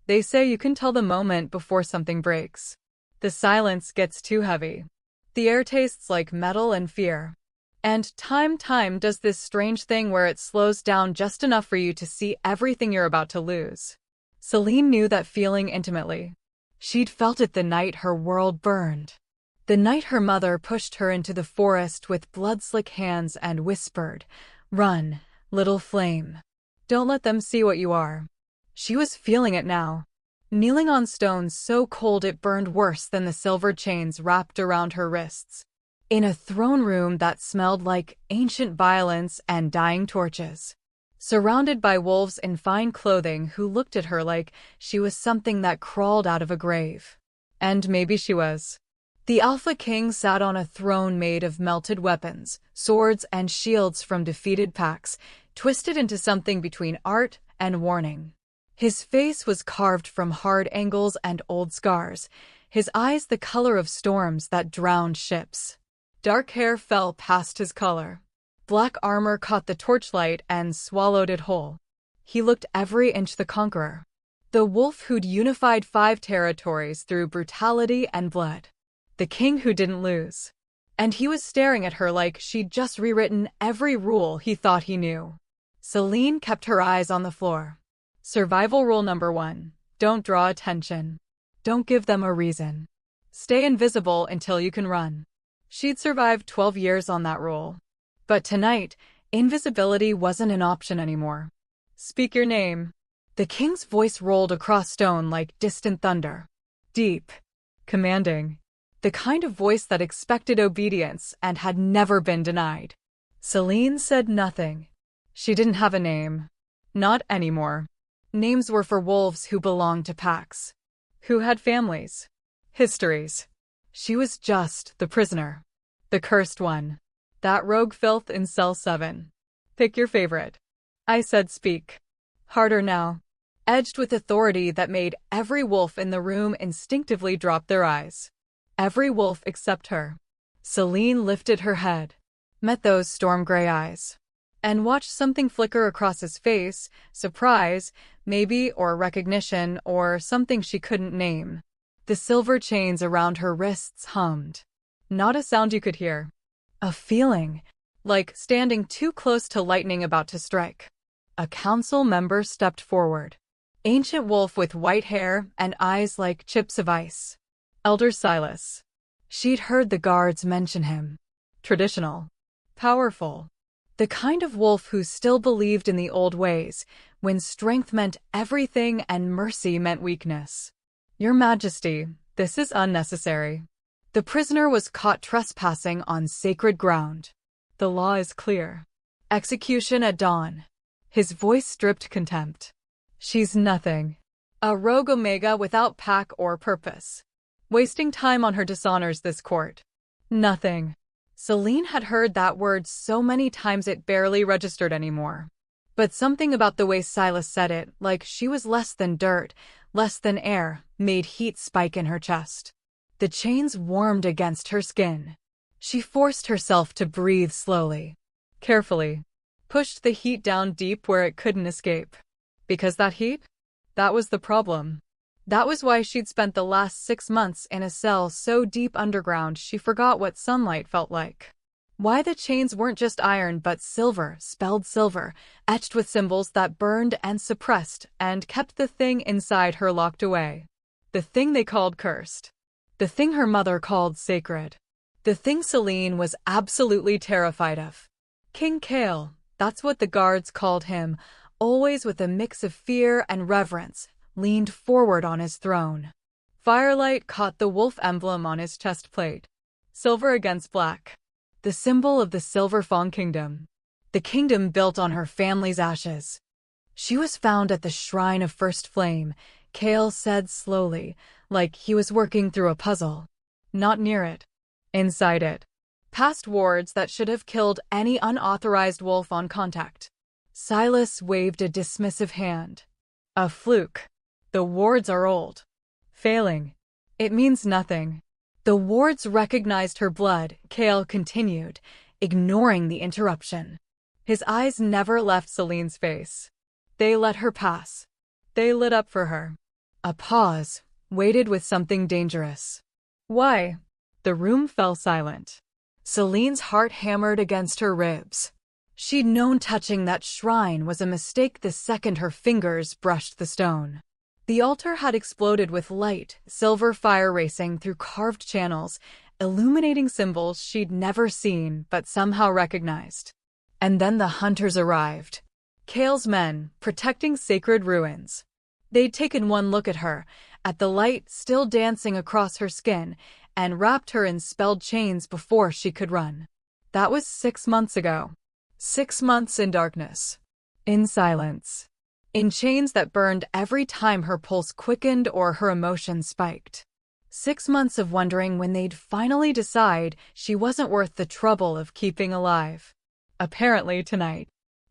They say you can tell the moment before something breaks. The silence gets too heavy. The air tastes like metal and fear. And time does this strange thing where it slows down just enough for you to see everything you're about to lose. Selene knew that feeling intimately. She'd felt it the night her world burned. The night her mother pushed her into the forest with blood-slick hands and whispered, "Run, little flame. Don't let them see what you are." She was feeling it now. Kneeling on stones so cold it burned worse than the silver chains wrapped around her wrists. In a throne room that smelled like ancient violence and dying torches. Surrounded by wolves in fine clothing who looked at her like she was something that crawled out of a grave. And maybe she was. The Alpha King sat on a throne made of melted weapons, swords and shields from defeated packs, twisted into something between art and warning. His face was carved from hard angles and old scars, his eyes the color of storms that drowned ships. Dark hair fell past his collar. Black armor caught the torchlight and swallowed it whole. He looked every inch the conqueror. The wolf who'd unified 5 territories through brutality and blood. The king who didn't lose. And he was staring at her like she'd just rewritten every rule he thought he knew. Selene kept her eyes on the floor. Survival rule number 1. Don't draw attention. Don't give them a reason. Stay invisible until you can run. She'd survived 12 years on that rule. But tonight, invisibility wasn't an option anymore. Speak your name. The king's voice rolled across stone like distant thunder. Deep. Commanding. The kind of voice that expected obedience and had never been denied. Selene said nothing. She didn't have a name. Not anymore. Names were for wolves who belonged to packs. Who had families. Histories. She was just the prisoner. The cursed one. That rogue filth in cell 7. Pick your favorite. I said speak. Harder now. Edged with authority that made every wolf in the room instinctively drop their eyes. Every wolf except her. Selene lifted her head. Met those storm-gray eyes. And watched something flicker across his face, surprise, maybe, or recognition, or something she couldn't name. The silver chains around her wrists hummed. Not a sound you could hear. A feeling, like standing too close to lightning about to strike. A council member stepped forward. Ancient wolf with white hair and eyes like chips of ice. Elder Silas. She'd heard the guards mention him. Traditional. Powerful. The kind of wolf who still believed in the old ways, when strength meant everything and mercy meant weakness. Your Majesty, this is unnecessary. The prisoner was caught trespassing on sacred ground. The law is clear. Execution at dawn. His voice dripped contempt. She's nothing. A rogue omega without pack or purpose. Wasting time on her dishonors this court. Nothing. Selene had heard that word so many times it barely registered anymore. But something about the way Silas said it, like she was less than dirt, less than air, made heat spike in her chest. The chains warmed against her skin. She forced herself to breathe slowly. Carefully. Pushed the heat down deep where it couldn't escape. Because that heat? That was the problem. That was why she'd spent the last 6 months in a cell so deep underground she forgot what sunlight felt like. Why the chains weren't just iron but silver, spelled silver, etched with symbols that burned and suppressed and kept the thing inside her locked away. The thing they called cursed. The thing her mother called sacred. The thing Selene was absolutely terrified of. King Kael, that's what the guards called him, always with a mix of fear and reverence, leaned forward on his throne. Firelight caught the wolf emblem on his chest plate. Silver against black. The symbol of the Silver Fawn Kingdom. The kingdom built on her family's ashes. She was found at the Shrine of First Flame, Kael said slowly, like he was working through a puzzle. Not near it. Inside it. Past wards that should have killed any unauthorized wolf on contact. Silas waved a dismissive hand. A fluke. The wards are old. Failing. It means nothing. The wards recognized her blood, Kael continued, ignoring the interruption. His eyes never left Selene's face. They let her pass. They lit up for her. A pause, weighted with something dangerous. Why? The room fell silent. Selene's heart hammered against her ribs. She'd known touching that shrine was a mistake the second her fingers brushed the stone. The altar had exploded with light, silver fire racing through carved channels, illuminating symbols she'd never seen but somehow recognized. And then the hunters arrived. Kael's men, protecting sacred ruins. They'd taken one look at her, at the light still dancing across her skin, and wrapped her in spelled chains before she could run. That was 6 months ago. 6 months in darkness. In silence. In chains that burned every time her pulse quickened or her emotions spiked. 6 months of wondering when they'd finally decide she wasn't worth the trouble of keeping alive. Apparently tonight.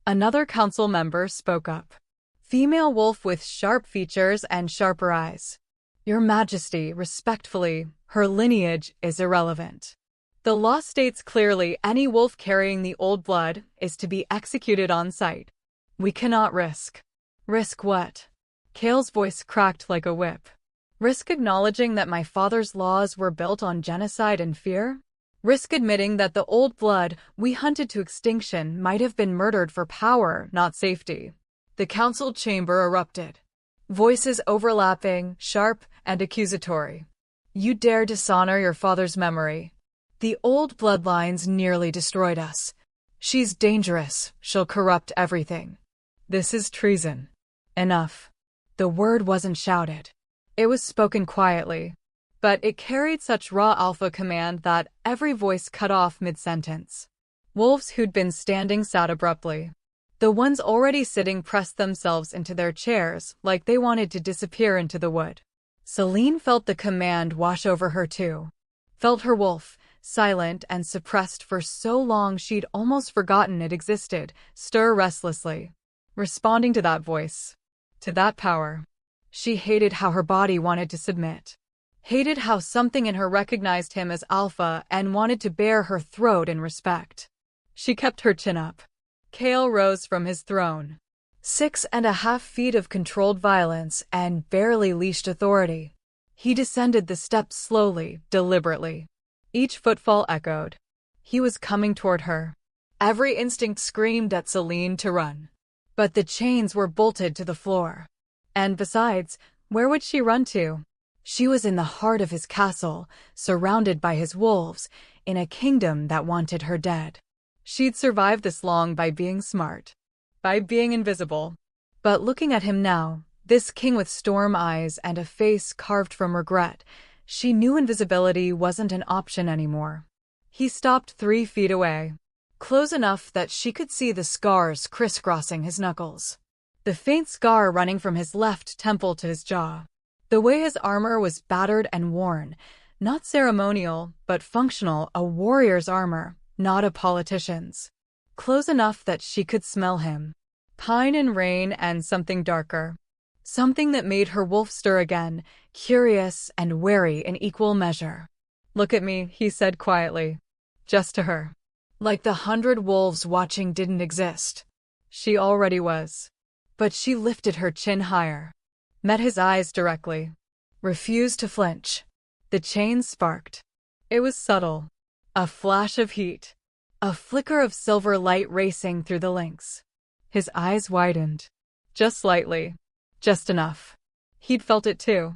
Another council member spoke up. Female wolf with sharp features and sharper eyes. Your Majesty, respectfully, her lineage is irrelevant. The law states clearly any wolf carrying the old blood is to be executed on sight. We cannot risk. Risk what? Kael's voice cracked like a whip. Risk acknowledging that my father's laws were built on genocide and fear? Risk admitting that the old blood we hunted to extinction might have been murdered for power, not safety. The council chamber erupted. Voices overlapping, sharp and accusatory. You dare dishonor your father's memory. The old bloodlines nearly destroyed us. She's dangerous. She'll corrupt everything. This is treason. Enough. The word wasn't shouted. It was spoken quietly. But it carried such raw alpha command that every voice cut off mid-sentence. Wolves who'd been standing sat abruptly. The ones already sitting pressed themselves into their chairs like they wanted to disappear into the wood. Selene felt the command wash over her too. Felt her wolf, silent and suppressed for so long she'd almost forgotten it existed, stir restlessly. Responding to that voice. To that power. She hated how her body wanted to submit. Hated how something in her recognized him as alpha and wanted to bare her throat in respect. She kept her chin up. Kael rose from his throne. 6.5 feet of controlled violence and barely leashed authority. He descended the steps slowly, deliberately. Each footfall echoed. He was coming toward her. Every instinct screamed at Selene to run. But the chains were bolted to the floor. And besides, where would she run to? She was in the heart of his castle, surrounded by his wolves, in a kingdom that wanted her dead. She'd survived this long by being smart. By being invisible. But looking at him now, this king with storm eyes and a face carved from regret, she knew invisibility wasn't an option anymore. He stopped 3 feet away. Close enough that she could see the scars crisscrossing his knuckles. The faint scar running from his left temple to his jaw. The way his armor was battered and worn. Not ceremonial, but functional, a warrior's armor, not a politician's. Close enough that she could smell him. Pine and rain and something darker. Something that made her wolf stir again, curious and wary in equal measure. Look at me, he said quietly. Just to her. Like the 100 wolves watching didn't exist. She already was. But she lifted her chin higher. Met his eyes directly. Refused to flinch. The chains sparked. It was subtle. A flash of heat. A flicker of silver light racing through the links. His eyes widened. Just slightly. Just enough. He'd felt it too.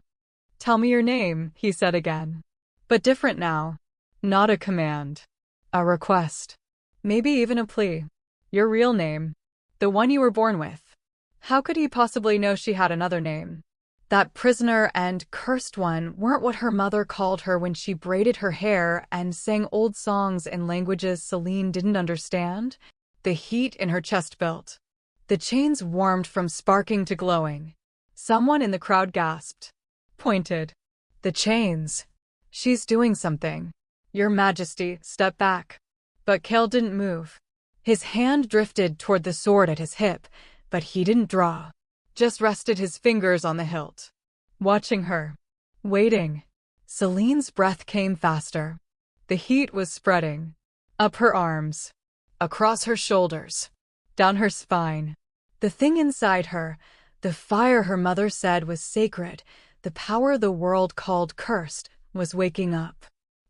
Tell me your name, he said again. But different now. Not a command. A request. Maybe even a plea. Your real name. The one you were born with. How could he possibly know she had another name? That prisoner and cursed one weren't what her mother called her when she braided her hair and sang old songs in languages Selene didn't understand. The heat in her chest built. The chains warmed from sparking to glowing. Someone in the crowd gasped. Pointed. The chains. She's doing something. Your Majesty, step back. But Kael didn't move. His hand drifted toward the sword at his hip, but he didn't draw. Just rested his fingers on the hilt. Watching her. Waiting. Selene's breath came faster. The heat was spreading. Up her arms. Across her shoulders. Down her spine. The thing inside her, the fire her mother said was sacred, the power the world called cursed, was waking up.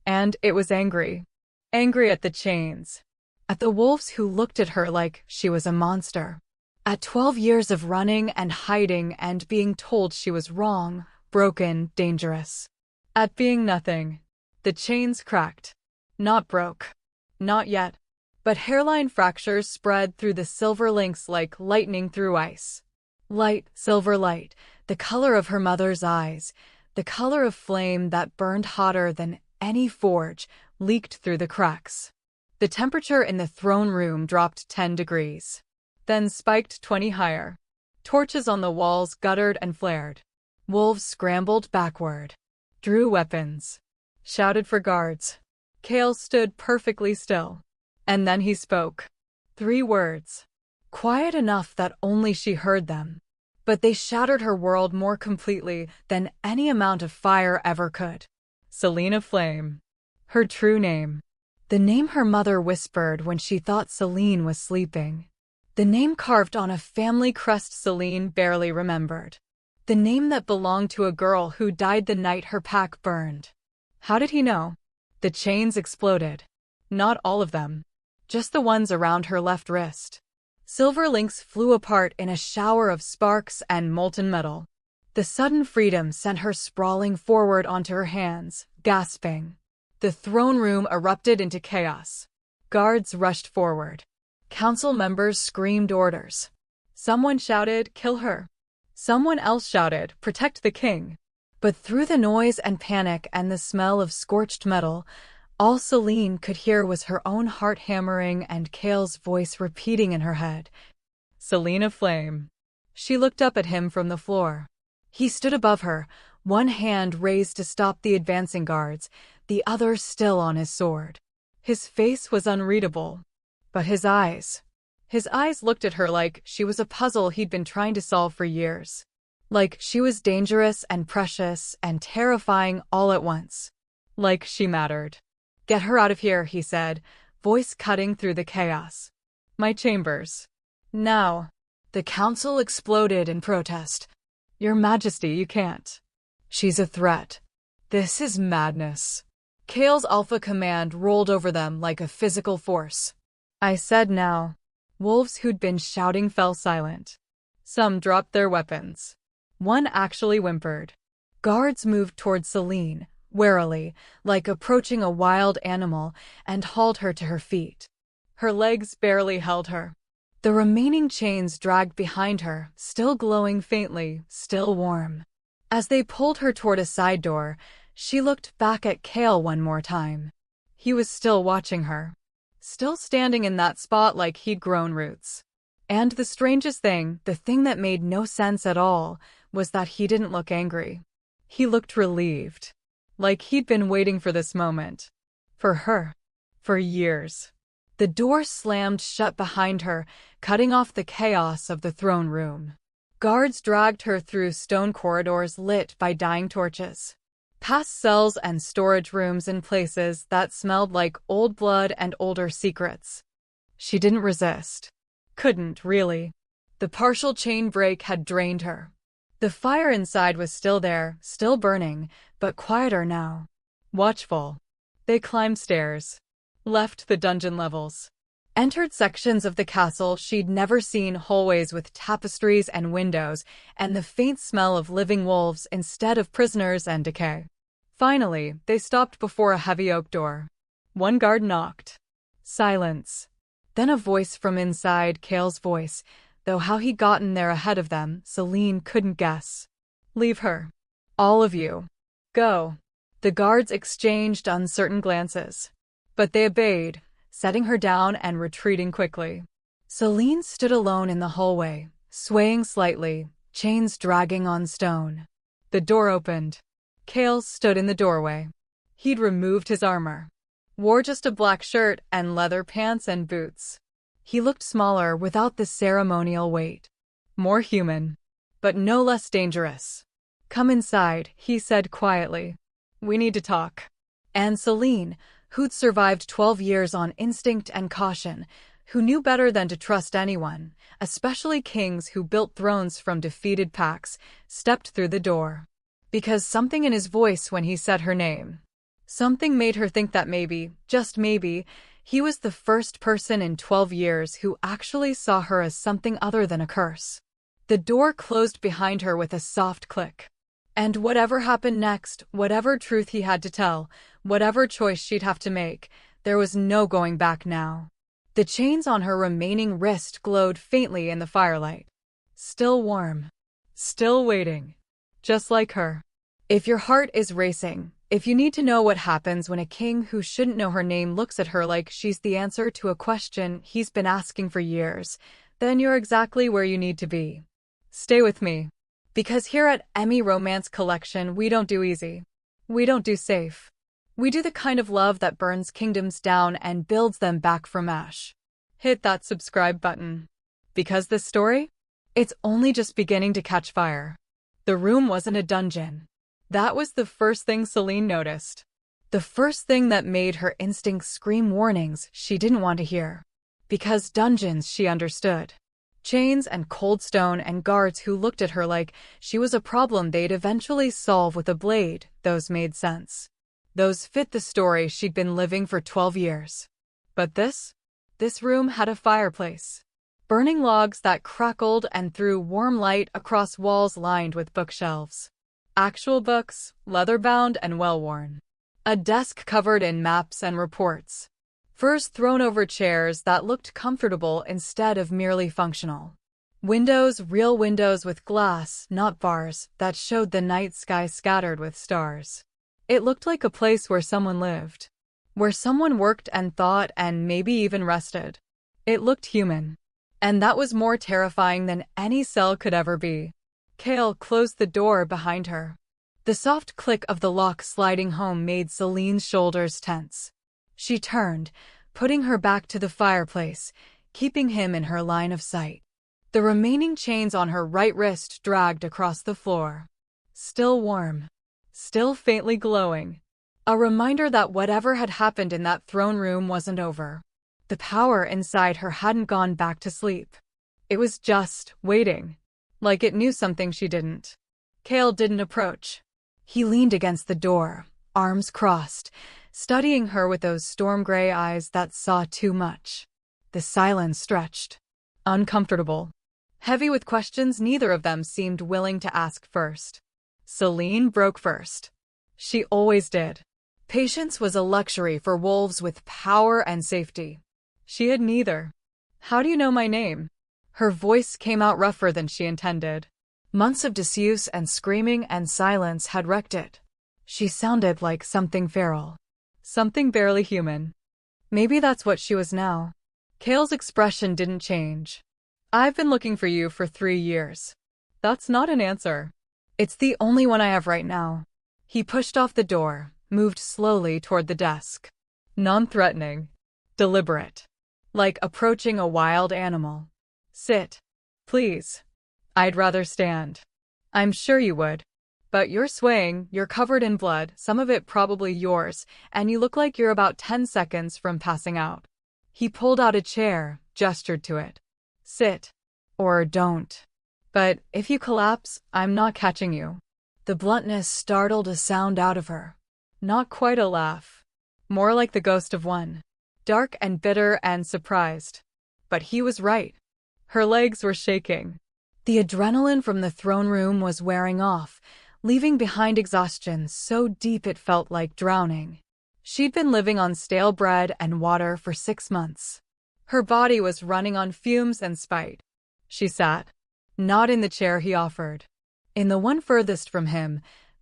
And it was angry. Angry at the chains. At the wolves who looked at her like she was a monster. At 12 years of running and hiding and being told she was wrong, broken, dangerous. At being nothing. The chains cracked. Not broke. Not yet. But hairline fractures spread through the silver links like lightning through ice. Light, silver light, the color of her mother's eyes, the color of flame that burned hotter than any forge, leaked through the cracks. The temperature in the throne room dropped 10 degrees. Then spiked 20 higher. Torches on the walls guttered and flared. Wolves scrambled backward. Drew weapons. Shouted for guards. Kael stood perfectly still. And then he spoke. 3 words. Quiet enough that only she heard them. But they shattered her world more completely than any amount of fire ever could. Selene of Flame. Her true name. The name her mother whispered when she thought Selene was sleeping. The name carved on a family crest Selene barely remembered. The name that belonged to a girl who died the night her pack burned. How did he know? The chains exploded. Not all of them. Just the ones around her left wrist. Silver links flew apart in a shower of sparks and molten metal. The sudden freedom sent her sprawling forward onto her hands, gasping. The throne room erupted into chaos. Guards rushed forward. Council members screamed orders. Someone shouted, "Kill her." Someone else shouted, "Protect the king." But through the noise and panic and the smell of scorched metal, all Selene could hear was her own heart hammering and Kael's voice repeating in her head. Selene of Flame. She looked up at him from the floor. He stood above her, one hand raised to stop the advancing guards, the other still on his sword. His face was unreadable. But his eyes looked at her like she was a puzzle he'd been trying to solve for years. Like she was dangerous and precious and terrifying all at once. Like she mattered. "Get her out of here," he said, voice cutting through the chaos. "My chambers. Now." The council exploded in protest. "Your Majesty, you can't. She's a threat. This is madness." Kael's alpha command rolled over them like a physical force. "I said now." Wolves who'd been shouting fell silent. Some dropped their weapons. One actually whimpered. Guards moved toward Selene, warily, like approaching a wild animal, and hauled her to her feet. Her legs barely held her. The remaining chains dragged behind her, still glowing faintly, still warm. As they pulled her toward a side door, she looked back at Kael one more time. He was still watching her. Still standing in that spot like he'd grown roots. And the strangest thing, the thing that made no sense at all, was that he didn't look angry. He looked relieved. Like he'd been waiting for this moment. For her. For years. The door slammed shut behind her, cutting off the chaos of the throne room. Guards dragged her through stone corridors lit by dying torches. Past cells and storage rooms in places that smelled like old blood and older secrets. She didn't resist. Couldn't, really. The partial chain break had drained her. The fire inside was still there, still burning, but quieter now. Watchful. They climbed stairs. Left the dungeon levels. Entered sections of the castle she'd never seen, hallways with tapestries and windows, and the faint smell of living wolves instead of prisoners and decay. Finally, they stopped before a heavy oak door. One guard knocked. Silence. Then a voice from inside, Kael's voice, though how he'd gotten there ahead of them, Selene couldn't guess. "Leave her. All of you. Go." The guards exchanged uncertain glances. But they obeyed, setting her down and retreating quickly. Selene stood alone in the hallway, swaying slightly, chains dragging on stone. The door opened. Kael stood in the doorway. He'd removed his armor. Wore just a black shirt and leather pants and boots. He looked smaller without the ceremonial weight. More human. But no less dangerous. "Come inside," he said quietly. "We need to talk." And Selene, who'd survived 12 years on instinct and caution, who knew better than to trust anyone, especially kings who built thrones from defeated packs, stepped through the door. Because something in his voice when he said her name. Something made her think that maybe, just maybe, he was the first person in 12 years who actually saw her as something other than a curse. The door closed behind her with a soft click. And whatever happened next, whatever truth he had to tell, whatever choice she'd have to make, there was no going back now. The chains on her remaining wrist glowed faintly in the firelight. Still warm. Still waiting. Just like her. If your heart is racing, if you need to know what happens when a king who shouldn't know her name looks at her like she's the answer to a question he's been asking for years, then you're exactly where you need to be. Stay with me. Because here at Emmy Romance Collection, we don't do easy. We don't do safe. We do the kind of love that burns kingdoms down and builds them back from ash. Hit that subscribe button. Because this story? It's only just beginning to catch fire. The room wasn't a dungeon. That was the first thing Selene noticed. The first thing that made her instincts scream warnings she didn't want to hear. Because dungeons she understood. Chains and cold stone and guards who looked at her like she was a problem they'd eventually solve with a blade, those made sense. Those fit the story she'd been living for 12 years. But this room had a fireplace. Burning logs that crackled and threw warm light across walls lined with bookshelves. Actual books, leather-bound and well-worn. A desk covered in maps and reports. Furs thrown over chairs that looked comfortable instead of merely functional. Windows, real windows with glass, not bars, that showed the night sky scattered with stars. It looked like a place where someone lived. Where someone worked and thought and maybe even rested. It looked human. And that was more terrifying than any cell could ever be. Kael closed the door behind her. The soft click of the lock sliding home made Selene's shoulders tense. She turned, putting her back to the fireplace, keeping him in her line of sight. The remaining chains on her right wrist dragged across the floor. Still warm. Still faintly glowing. A reminder that whatever had happened in that throne room wasn't over. The power inside her hadn't gone back to sleep. It was just waiting. Like it knew something she didn't. Kael didn't approach. He leaned against the door, arms crossed, studying her with those storm-gray eyes that saw too much. The silence stretched. Uncomfortable. Heavy with questions neither of them seemed willing to ask first. Selene broke first. She always did. Patience was a luxury for wolves with power and safety. She had neither. "How do you know my name?" Her voice came out rougher than she intended. Months of disuse and screaming and silence had wrecked it. She sounded like something feral. Something barely human. Maybe that's what she was now. Kael's expression didn't change. "I've been looking for you for 3 years. That's not an answer. It's the only one I have right now." He pushed off the door, moved slowly toward the desk. Non-threatening. Deliberate. Like approaching a wild animal. "Sit. Please." "I'd rather stand." "I'm sure you would. But you're swaying, you're covered in blood, some of it probably yours, and you look like you're about 10 seconds from passing out." He pulled out a chair, gestured to it. "Sit. Or don't. But if you collapse, I'm not catching you." The bluntness startled a sound out of her. Not quite a laugh. More like the ghost of one. Dark and bitter and surprised. But he was right. Her legs were shaking. The adrenaline from the throne room was wearing off, leaving behind exhaustion so deep it felt like drowning. She'd been living on stale bread and water for 6 months. Her body was running on fumes and spite. She sat. Not in the chair he offered. In the one furthest from him,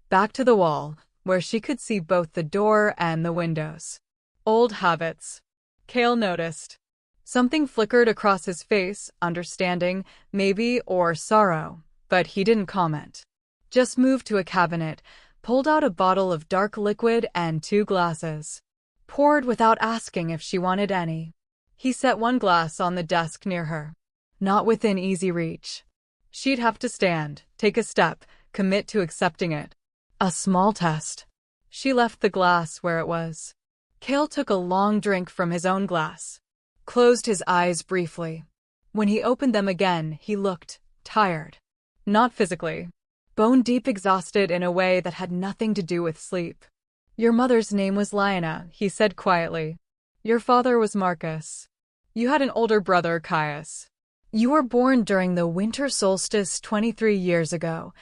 back to the wall, where she could see both the door and the windows. Old habits. Kael noticed. Something flickered across his face, understanding, maybe, or sorrow, but he didn't comment. Just moved to a cabinet, pulled out a bottle of dark liquid and 2 glasses. Poured without asking if she wanted any. He set one glass on the desk near her. Not within easy reach. She'd have to stand, take a step, commit to accepting it. A small test. She left the glass where it was. Kael took a long drink from his own glass. Closed his eyes briefly. When he opened them again, he looked tired. Not physically. bone-deep exhausted in a way that had nothing to do with sleep. Your mother's name was Lyanna, he said quietly. Your father was Marcus. You had an older brother, Caius. You were born during the winter solstice 23 years ago,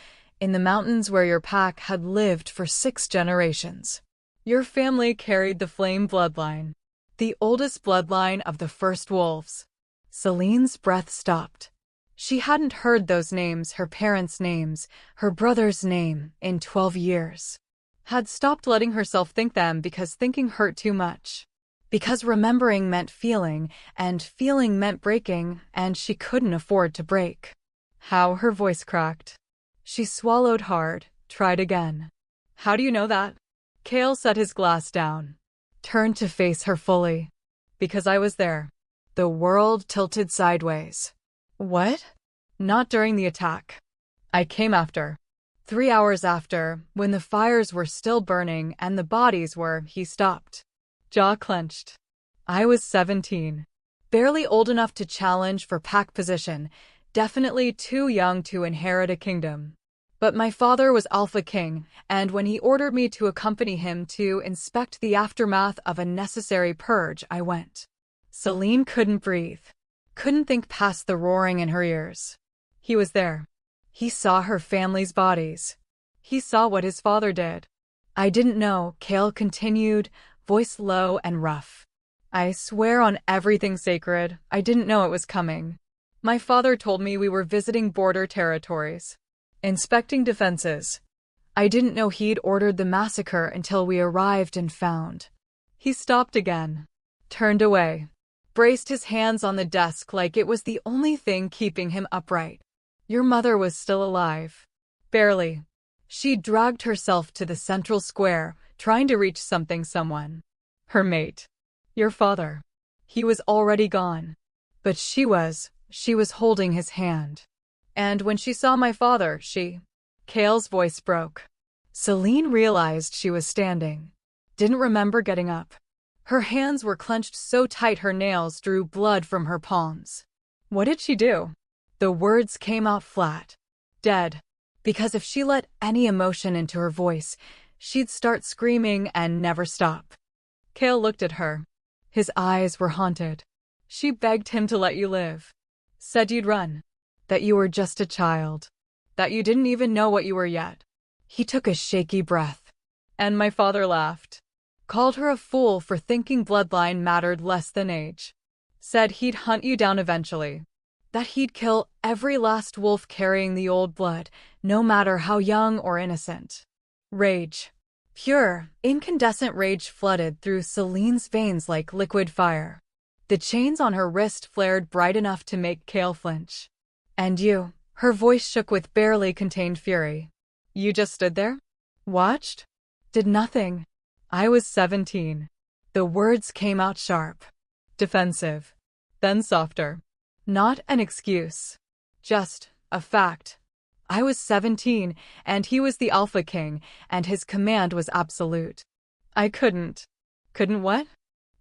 in the mountains where your pack had lived for 6 generations. Your family carried the flame bloodline, the oldest bloodline of the first wolves. Selene's breath stopped. She hadn't heard those names, her parents' names, her brother's name, in 12 years. Had stopped letting herself think them because thinking hurt too much. Because remembering meant feeling, and feeling meant breaking, and she couldn't afford to break. How her voice cracked. She swallowed hard, tried again. How do you know that? Kael set his glass down, turned to face her fully. Because I was there. The world tilted sideways. What? Not during the attack. I came after. 3 hours after, when the fires were still burning and the bodies were, he stopped. Jaw clenched. I was 17. Barely old enough to challenge for pack position, definitely too young to inherit a kingdom. But my father was Alpha King, and when he ordered me to accompany him to inspect the aftermath of a necessary purge, I went. Selene couldn't breathe. Couldn't think past the roaring in her ears. He was there. He saw her family's bodies. He saw what his father did. I didn't know, Kael continued, voice low and rough. I swear on everything sacred, I didn't know it was coming. My father told me we were visiting border territories, inspecting defenses. I didn't know he'd ordered the massacre until we arrived and found. He stopped again, turned away, braced his hands on the desk like it was the only thing keeping him upright. Your mother was still alive. Barely. She dragged herself to the central square, trying to reach someone. Her mate. Your father. He was already gone. But she was holding his hand. And when she saw my father, Kael's voice broke. Selene realized she was standing. Didn't remember getting up. Her hands were clenched so tight her nails drew blood from her palms. What did she do? The words came out flat. Dead. Because if she let any emotion into her voice, she'd start screaming and never stop. Kael looked at her. His eyes were haunted. She begged him to let you live. Said you'd run. That you were just a child. That you didn't even know what you were yet. He took a shaky breath. And my father laughed. Called her a fool for thinking bloodline mattered less than age. Said he'd hunt you down eventually. That he'd kill every last wolf carrying the old blood, no matter how young or innocent. Rage. Pure, incandescent rage flooded through Selene's veins like liquid fire. The chains on her wrist flared bright enough to make Kael flinch. And you, her voice shook with barely contained fury. You just stood there? Watched? Did nothing. I was 17. The words came out sharp. Defensive. Then softer. Not an excuse. Just a fact. I was 17, and he was the Alpha King, and his command was absolute. I couldn't. Couldn't what?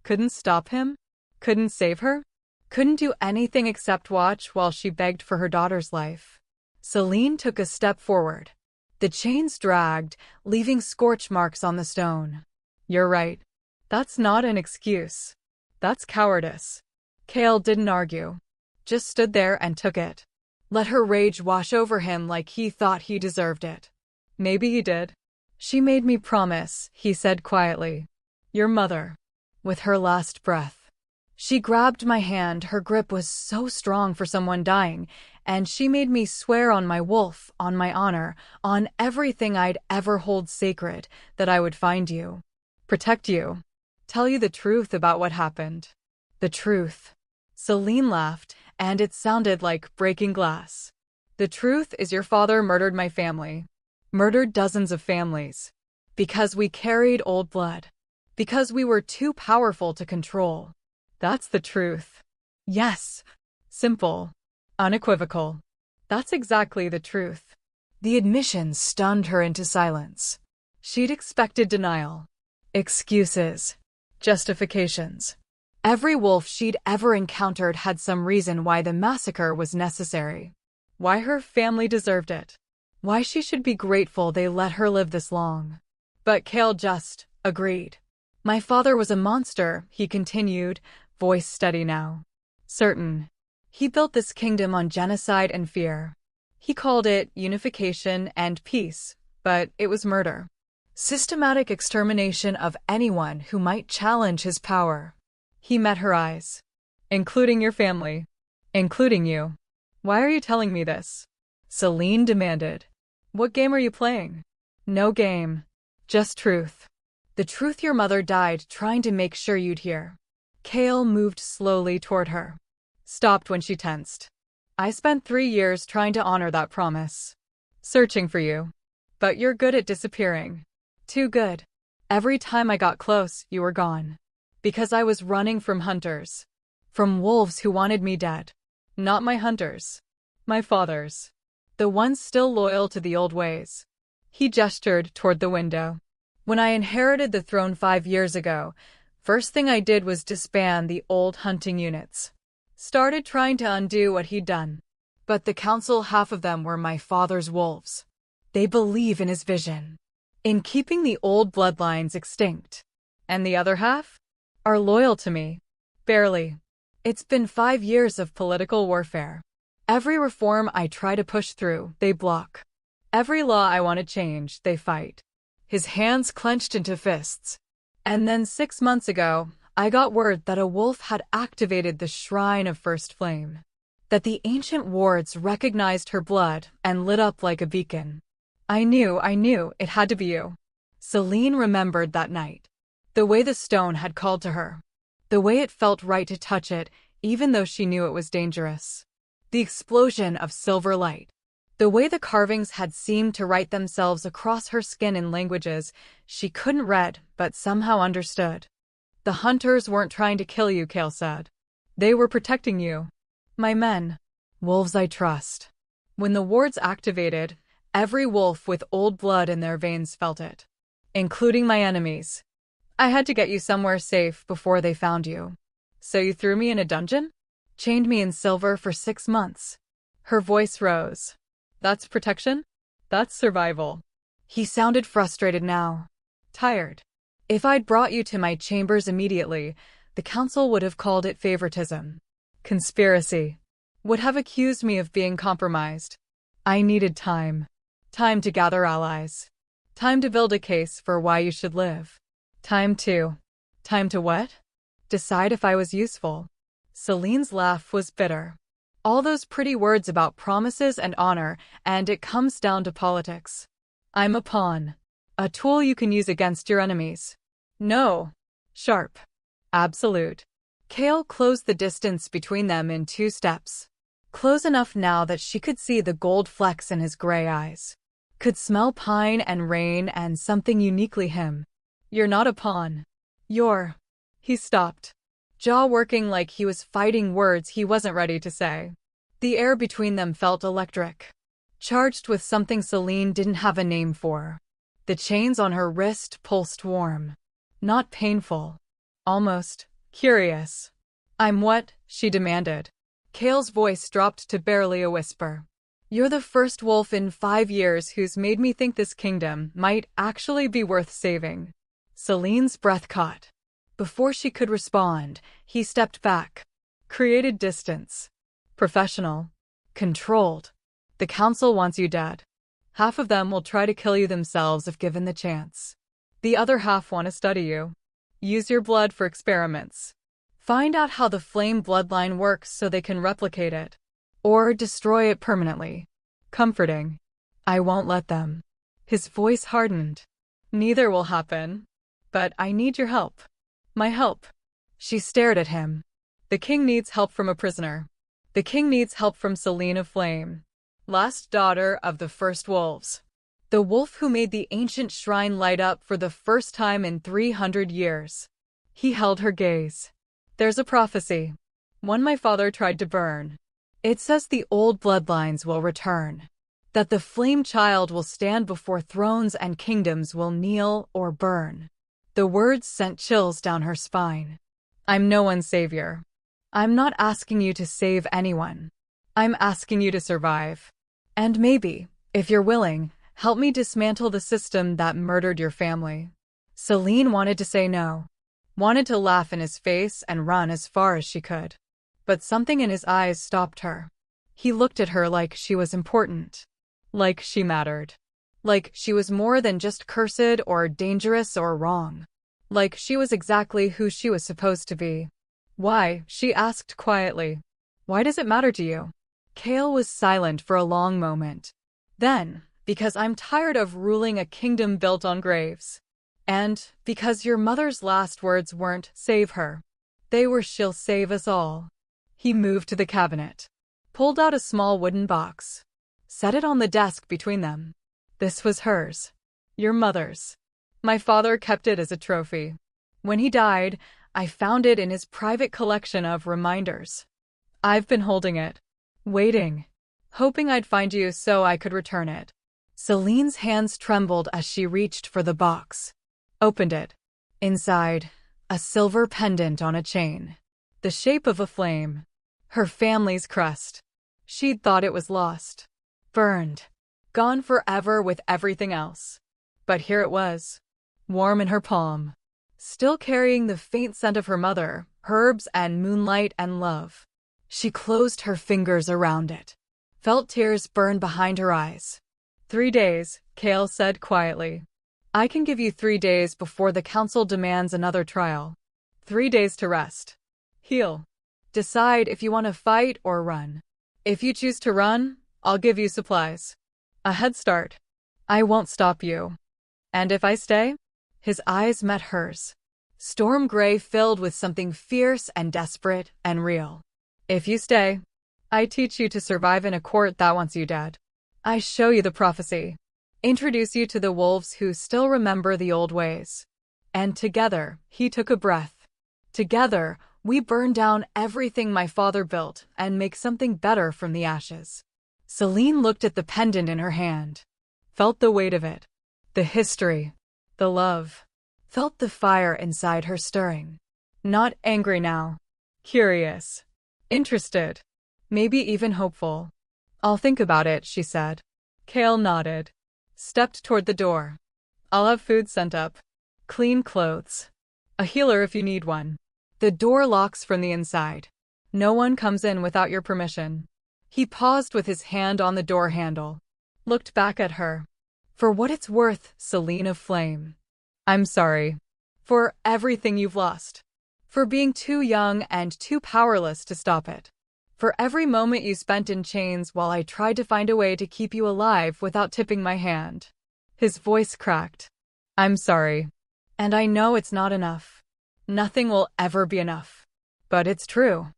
Couldn't stop him? Couldn't save her? Couldn't do anything except watch while she begged for her daughter's life. Selene took a step forward. The chains dragged, leaving scorch marks on the stone. You're right. That's not an excuse. That's cowardice. Kael didn't argue. Just stood there and took it. Let her rage wash over him like he thought he deserved it. Maybe he did. She made me promise, he said quietly. Your mother. With her last breath. She grabbed my hand, her grip was so strong for someone dying, and she made me swear on my wolf, on my honor, on everything I'd ever hold sacred, that I would find you. Protect you. Tell you the truth about what happened. The truth. Selene laughed, and it sounded like breaking glass. The truth is your father murdered my family. Murdered dozens of families. Because we carried old blood. Because we were too powerful to control. That's the truth. Yes. Simple. Unequivocal. That's exactly the truth. The admission stunned her into silence. She'd expected denial. Excuses. Justifications. Every wolf she'd ever encountered had some reason why the massacre was necessary. Why her family deserved it. why she should be grateful they let her live this long. But Kael just agreed. My father was a monster, he continued, voice steady now. Certain. He built this kingdom on genocide and fear. He called it unification and peace, but it was murder. Systematic extermination of anyone who might challenge his power. He met her eyes. Including your family. Including you. Why are you telling me this? Selene demanded. What game are you playing? No game. Just truth. The truth your mother died trying to make sure you'd hear. Kael moved slowly toward her. Stopped when she tensed. I spent 3 years trying to honor that promise. Searching for you. But you're good at disappearing. Too good. Every time I got close, you were gone. Because I was running from hunters. From wolves who wanted me dead. Not my hunters. My father's. The ones still loyal to the old ways. He gestured toward the window. When I inherited the throne 5 years ago, first thing I did was disband the old hunting units. Started trying to undo what he'd done. But the council, half of them were my father's wolves. They believe in his vision. In keeping the old bloodlines extinct. And the other half? Are loyal to me. Barely. It's been 5 years of political warfare. Every reform I try to push through, they block. Every law I want to change, they fight. His hands clenched into fists. And then 6 months ago, I got word that a wolf had activated the Shrine of First Flame. That the ancient wards recognized her blood and lit up like a beacon. I knew it had to be you. Selene remembered that night. The way the stone had called to her. The way it felt right to touch it, even though she knew it was dangerous. The explosion of silver light. The way the carvings had seemed to write themselves across her skin in languages she couldn't read but somehow understood. The hunters weren't trying to kill you, Kael said. They were protecting you. My men. Wolves I trust. When the wards activated, every wolf with old blood in their veins felt it. Including my enemies. I had to get you somewhere safe before they found you. So you threw me in a dungeon? Chained me in silver for 6 months. Her voice rose. That's protection? That's survival. He sounded frustrated now. Tired. If I'd brought you to my chambers immediately, the council would have called it favoritism. Conspiracy. Would have accused me of being compromised. I needed time. Time to gather allies. Time to build a case for why you should live. Time to what? Decide if I was useful. Selene's laugh was bitter. All those pretty words about promises and honor, and it comes down to politics. I'm a pawn. A tool you can use against your enemies. No. Sharp. Absolute. Kael closed the distance between them in 2 steps. Close enough now that she could see the gold flecks in his gray eyes. Could smell pine and rain and something uniquely him. You're not a pawn. You're... He stopped. Jaw working like he was fighting words he wasn't ready to say. The air between them felt electric. Charged with something Selene didn't have a name for. The chains on her wrist pulsed warm. Not painful. Almost curious. I'm what? She demanded. Kael's voice dropped to barely a whisper. You're the first wolf in 5 years who's made me think this kingdom might actually be worth saving. Selene's breath caught. Before she could respond, he stepped back. Created distance. Professional. Controlled. The council wants you dead. Half of them will try to kill you themselves if given the chance. The other half want to study you. Use your blood for experiments. Find out how the flame bloodline works so they can replicate it. Or destroy it permanently. Comforting. I won't let them. His voice hardened. Neither will happen. But I need your help. My help. She stared at him. The king needs help from a prisoner. The king needs help from Selene of Flame. Last daughter of the first wolves. The wolf who made the ancient shrine light up for the first time in 300 years. He held her gaze. There's a prophecy. One my father tried to burn. It says the old bloodlines will return. That the flame child will stand before thrones and kingdoms will kneel or burn. The words sent chills down her spine. I'm no one's savior. I'm not asking you to save anyone. I'm asking you to survive. And maybe, If you're willing, help me dismantle the system that murdered your family. Selene wanted to say no, wanted to laugh in his face and run as far as she could. But something in his eyes stopped her. He looked at her like she was important, like she mattered, like she was more than just cursed or dangerous or wrong, like she was exactly who she was supposed to be. Why? She asked quietly. Why does it matter to you? Kael was silent for a long moment. Then, because I'm tired of ruling a kingdom built on graves. And because your mother's last words weren't, save her. They were, she'll save us all. He moved to the cabinet, pulled out a small wooden box, set it on the desk between them. This was hers. Your mother's. My father kept it as a trophy. When he died, I found it in his private collection of reminders. I've been holding it, waiting, hoping I'd find you so I could return it. Selene's hands trembled as she reached for the box. Opened it. Inside, a silver pendant on a chain, the shape of a flame. Her family's crest. She'd thought it was lost, burned, gone forever with everything else. But here it was, warm in her palm, still carrying the faint scent of her mother, herbs and moonlight and love. She closed her fingers around it, felt tears burn behind her eyes. 3 days, Kael said quietly. I can give you 3 days before the council demands another trial. 3 days to rest. Heal. Decide if you want to fight or run. If you choose to run, I'll give you supplies. A head start. I won't stop you. And if I stay? His eyes met hers. Storm gray filled with something fierce and desperate and real. If you stay, I teach you to survive in a court that wants you dead. I show you the prophecy. Introduce you to the wolves who still remember the old ways. And together, he took a breath. Together, we burn down everything my father built and make something better from the ashes. Selene looked at the pendant in her hand, felt the weight of it, the history, the love, felt the fire inside her stirring. Not angry now, curious, interested, maybe even hopeful. I'll think about it, she said. Kael nodded, stepped toward the door. I'll have food sent up, clean clothes, a healer if you need one. The door locks from the inside. No one comes in without your permission. He paused with his hand on the door handle, looked back at her. For what it's worth, Selene of Flame. I'm sorry. For everything you've lost. For being too young and too powerless to stop it. For every moment you spent in chains while I tried to find a way to keep you alive without tipping my hand. His voice cracked. I'm sorry. And I know it's not enough. Nothing will ever be enough. But it's true.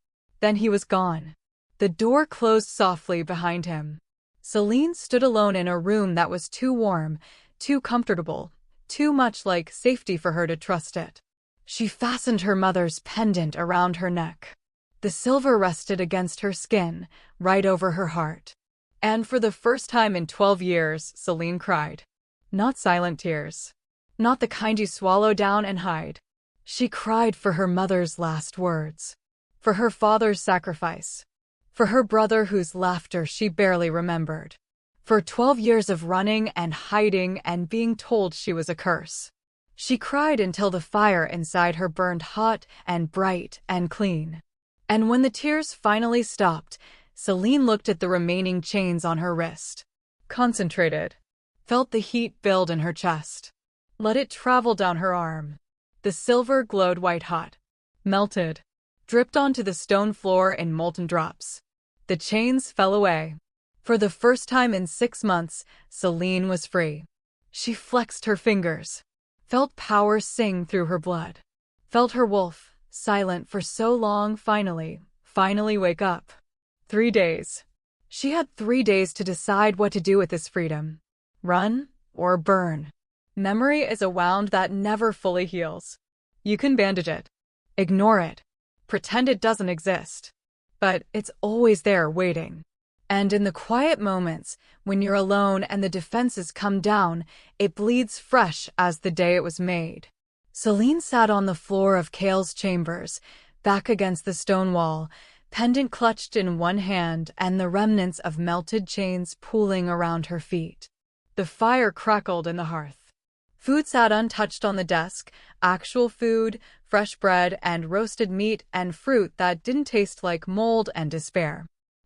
Then he was gone. The door closed softly behind him. Selene stood alone in a room that was too warm, too comfortable, too much like safety for her to trust it. She fastened her mother's pendant around her neck. The silver rested against her skin, right over her heart. And for the first time in 12 years, Selene cried. Not silent tears. Not the kind you swallow down and hide. She cried for her mother's last words. For her father's sacrifice. For her brother whose laughter she barely remembered. For 12 years of running and hiding and being told she was a curse. She cried until the fire inside her burned hot and bright and clean. And when the tears finally stopped, Selene looked at the remaining chains on her wrist. Concentrated. Felt the heat build in her chest. Let it travel down her arm. The silver glowed white-hot. Melted. Dripped onto the stone floor in molten drops. The chains fell away. For the first time in 6 months, Selene was free. She flexed her fingers. Felt power sing through her blood. Felt her wolf, silent for so long, finally wake up. 3 days. She had 3 days to decide what to do with this freedom. Run or burn. Memory is a wound that never fully heals. You can bandage it. Ignore it. Pretend it doesn't exist. But it's always there waiting. And in the quiet moments, when you're alone and the defenses come down, it bleeds fresh as the day it was made. Selene sat on the floor of Kael's chambers, back against the stone wall, pendant clutched in one hand and the remnants of melted chains pooling around her feet. The fire crackled in the hearth. Food sat untouched on the desk, actual food, fresh bread and roasted meat and fruit that didn't taste like mold and despair.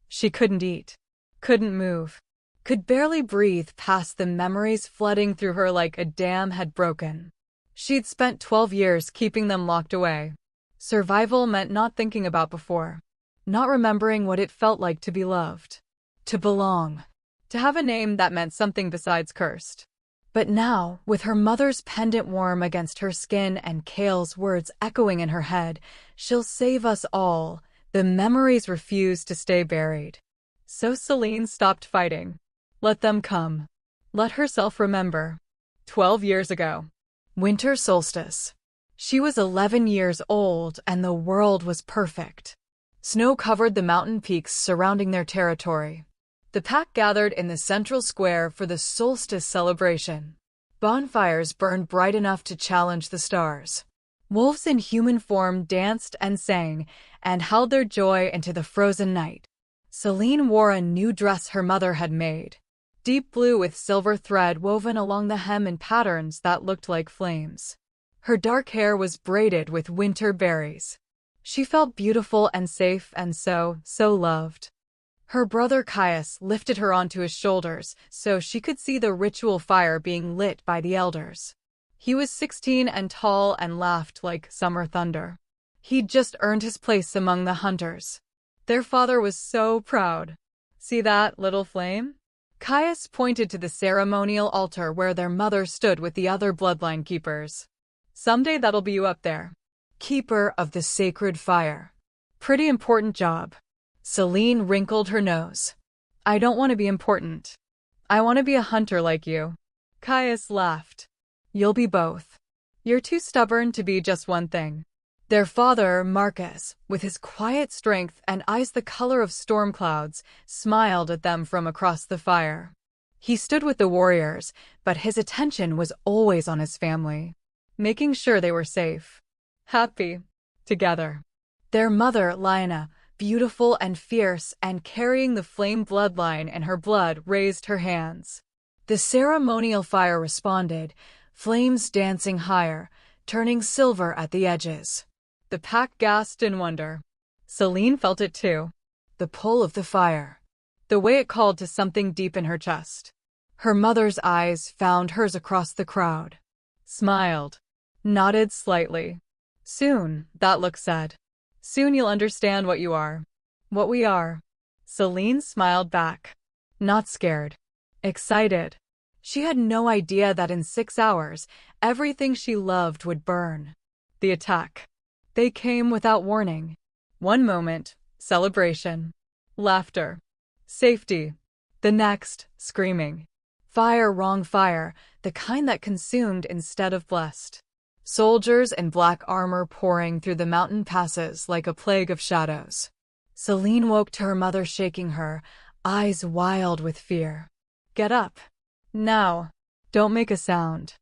She couldn't eat, couldn't move, could barely breathe past the memories flooding through her like a dam had broken. She'd spent 12 years keeping them locked away. Survival meant not thinking about before, not remembering what it felt like to be loved, to belong, to have a name that meant something besides cursed. But now, with her mother's pendant warm against her skin and Kael's words echoing in her head, "She'll save us all," the memories refused to stay buried. So Selene stopped fighting. Let them come. Let herself remember. 12 years ago. Winter solstice. She was 11 years old and the world was perfect. Snow covered the mountain peaks surrounding their territory. The pack gathered in the central square for the solstice celebration. Bonfires burned bright enough to challenge the stars. Wolves in human form danced and sang, and held their joy into the frozen night. Selene wore a new dress her mother had made. Deep blue with silver thread woven along the hem in patterns that looked like flames. Her dark hair was braided with winter berries. She felt beautiful and safe and so loved. Her brother Kael lifted her onto his shoulders so she could see the ritual fire being lit by the elders. He was 16 and tall and laughed like summer thunder. He'd just earned his place among the hunters. Their father was so proud. See that little flame? Kael pointed to the ceremonial altar where their mother stood with the other bloodline keepers. Someday that'll be you up there. Keeper of the sacred fire. Pretty important job. Selene wrinkled her nose. I don't want to be important. I want to be a hunter like you. Kael laughed. You'll be both. You're too stubborn to be just one thing. Their father, Marcus, with his quiet strength and eyes the color of storm clouds, smiled at them from across the fire. He stood with the warriors, but his attention was always on his family, making sure they were safe. Happy. Together. Their mother, Lyanna, beautiful and fierce and carrying the flame bloodline in her blood, raised her hands. The ceremonial fire responded, flames dancing higher, turning silver at the edges. The pack gasped in wonder. Selene felt it too. The pull of the fire. The way it called to something deep in her chest. Her mother's eyes found hers across the crowd. Smiled. Nodded slightly. Soon, that look said. Soon you'll understand what you are. What we are. Selene smiled back. Not scared. Excited. She had no idea that in 6 hours, everything she loved would burn. The attack. They came without warning. One moment, celebration. Laughter. Safety. The next, screaming. Fire, wrong fire, the kind that consumed instead of blessed. Soldiers in black armor pouring through the mountain passes like a plague of shadows. Selene woke to her mother shaking her, eyes wild with fear. Get up. Now. Don't make a sound.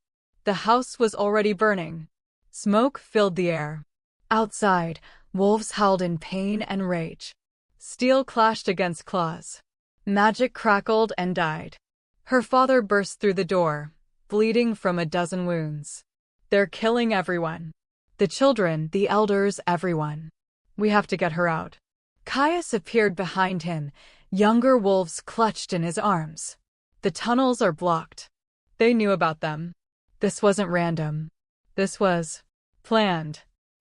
The house was already burning. Smoke filled the air. Outside, wolves howled in pain and rage. Steel clashed against claws. Magic crackled and died. Her father burst through the door, bleeding from a dozen wounds. They're killing everyone. The children, the elders, everyone. We have to get her out. Kael appeared behind him, younger wolves clutched in his arms. The tunnels are blocked. They knew about them. This wasn't random. This was planned.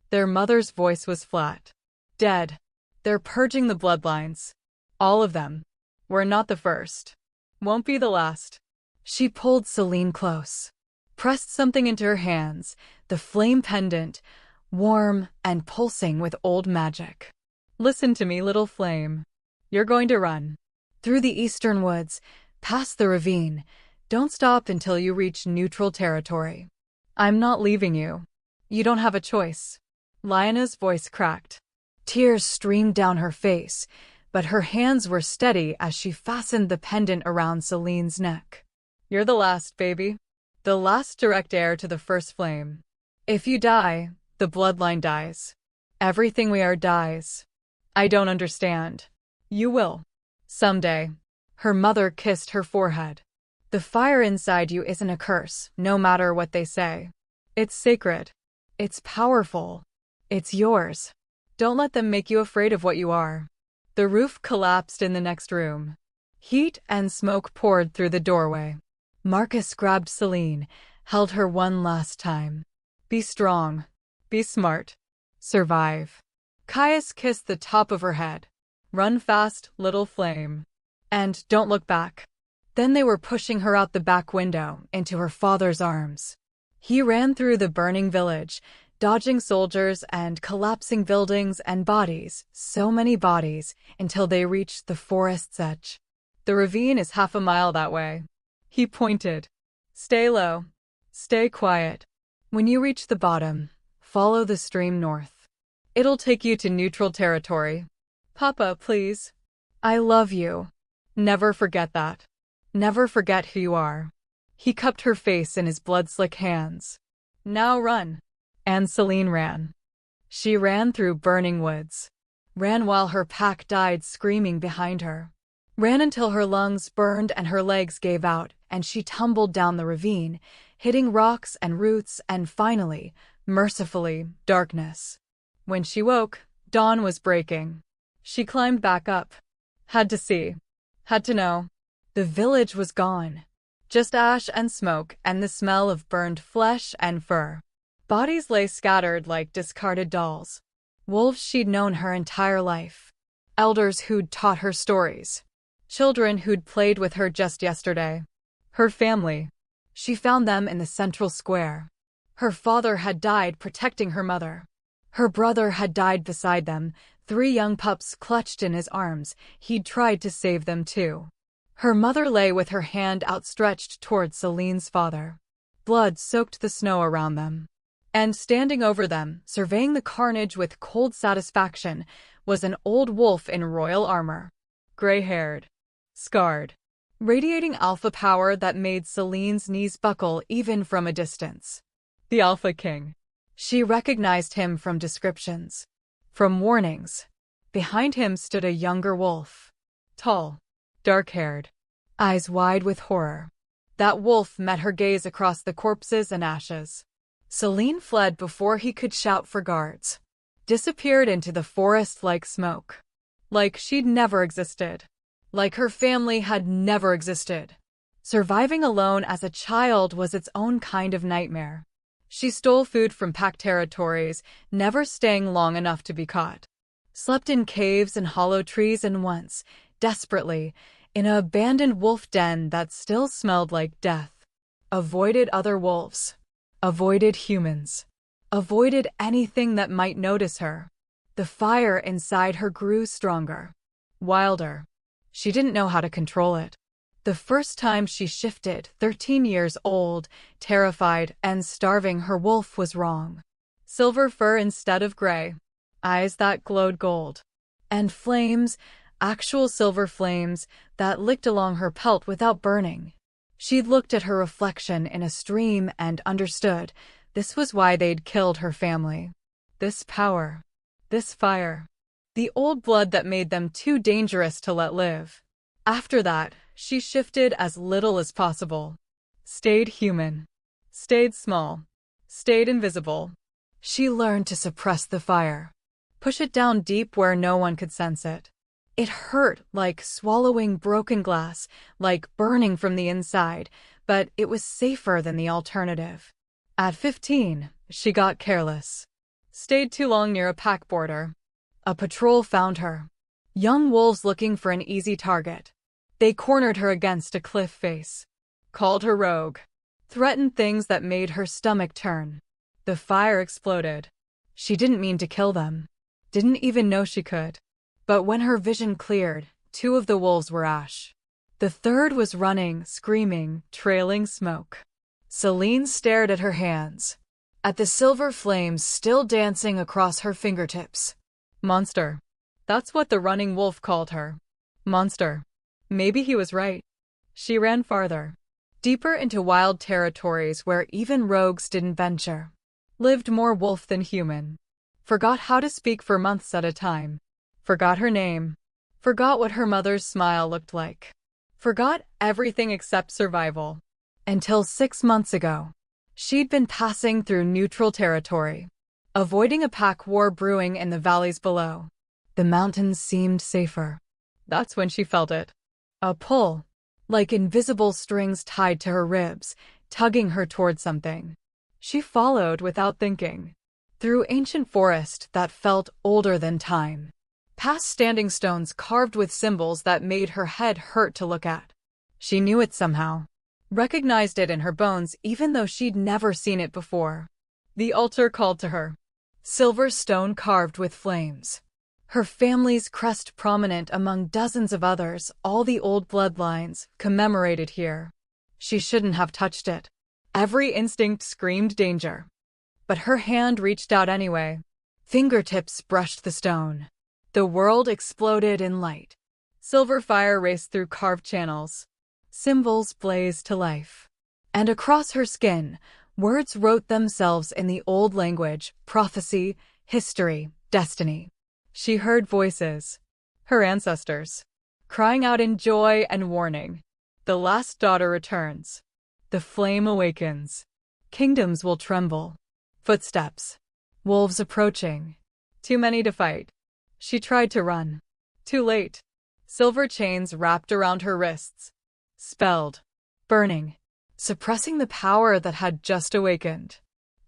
Their mother's voice was flat. Dead. They're purging the bloodlines. All of them. We're not the first. Won't be the last. She pulled Selene close. Pressed something into her hands, the flame pendant, warm and pulsing with old magic. Listen to me, little flame. You're going to run. Through the eastern woods, past the ravine. Don't stop until you reach neutral territory. I'm not leaving you. You don't have a choice. Lyanna's voice cracked. Tears streamed down her face, but her hands were steady as she fastened the pendant around Selene's neck. You're the last, baby. The last direct heir to the first flame. If you die, the bloodline dies. Everything we are dies. I don't understand. You will. Someday. Her mother kissed her forehead. The fire inside you isn't a curse, no matter what they say. It's sacred. It's powerful. It's yours. Don't let them make you afraid of what you are. The roof collapsed in the next room. Heat and smoke poured through the doorway. Marcus grabbed Selene, held her one last time. Be strong. Be smart. Survive. Caius kissed the top of her head. Run fast, little flame. And don't look back. Then they were pushing her out the back window, into her father's arms. He ran through the burning village, dodging soldiers and collapsing buildings and bodies, so many bodies, until they reached the forest's edge. The ravine is 1/2 mile that way. He pointed. Stay low. Stay quiet. When you reach the bottom, follow the stream north. It'll take you to neutral territory. Papa, please. I love you. Never forget that. Never forget who you are. He cupped her face in his blood-slick hands. Now run. And Selene ran. She ran through burning woods. Ran while her pack died screaming behind her. Ran until her lungs burned and her legs gave out, and she tumbled down the ravine, hitting rocks and roots and finally, mercifully, darkness. When she woke, dawn was breaking. She climbed back up. Had to see. Had to know. The village was gone. Just ash and smoke and the smell of burned flesh and fur. Bodies lay scattered like discarded dolls. Wolves she'd known her entire life. Elders who'd taught her stories. Children who'd played with her just yesterday. Her family. She found them in the central square. Her father had died protecting her mother. Her brother had died beside them, 3 young pups clutched in his arms. He'd tried to save them too. Her mother lay with her hand outstretched towards Selene's father. Blood soaked the snow around them. And standing over them, surveying the carnage with cold satisfaction, was an old wolf in royal armor. Gray-haired. Scarred. Radiating alpha power that made Selene's knees buckle even from a distance. The Alpha King. She recognized him from descriptions. From warnings. Behind him stood a younger wolf. Tall. Dark-haired. Eyes wide with horror. That wolf met her gaze across the corpses and ashes. Selene fled before he could shout for guards. Disappeared into the forest like smoke. Like she'd never existed. Like her family had never existed. Surviving alone as a child was its own kind of nightmare. She stole food from packed territories, never staying long enough to be caught. Slept in caves and hollow trees and once, desperately, in an abandoned wolf den that still smelled like death. Avoided other wolves. Avoided humans. Avoided anything that might notice her. The fire inside her grew stronger. Wilder. She didn't know how to control it. The first time she shifted, 13 years old, terrified and starving, her wolf was wrong. Silver fur instead of gray. Eyes that glowed gold. And flames, actual silver flames, that licked along her pelt without burning. She'd looked at her reflection in a stream and understood this was why they'd killed her family. This power. This fire. The old blood that made them too dangerous to let live. After that, she shifted as little as possible. Stayed human. Stayed small. Stayed invisible. She learned to suppress the fire. Push it down deep where no one could sense it. It hurt like swallowing broken glass, like burning from the inside, but it was safer than the alternative. At 15, she got careless. Stayed too long near a pack border. A patrol found her. Young wolves looking for an easy target. They cornered her against a cliff face. Called her rogue. Threatened things that made her stomach turn. The fire exploded. She didn't mean to kill them. Didn't even know she could. But when her vision cleared, 2 of the wolves were ash. The third was running, screaming, trailing smoke. Selene stared at her hands. At the silver flames still dancing across her fingertips. Monster. That's what the running wolf called her. Monster. Maybe he was right. She ran farther. Deeper into wild territories where even rogues didn't venture. Lived more wolf than human. Forgot how to speak for months at a time. Forgot her name. Forgot what her mother's smile looked like. Forgot everything except survival. Until 6 months ago, she'd been passing through neutral territory, avoiding a pack war brewing in the valleys below. The mountains seemed safer. That's when she felt it. A pull, like invisible strings tied to her ribs, tugging her toward something. She followed without thinking, through ancient forest that felt older than time, past standing stones carved with symbols that made her head hurt to look at. She knew it somehow, recognized it in her bones even though she'd never seen it before. The altar called to her. Silver stone carved with flames. Her family's crest prominent among dozens of others, all the old bloodlines, commemorated here. She shouldn't have touched it. Every instinct screamed danger. But her hand reached out anyway. Fingertips brushed the stone. The world exploded in light. Silver fire raced through carved channels. Symbols blazed to life. And across her skin, words wrote themselves in the old language: prophecy, history, destiny. She heard voices, her ancestors, crying out in joy and warning. The last daughter returns. The flame awakens. Kingdoms will tremble. Footsteps. Wolves approaching. Too many to fight. She tried to run. Too late. Silver chains wrapped around her wrists. Spelled. Burning. Suppressing the power that had just awakened.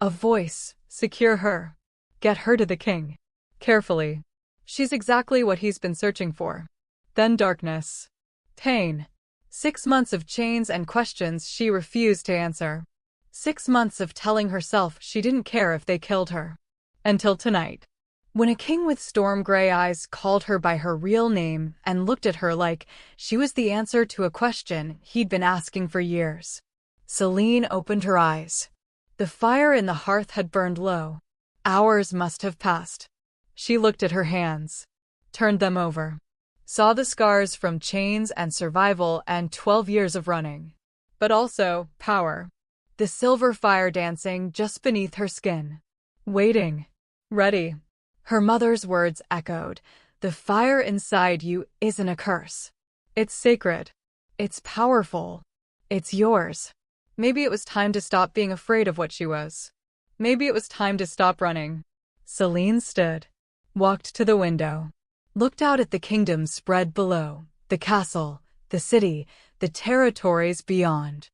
A voice. Secure her. Get her to the king. Carefully. She's exactly what he's been searching for. Then darkness. Pain. 6 months of chains and questions she refused to answer. 6 months of telling herself she didn't care if they killed her. Until tonight, when a king with storm-gray eyes called her by her real name and looked at her like she was the answer to a question he'd been asking for years. Selene opened her eyes. The fire in the hearth had burned low. Hours must have passed. She looked at her hands, turned them over, saw the scars from chains and survival and 12 years of running. But also power. The silver fire dancing just beneath her skin. Waiting. Ready. Her mother's words echoed. The fire inside you isn't a curse. It's sacred. It's powerful. It's yours. Maybe it was time to stop being afraid of what she was. Maybe it was time to stop running. Selene stood, walked to the window, looked out at the kingdoms spread below, the castle, the city, the territories beyond.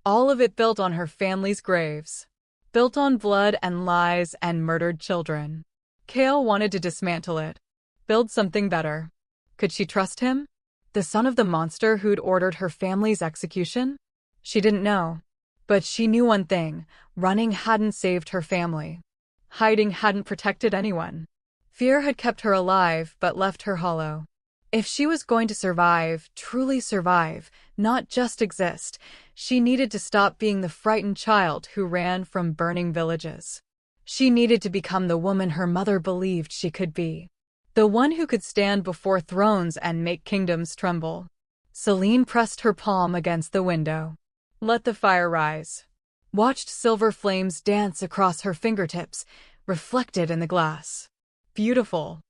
All of it built on her family's graves, built on blood and lies and murdered children. Kael wanted to dismantle it, build something better. Could she trust him? The son of the monster who'd ordered her family's execution? She didn't know. But she knew one thing: running hadn't saved her family. Hiding hadn't protected anyone. Fear had kept her alive but left her hollow. If she was going to survive, truly survive, not just exist, she needed to stop being the frightened child who ran from burning villages. She needed to become the woman her mother believed she could be. The one who could stand before thrones and make kingdoms tremble. Selene pressed her palm against the window. Let the fire rise. Watched silver flames dance across her fingertips, reflected in the glass. Beautiful.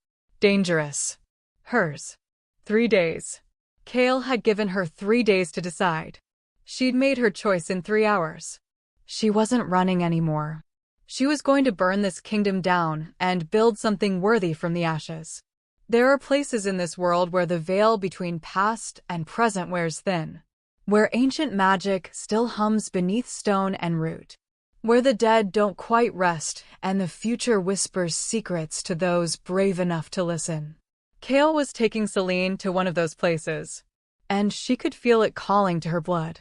Dangerous. Hers. 3 days. Kael had given her 3 days to decide. She'd made her choice in 3 hours. She wasn't running anymore. She was going to burn this kingdom down and build something worthy from the ashes. There are places in this world where the veil between past and present wears thin, where ancient magic still hums beneath stone and root, where the dead don't quite rest and the future whispers secrets to those brave enough to listen. Kael was taking Selene to one of those places, and she could feel it calling to her blood.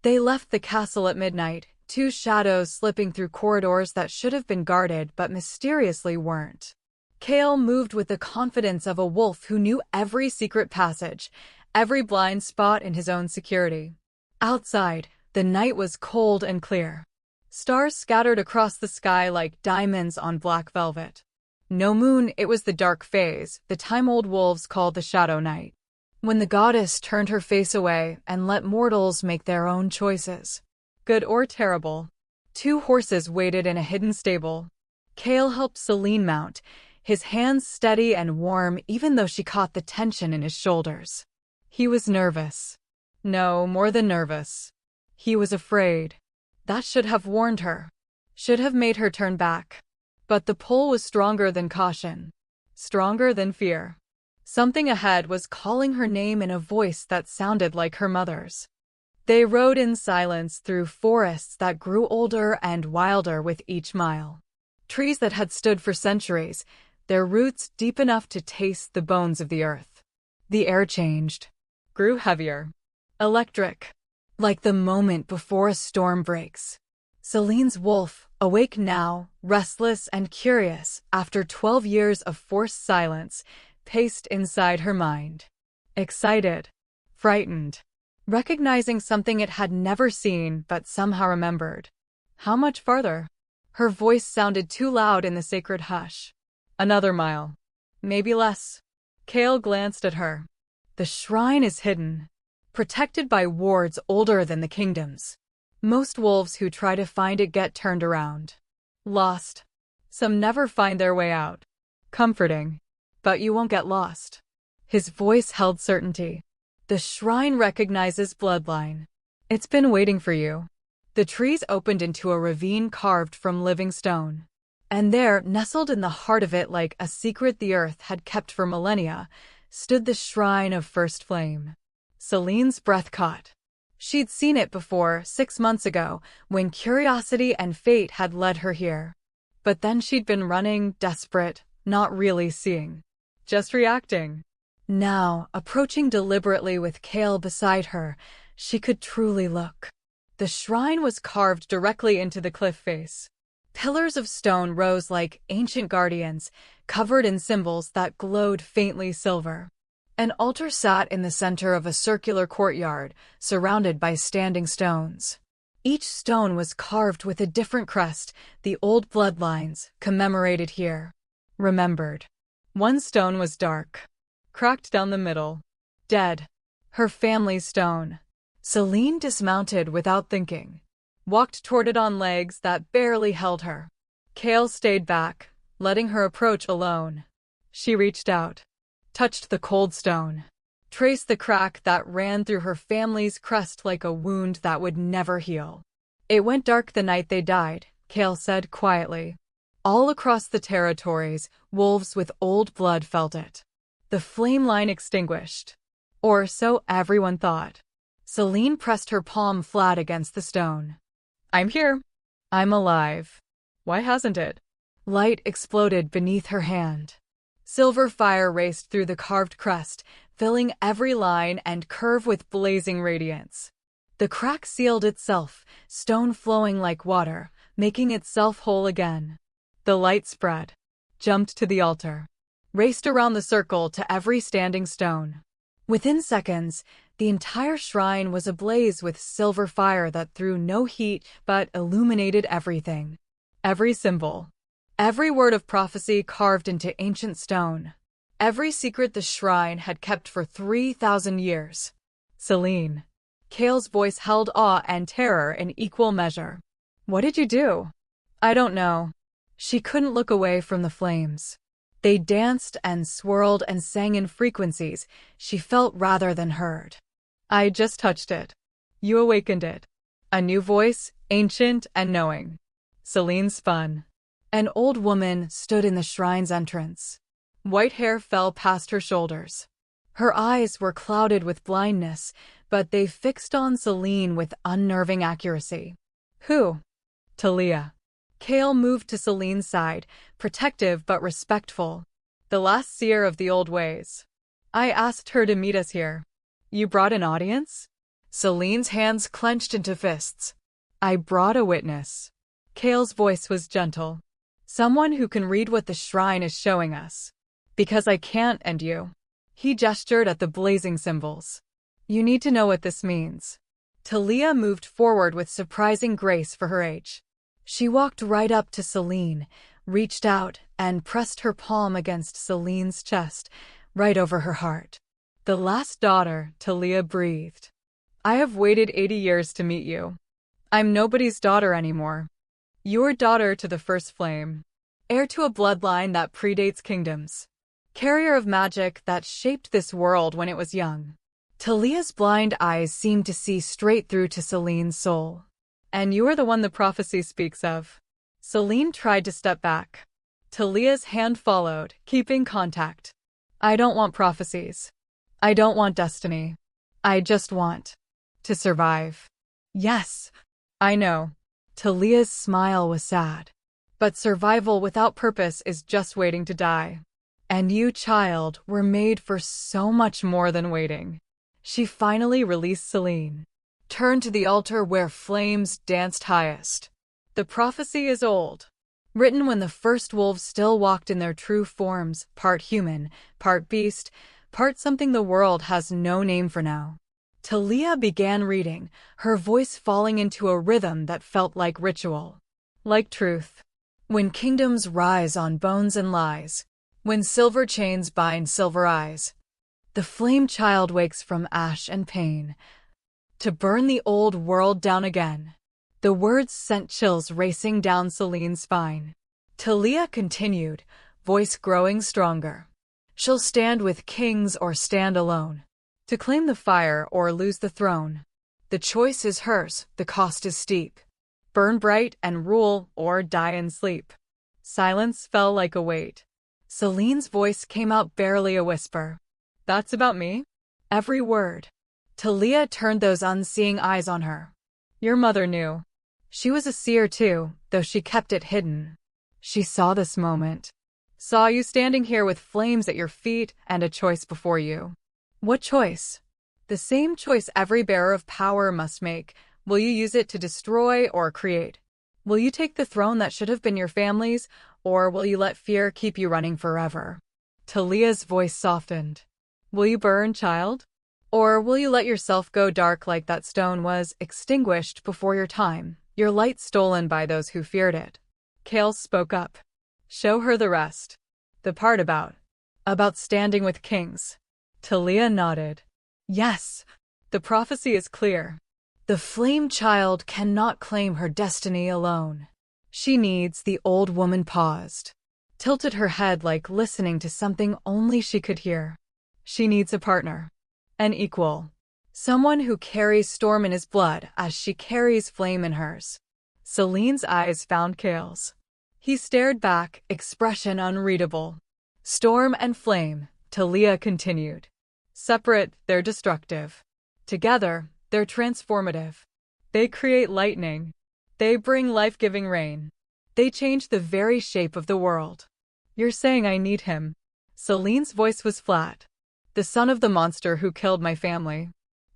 They left the castle at midnight, 2 shadows slipping through corridors that should have been guarded but mysteriously weren't. Kael moved with the confidence of a wolf who knew every secret passage, every blind spot in his own security. Outside, the night was cold and clear. Stars scattered across the sky like diamonds on black velvet. No moon, it was the dark phase, the time old wolves called the shadow night, when the goddess turned her face away and let mortals make their own choices, good or terrible. 2 horses waited in a hidden stable. Kael helped Selene mount, his hands steady and warm even though she caught the tension in his shoulders. He was nervous. No, more than nervous. He was afraid. That should have warned her. Should have made her turn back. But the pull was stronger than caution. Stronger than fear. Something ahead was calling her name in a voice that sounded like her mother's. They rode in silence through forests that grew older and wilder with each mile. Trees that had stood for centuries, their roots deep enough to taste the bones of the earth. The air changed. Grew heavier. Electric. Like the moment before a storm breaks. Selene's wolf, awake now, restless and curious, after 12 years of forced silence, paced inside her mind. Excited. Frightened. Recognizing something it had never seen but somehow remembered. How much farther? Her voice sounded too loud in the sacred hush. Another mile. Maybe less. Kael glanced at her. The shrine is hidden. Protected by wards older than the kingdoms. Most wolves who try to find it get turned around. Lost. Some never find their way out. Comforting. But you won't get lost. His voice held certainty. The shrine recognizes Bloodline. It's been waiting for you. The trees opened into a ravine carved from living stone. And there, nestled in the heart of it like a secret the earth had kept for millennia, stood the shrine of First Flame. Selene's breath caught. She'd seen it before, 6 months ago, when curiosity and fate had led her here. But then she'd been running, desperate, not really seeing. Just reacting. Now, approaching deliberately with Kael beside her, she could truly look. The shrine was carved directly into the cliff face. Pillars of stone rose like ancient guardians, covered in symbols that glowed faintly silver. An altar sat in the center of a circular courtyard, surrounded by standing stones. Each stone was carved with a different crest, the old bloodlines, commemorated here. Remembered. One stone was dark. Cracked down the middle. Dead. Her family's stone. Selene dismounted without thinking. Walked toward it on legs that barely held her. Kael stayed back, letting her approach alone. She reached out. Touched the cold stone. Traced the crack that ran through her family's crest like a wound that would never heal. It went dark the night they died, Kael said quietly. All across the territories, wolves with old blood felt it. The flame line extinguished. Or so everyone thought. Selene pressed her palm flat against the stone. I'm here. I'm alive. Why hasn't it? Light exploded beneath her hand. Silver fire raced through the carved crest, filling every line and curve with blazing radiance. The crack sealed itself, stone flowing like water, making itself whole again. The light spread. Jumped to the altar. Raced around the circle to every standing stone. Within seconds, the entire shrine was ablaze with silver fire that threw no heat but illuminated everything. Every symbol. Every word of prophecy carved into ancient stone. Every secret the shrine had kept for 3,000 years. Selene. Kael's voice held awe and terror in equal measure. What did you do? I don't know. She couldn't look away from the flames. They danced and swirled and sang in frequencies she felt rather than heard. I just touched it. You awakened it. A new voice, ancient and knowing. Selene spun. An old woman stood in the shrine's entrance. White hair fell past her shoulders. Her eyes were clouded with blindness, but they fixed on Selene with unnerving accuracy. Who? Talia. Kael moved to Selene's side, protective but respectful. The last seer of the old ways. I asked her to meet us here. You brought an audience? Selene's hands clenched into fists. I brought a witness. Kael's voice was gentle. Someone who can read what the shrine is showing us. Because I can't, and you. He gestured at the blazing symbols. You need to know what this means. Talia moved forward with surprising grace for her age. She walked right up to Selene, reached out, and pressed her palm against Selene's chest, right over her heart. The last daughter, Talia breathed. I have waited 80 years to meet you. I'm nobody's daughter anymore. You're daughter to the First Flame. heir to a bloodline that predates kingdoms, carrier of magic that shaped this world when it was young. Talia's blind eyes seemed to see straight through to Selene's soul. And you are the one the prophecy speaks of. Selene tried to step back. Talia's hand followed, keeping contact. I don't want prophecies. I don't want destiny. I just want to survive. Yes, I know. Talia's smile was sad. But survival without purpose is just waiting to die. And you, child, were made for so much more than waiting. She finally released Selene. Turned to the altar where flames danced highest. The prophecy is old. Written when the first wolves still walked in their true forms, part human, part beast, part something the world has no name for now. Talia began reading, her voice falling into a rhythm that felt like ritual. Like truth. When kingdoms rise on bones and lies, when silver chains bind silver eyes, the flame child wakes from ash and pain, to burn the old world down again. The words sent chills racing down Selene's spine. Talia continued, voice growing stronger. She'll stand with kings or stand alone. To claim the fire or lose the throne. The choice is hers, the cost is steep. Burn bright and rule or die in sleep. Silence fell like a weight. Selene's voice came out barely a whisper. That's about me? Every word. Talia turned those unseeing eyes on her. Your mother knew. She was a seer too, though she kept it hidden. She saw this moment. Saw you standing here with flames at your feet and a choice before you. What choice? The same choice every bearer of power must make. Will you use it to destroy or create? Will you take the throne that should have been your family's, or will you let fear keep you running forever? Talia's voice softened. Will you burn, child? Or will you let yourself go dark like that stone was, extinguished before your time, your light stolen by those who feared it? Kael spoke up. Show her the rest. The part about standing with kings. Talia nodded. Yes, the prophecy is clear. The flame child cannot claim her destiny alone. She needs, the old woman paused, tilted her head like listening to something only she could hear. She needs a partner. An equal. Someone who carries storm in his blood as she carries flame in hers. Selene's eyes found Kael's. He stared back, expression unreadable. Storm and flame, Talia continued. Separate, they're destructive. Together, they're transformative. They create lightning. They bring life-giving rain. They change the very shape of the world. You're saying I need him. Selene's voice was flat. The son of the monster who killed my family.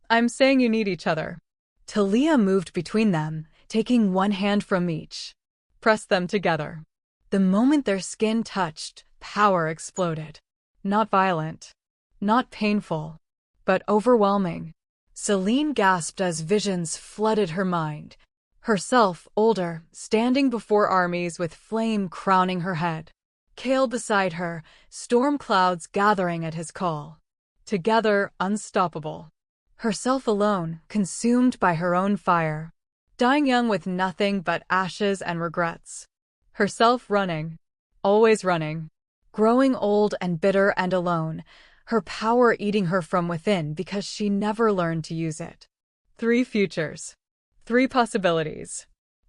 I'm saying you need each other. Talia moved between them, taking one hand from each. Press them together. The moment their skin touched, power exploded. Not violent. Not painful. But overwhelming. Selene gasped as visions flooded her mind. Herself, older, standing before armies with flame crowning her head. Kael beside her, storm clouds gathering at his call. Together, unstoppable. Herself alone, consumed by her own fire. Dying young with nothing but ashes and regrets. Herself running. Always running. Growing old and bitter and alone. Her power eating her from within because she never learned to use it. 3 futures. 3 possibilities.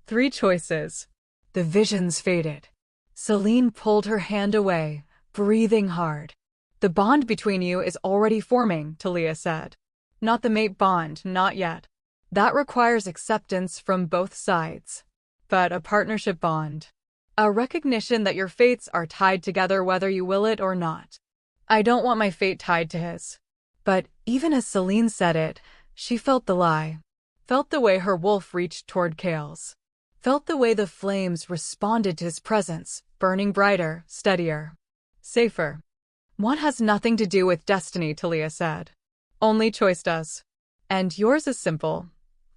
3 choices. The visions faded. Selene pulled her hand away, breathing hard. The bond between you is already forming, Talia said. Not the mate bond, not yet. That requires acceptance from both sides. But a partnership bond. A recognition that your fates are tied together whether you will it or not. I don't want my fate tied to his. But even as Selene said it, she felt the lie. Felt the way her wolf reached toward Kael's. Felt the way the flames responded to his presence, burning brighter, steadier, safer. One has nothing to do with destiny, Talia said. Only choice does. And yours is simple.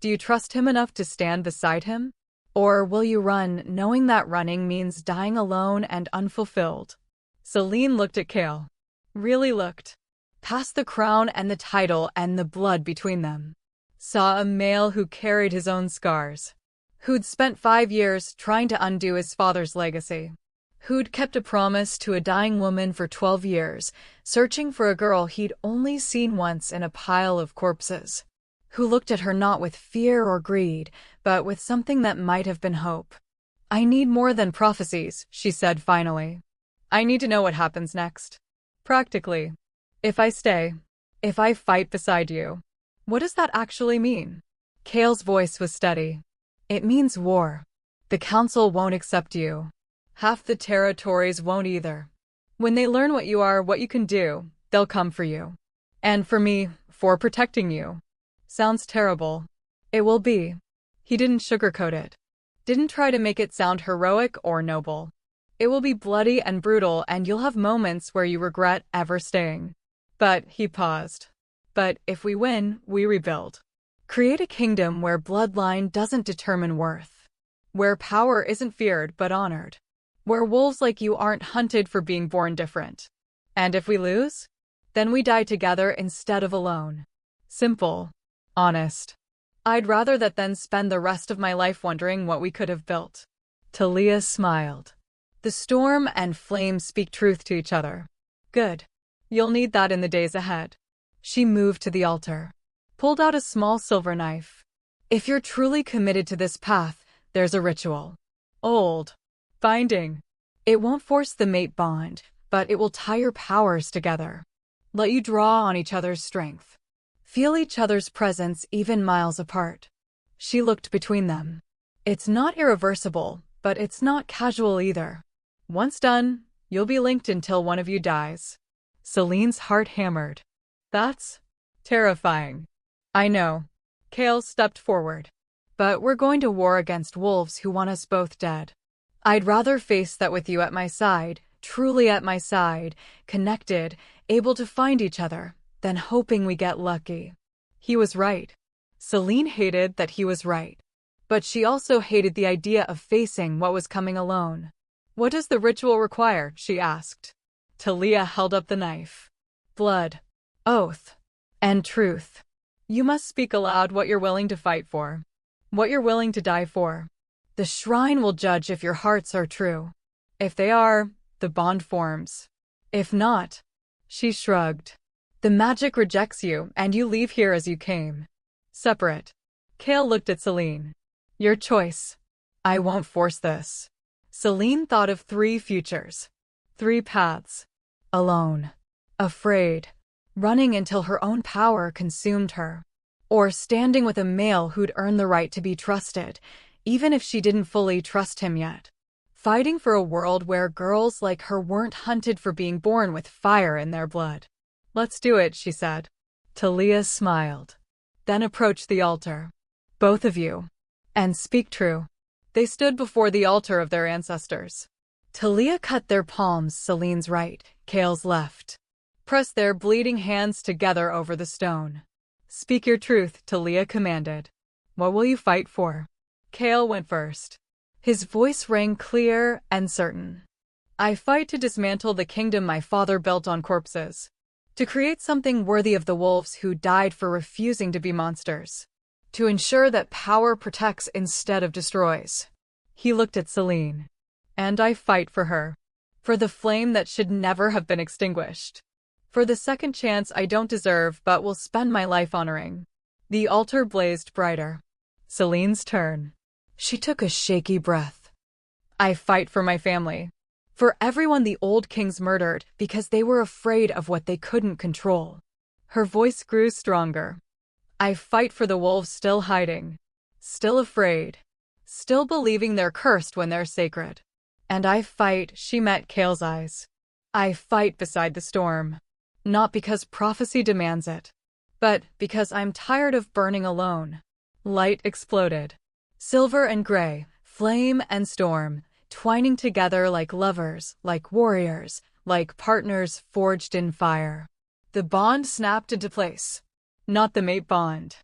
Do you trust him enough to stand beside him? Or will you run, knowing that running means dying alone and unfulfilled? Selene looked at Kael. Really looked. Past the crown and the title and the blood between them. Saw a male who carried his own scars. Who'd spent 5 years trying to undo his father's legacy. who'd kept a promise to a dying woman for 12 years, searching for a girl he'd only seen once in a pile of corpses, who looked at her not with fear or greed, but with something that might have been hope. "I need more than prophecies," she said finally. "I need to know what happens next. Practically. If I stay, if I fight beside you, what does that actually mean?" Kael's voice was steady. "It means war. The council won't accept you. Half the territories won't either. When they learn what you are, what you can do, they'll come for you. And for me, for protecting you." Sounds terrible. It will be. He didn't sugarcoat it. Didn't try to make it sound heroic or noble. It will be bloody and brutal, and you'll have moments where you regret ever staying. But he paused. But if we win, we rebuild. Create a kingdom where bloodline doesn't determine worth. Where power isn't feared but honored. Where wolves like you aren't hunted for being born different. And if we lose? Then we die together instead of alone. Simple. Honest. I'd rather that than spend the rest of my life wondering what we could have built. Talia smiled. The storm and flame speak truth to each other. Good. You'll need that in the days ahead. She moved to the altar. Pulled out a small silver knife. If you're truly committed to this path, there's a ritual. Old. Binding. It won't force the mate bond, but it will tie your powers together. Let you draw on each other's strength. Feel each other's presence even miles apart. She looked between them. It's not irreversible, but it's not casual either. Once done, you'll be linked until one of you dies. Selene's heart hammered. That's terrifying. I know. Kael stepped forward. But we're going to war against wolves who want us both dead. I'd rather face that with you at my side, truly at my side, connected, able to find each other, than hoping we get lucky. He was right. Selene hated that he was right. But she also hated the idea of facing what was coming alone. "What does the ritual require?" she asked. Talia held up the knife. "Blood, oath, and truth. You must speak aloud what you're willing to fight for. What you're willing to die for. The shrine will judge if your hearts are true. If they are, the bond forms. If not," she shrugged, "the magic rejects you and you leave here as you came. Separate." Kael looked at Selene. "Your choice. I won't force this." Selene thought of 3 futures. 3 paths. Alone. Afraid. Running until her own power consumed her. Or standing with a male who'd earned the right to be trusted, even if she didn't fully trust him yet. Fighting for a world where girls like her weren't hunted for being born with fire in their blood. "Let's do it," she said. Talia smiled. Then approached the altar. "Both of you. And speak true." They stood before the altar of their ancestors. Talia cut their palms, Selene's right, Kael's left. Pressed their bleeding hands together over the stone. "Speak your truth," Talia commanded. "What will you fight for?" Kael went first. His voice rang clear and certain. "I fight to dismantle the kingdom my father built on corpses. To create something worthy of the wolves who died for refusing to be monsters. To ensure that power protects instead of destroys." He looked at Selene. "And I fight for her. For the flame that should never have been extinguished. For the second chance I don't deserve but will spend my life honoring." The altar blazed brighter. Selene's turn. She took a shaky breath. "I fight for my family. For everyone the old kings murdered because they were afraid of what they couldn't control." Her voice grew stronger. "I fight for the wolves still hiding. Still afraid. Still believing they're cursed when they're sacred. And I fight," she met Kael's eyes. "I fight beside the storm. Not because prophecy demands it, but because I'm tired of burning alone." Light exploded. Silver and gray, flame and storm, twining together like lovers, like warriors, like partners forged in fire. The bond snapped into place. Not the mate bond.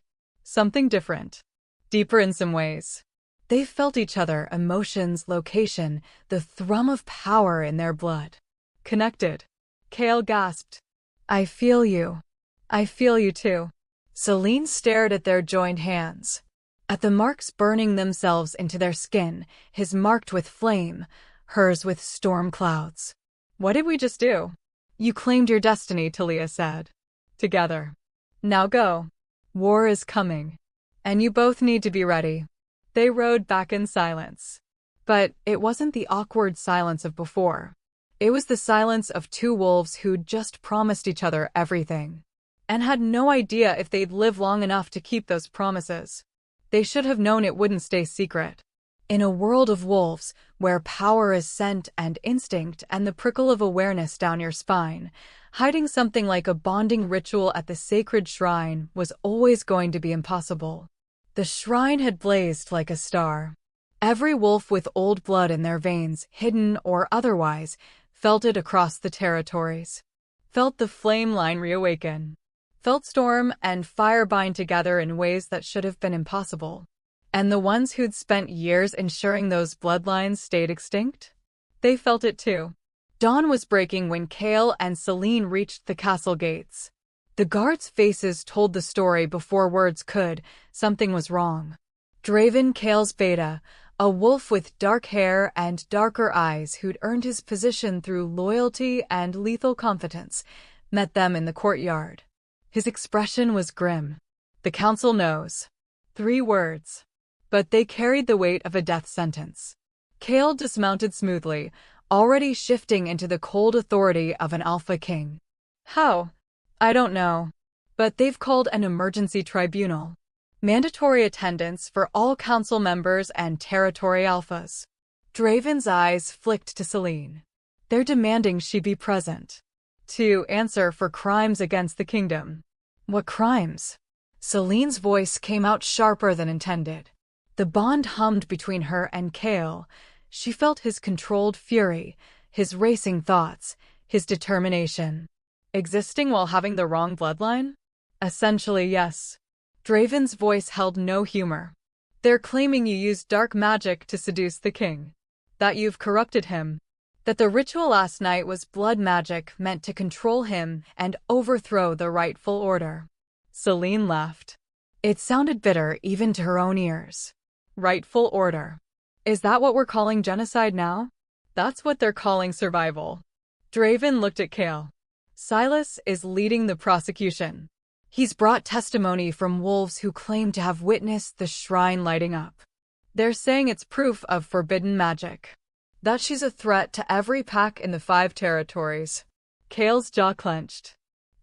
Something different. Deeper in some ways. They felt each other, emotions, location, the thrum of power in their blood. Connected. Kael gasped. "I feel you. I feel you too." Selene stared at their joined hands. At the marks burning themselves into their skin, his marked with flame, hers with storm clouds. What did we just do? You claimed your destiny, Talia said. Together. Now go. War is coming. And you both need to be ready. They rode back in silence. But it wasn't the awkward silence of before. It was the silence of two wolves who'd just promised each other everything, and had no idea if they'd live long enough to keep those promises. They should have known it wouldn't stay secret. In a world of wolves, where power is scent and instinct and the prickle of awareness down your spine, hiding something like a bonding ritual at the sacred shrine was always going to be impossible. The shrine had blazed like a star. Every wolf with old blood in their veins, hidden or otherwise, felt it across the territories. Felt the flame line reawaken. Felt storm and fire bind together in ways that should have been impossible. And the ones who'd spent years ensuring those bloodlines stayed extinct? They felt it too. Dawn was breaking when Kael and Selene reached the castle gates. The guards' faces told the story before words could. Something was wrong. Draven, Kael's beta, a wolf with dark hair and darker eyes who'd earned his position through loyalty and lethal confidence, met them in the courtyard. His expression was grim. The council knows. 3 words. But they carried the weight of a death sentence. Kael dismounted smoothly, already shifting into the cold authority of an alpha king. How? I don't know. But they've called an emergency tribunal. Mandatory attendance for all council members and territory alphas. Draven's eyes flicked to Selene. They're demanding she be present. To answer for crimes against the kingdom. What crimes? Selene's voice came out sharper than intended. The bond hummed between her and Kael. She felt his controlled fury, his racing thoughts, his determination. Existing while having the wrong bloodline? Essentially, yes. Draven's voice held no humor. They're claiming you used dark magic to seduce the king. That you've corrupted him. That the ritual last night was blood magic meant to control him and overthrow the rightful order. Selene laughed. It sounded bitter even to her own ears. Rightful order. Is that what we're calling genocide now? That's what they're calling survival. Draven looked at Kael. Silas is leading the prosecution. He's brought testimony from wolves who claim to have witnessed the shrine lighting up. They're saying it's proof of forbidden magic. That she's a threat to every pack in the 5 territories. Kael's jaw clenched.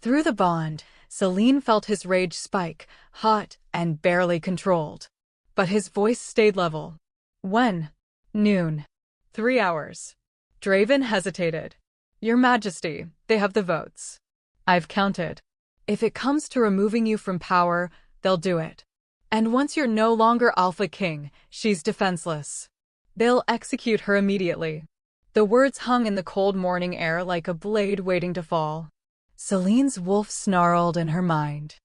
Through the bond, Selene felt his rage spike, hot and barely controlled. But his voice stayed level. When? Noon. 3 hours. Draven hesitated. Your Majesty, they have the votes. I've counted. If it comes to removing you from power, they'll do it. And once you're no longer Alpha King, she's defenseless. They'll execute her immediately. The words hung in the cold morning air like a blade waiting to fall. Selene's wolf snarled in her mind.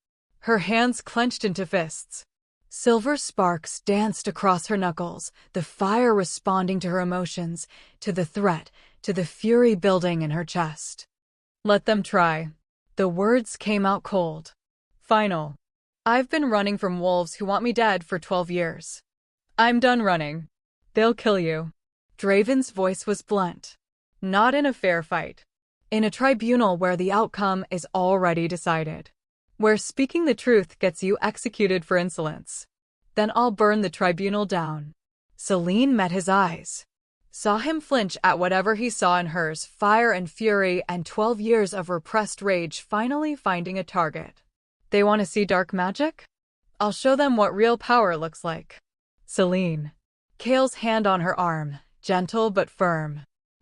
Her hands clenched into fists. Silver sparks danced across her knuckles, the fire responding to her emotions, to the threat, to the fury building in her chest. Let them try. The words came out cold. Final. I've been running from wolves who want me dead for 12 years. I'm done running. They'll kill you. Draven's voice was blunt. Not in a fair fight. In a tribunal where the outcome is already decided. Where speaking the truth gets you executed for insolence. Then I'll burn the tribunal down. Selene met his eyes. Saw him flinch at whatever he saw in hers, fire and fury and 12 years of repressed rage finally finding a target. They want to see dark magic? I'll show them what real power looks like. Selene. Kael's hand on her arm, gentle but firm.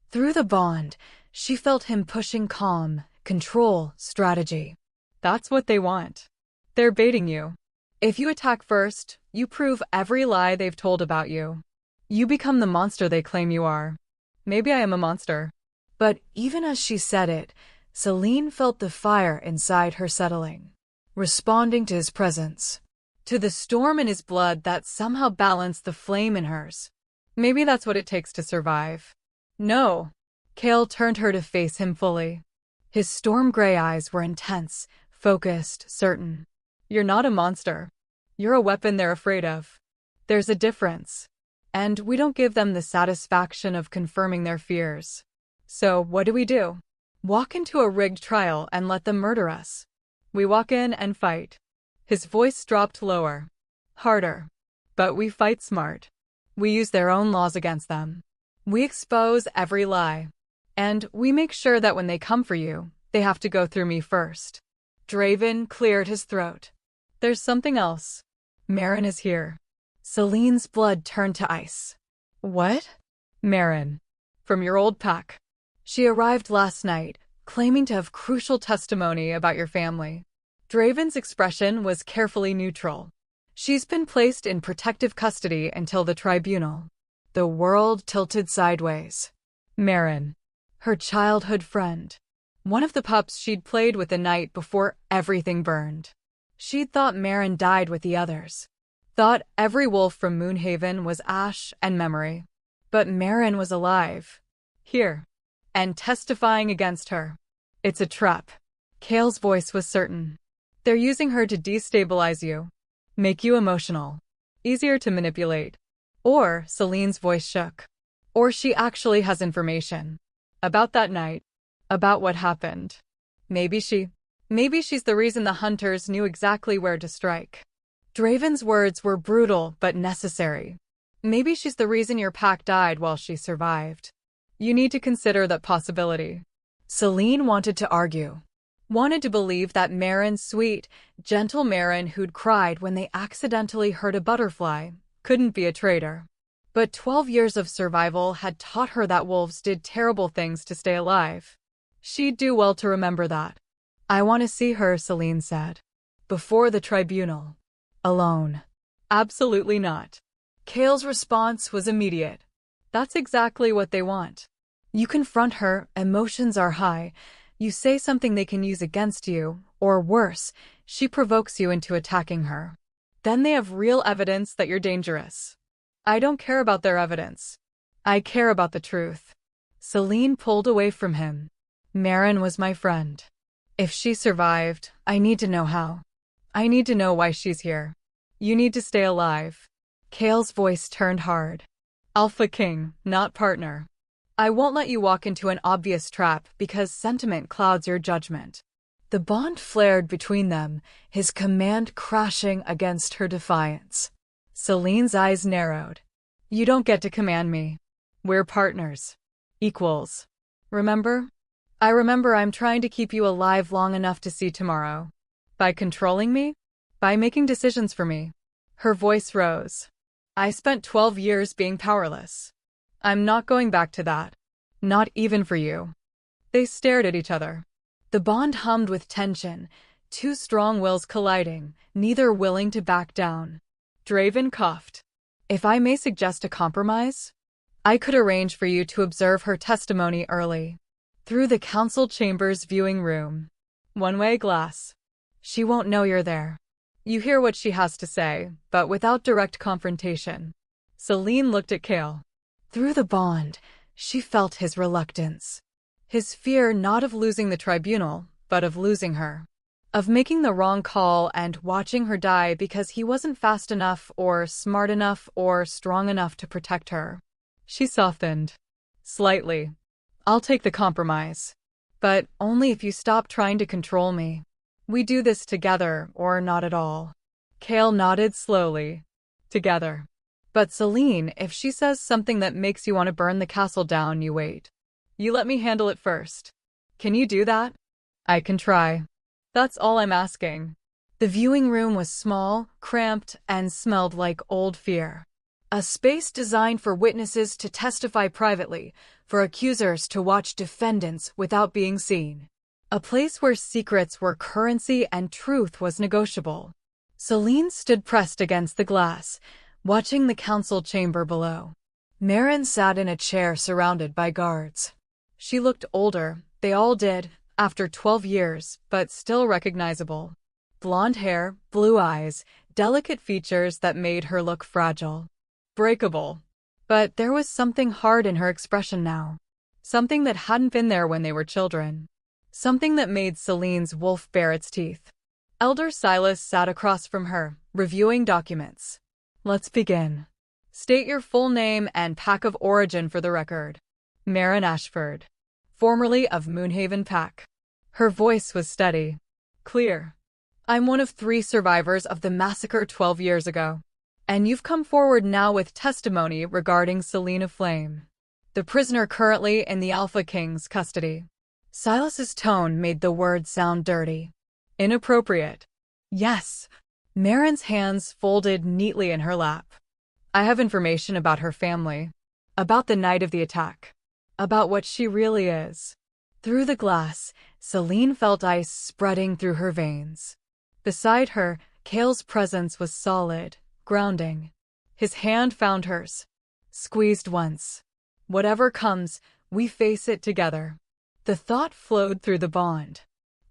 Through the bond, she felt him pushing calm, control, strategy. That's what they want. They're baiting you. If you attack first, you prove every lie they've told about you. You become the monster they claim you are. Maybe I am a monster. But even as she said it, Selene felt the fire inside her settling, responding to his presence, to the storm in his blood that somehow balanced the flame in hers. Maybe that's what it takes to survive. No. Kael turned her to face him fully. His storm-gray eyes were intense, focused, certain. You're not a monster. You're a weapon they're afraid of. There's a difference. and we don't give them the satisfaction of confirming their fears. So what do? Walk into a rigged trial and let them murder us. We walk in and fight. His voice dropped lower. Harder. But we fight smart. We use their own laws against them. We expose every lie. And we make sure that when they come for you, they have to go through me first. Draven cleared his throat. There's something else. Merrin is here. Selene's blood turned to ice. What? Merrin. From your old pack. She arrived last night, claiming to have crucial testimony about your family. Draven's expression was carefully neutral. She's been placed in protective custody until the tribunal. The world tilted sideways. Merrin. Her childhood friend. One of the pups she'd played with the night before everything burned. She'd thought Merrin died with the others. Thought every wolf from Moonhaven was ash and memory. But Merrin was alive. Here. And testifying against her. It's a trap. Kael's voice was certain. They're using her to destabilize you. Make you emotional. Easier to manipulate. Or, Selene's voice shook. Or she actually has information. About that night. About what happened. Maybe she's the reason the hunters knew exactly where to strike. Draven's words were brutal but necessary. Maybe she's the reason your pack died while she survived. You need to consider that possibility. Selene wanted to argue. Wanted to believe that Merrin, sweet, gentle Merrin who'd cried when they accidentally hurt a butterfly, couldn't be a traitor. But 12 years of survival had taught her that wolves did terrible things to stay alive. She'd do well to remember that. I want to see her, Selene said. Before the tribunal. Alone. Absolutely not. Kael's response was immediate. That's exactly what they want. You confront her, emotions are high. You say something they can use against you, or worse, she provokes you into attacking her. Then they have real evidence that you're dangerous. I don't care about their evidence. I care about the truth. Selene pulled away from him. Merrin was my friend. If she survived, I need to know how. I need to know why she's here. You need to stay alive. Kael's voice turned hard. Alpha King, not partner. I won't let you walk into an obvious trap because sentiment clouds your judgment. The bond flared between them, his command crashing against her defiance. Selene's eyes narrowed. You don't get to command me. We're partners. Equals. Remember? I remember. I'm trying to keep you alive long enough to see tomorrow. By controlling me? By making decisions for me. Her voice rose. I spent 12 years being powerless. I'm not going back to that. Not even for you. They stared at each other. The bond hummed with tension, two strong wills colliding, neither willing to back down. Draven coughed. If I may suggest a compromise? I could arrange for you to observe her testimony early. Through the council chamber's viewing room. One-way glass. She won't know you're there. You hear what she has to say, but without direct confrontation. Selene looked at Kael. Through the bond, she felt his reluctance. His fear not of losing the tribunal, but of losing her. Of making the wrong call and watching her die because he wasn't fast enough or smart enough or strong enough to protect her. She softened. Slightly. I'll take the compromise. But only if you stop trying to control me. We do this together or not at all. Kael nodded slowly. Together. But Selene, if she says something that makes you want to burn the castle down, you wait. You let me handle it first. Can you do that? I can try. That's all I'm asking. The viewing room was small, cramped, and smelled like old fear. A space designed for witnesses to testify privately, for accusers to watch defendants without being seen. A place where secrets were currency and truth was negotiable. Selene stood pressed against the glass, watching the council chamber below. Merrin sat in a chair surrounded by guards. She looked older, they all did, after 12 years, but still recognizable. Blonde hair, blue eyes, delicate features that made her look fragile. Breakable. But there was something hard in her expression now. Something that hadn't been there when they were children. Something that made Selene's wolf bare its teeth. Elder Silas sat across from her, reviewing documents. Let's begin. State your full name and pack of origin for the record. Maren Ashford, formerly of Moonhaven Pack. Her voice was steady, clear. I'm one of 3 survivors of the massacre 12 years ago. And you've come forward now with testimony regarding Selene Flame, the prisoner currently in the Alpha King's custody. Silas's tone made the words sound dirty. Inappropriate. Yes. Maren's hands folded neatly in her lap. I have information about her family, about the night of the attack, about what she really is. Through the glass, Selene felt ice spreading through her veins. Beside her, Kael's presence was solid, grounding. His hand found hers. Squeezed once. Whatever comes, we face it together. The thought flowed through the bond.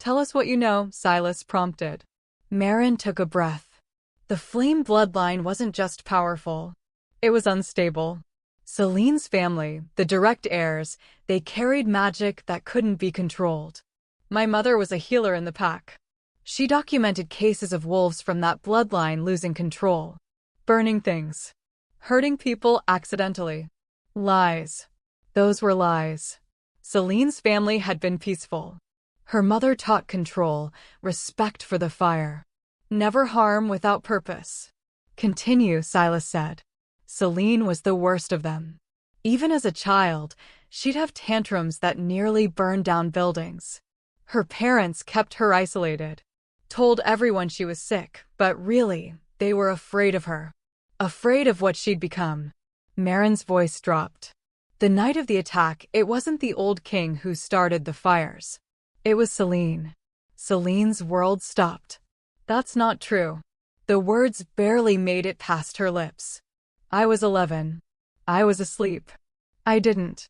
Tell us what you know, Silas prompted. Maren took a breath. The flame bloodline wasn't just powerful. It was unstable. Selene's family, the direct heirs, they carried magic that couldn't be controlled. My mother was a healer in the pack. She documented cases of wolves from that bloodline losing control. Burning things. Hurting people accidentally. Lies. Those were lies. Selene's family had been peaceful. Her mother taught control, respect for the fire. Never harm without purpose. Continue, Silas said. Selene was the worst of them. Even as a child, she'd have tantrums that nearly burned down buildings. Her parents kept her isolated. Told everyone she was sick, but really, they were afraid of her. Afraid of what she'd become. Maren's voice dropped. The night of the attack, it wasn't the old king who started the fires. It was Selene. Selene's world stopped. That's not true. The words barely made it past her lips. I was 11. I was asleep. I didn't.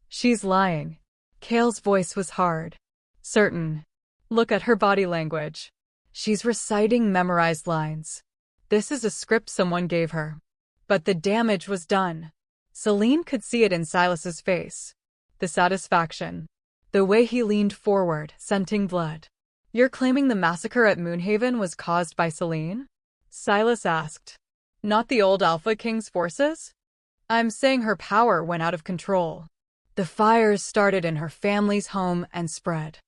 She's lying. Kael's voice was hard. Certain. Look at her body language. She's reciting memorized lines. This is a script someone gave her. But the damage was done. Selene could see it in Silas's face. The satisfaction. The way he leaned forward, scenting blood. You're claiming the massacre at Moonhaven was caused by Selene? Silas asked. Not the old Alpha King's forces? I'm saying her power went out of control. The fires started in her family's home and spread.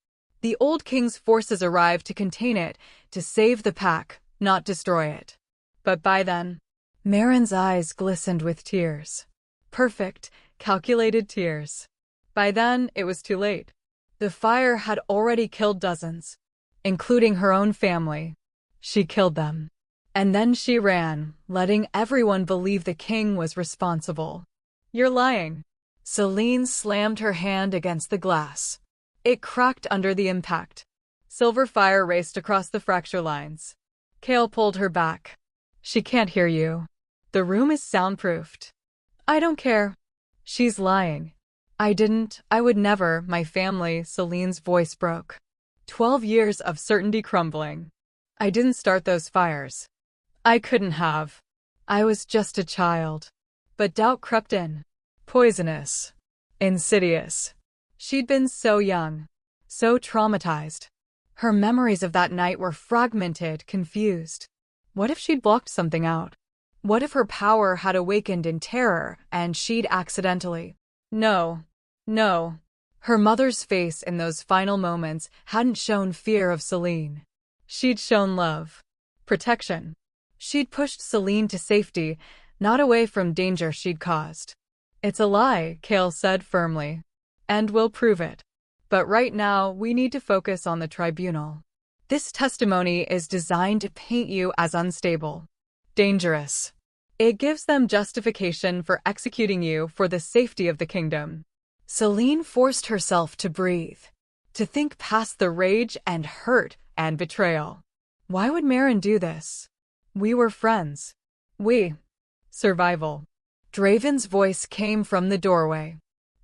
The old king's forces arrived to contain it, to save the pack, not destroy it. But by then, Maren's eyes glistened with tears. Perfect, calculated tears. By then, it was too late. The fire had already killed dozens, including her own family. She killed them. And then she ran, letting everyone believe the king was responsible. You're lying. Selene slammed her hand against the glass. It cracked under the impact. Silver fire raced across the fracture lines. Kael pulled her back. She can't hear you. The room is soundproofed. I don't care. She's lying. I would never, my family, Selene's voice broke. 12 years of certainty crumbling. I didn't start those fires. I couldn't have. I was just a child. But doubt crept in. Poisonous. Insidious. She'd been so young. So traumatized. Her memories of that night were fragmented, confused. What if she'd blocked something out? What if her power had awakened in terror and she'd accidentally? No. Her mother's face in those final moments hadn't shown fear of Selene. She'd shown love. Protection. She'd pushed Selene to safety, not away from danger she'd caused. It's a lie, Kael said firmly. And we'll prove it. But right now, we need to focus on the tribunal. This testimony is designed to paint you as unstable. Dangerous. It gives them justification for executing you for the safety of the kingdom. Selene forced herself to breathe, to think past the rage and hurt and betrayal. Why would Maren do this? We were friends. Survival. Draven's voice came from the doorway.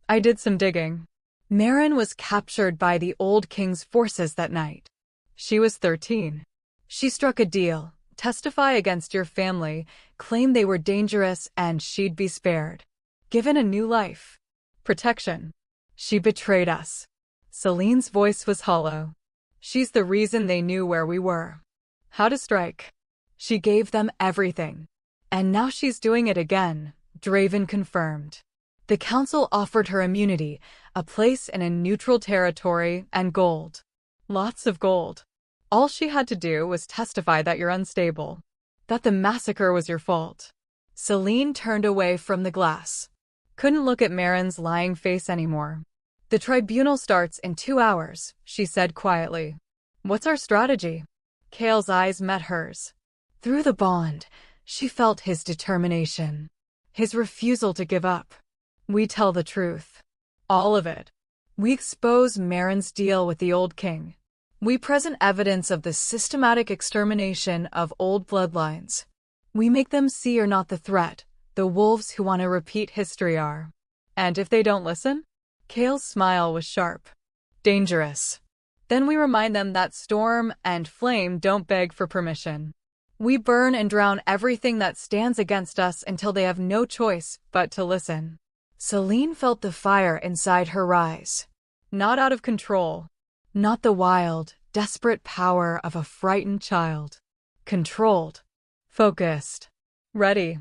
I did some digging. Maren was captured by the old king's forces that night. She was 13. She struck a deal. Testify against your family, claim they were dangerous, and she'd be spared. Given a new life. Protection. She betrayed us. Selene's voice was hollow. She's the reason they knew where we were. How to strike. She gave them everything. And now she's doing it again, Draven confirmed. The council offered her immunity, a place in a neutral territory, and gold. Lots of gold. All she had to do was testify that you're unstable. That the massacre was your fault. Selene turned away from the glass. Couldn't look at Marin's lying face anymore. The tribunal starts in 2 hours, she said quietly. What's our strategy? Kael's eyes met hers. Through the bond, she felt his determination. His refusal to give up. We tell the truth. All of it. We expose Marin's deal with the old king. We present evidence of the systematic extermination of old bloodlines. We make them see you're not the threat, the wolves who want to repeat history are. And if they don't listen? Kael's smile was sharp. Dangerous. Then we remind them that storm and flame don't beg for permission. We burn and drown everything that stands against us until they have no choice but to listen. Selene felt the fire inside her rise. Not out of control. Not the wild, desperate power of a frightened child. Controlled. Focused. Ready.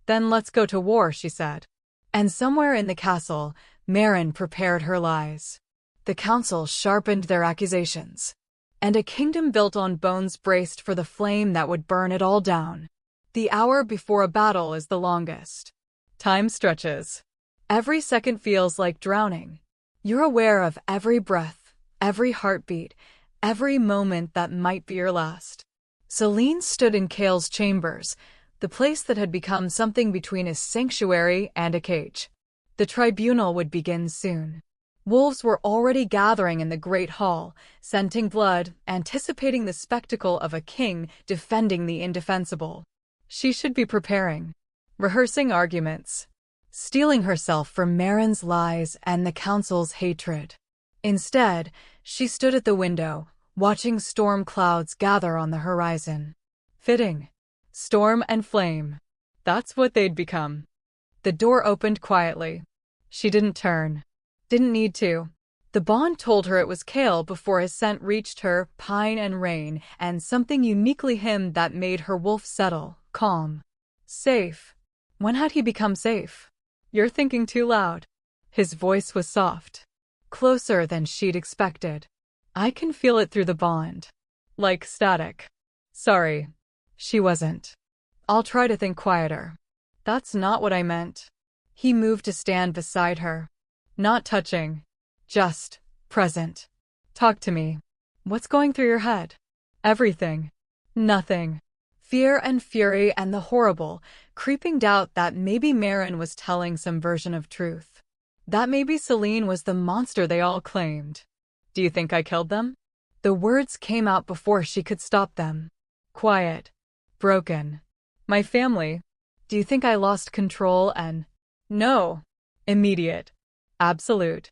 Then let's go to war, she said. And somewhere in the castle, Marin prepared her lies. The council sharpened their accusations. And a kingdom built on bones braced for the flame that would burn it all down. The hour before a battle is the longest. Time stretches. Every second feels like drowning. You're aware of every breath, every heartbeat, every moment that might be your last. Selene stood in Kael's chambers, the place that had become something between a sanctuary and a cage. The tribunal would begin soon. Wolves were already gathering in the great hall, scenting blood, anticipating the spectacle of a king defending the indefensible. She should be preparing, rehearsing arguments, steeling herself for Marin's lies and the council's hatred. Instead, she stood at the window, watching storm clouds gather on the horizon. Fitting. Storm and flame. That's what they'd become. The door opened quietly. She didn't turn. Didn't need to. The bond told her it was Kael before his scent reached her, pine and rain, and something uniquely him that made her wolf settle, calm. Safe. When had he become safe? You're thinking too loud. His voice was soft. Closer than she'd expected. I can feel it through the bond. Like static. Sorry. She wasn't. I'll try to think quieter. That's not what I meant. He moved to stand beside her. Not touching. Just present. Talk to me. What's going through your head? Everything. Nothing. Fear and fury and the horrible, creeping doubt that maybe Marin was telling some version of truth. That maybe Selene was the monster they all claimed. Do you think I killed them? The words came out before she could stop them. Quiet. Broken. My family. Do you think I lost control and... No. Immediate. Absolute.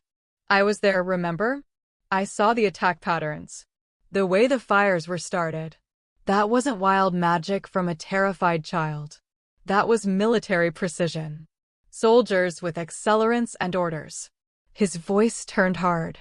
I was there, remember? I saw the attack patterns. The way the fires were started. That wasn't wild magic from a terrified child. That was military precision. Soldiers with accelerants and orders. His voice turned hard.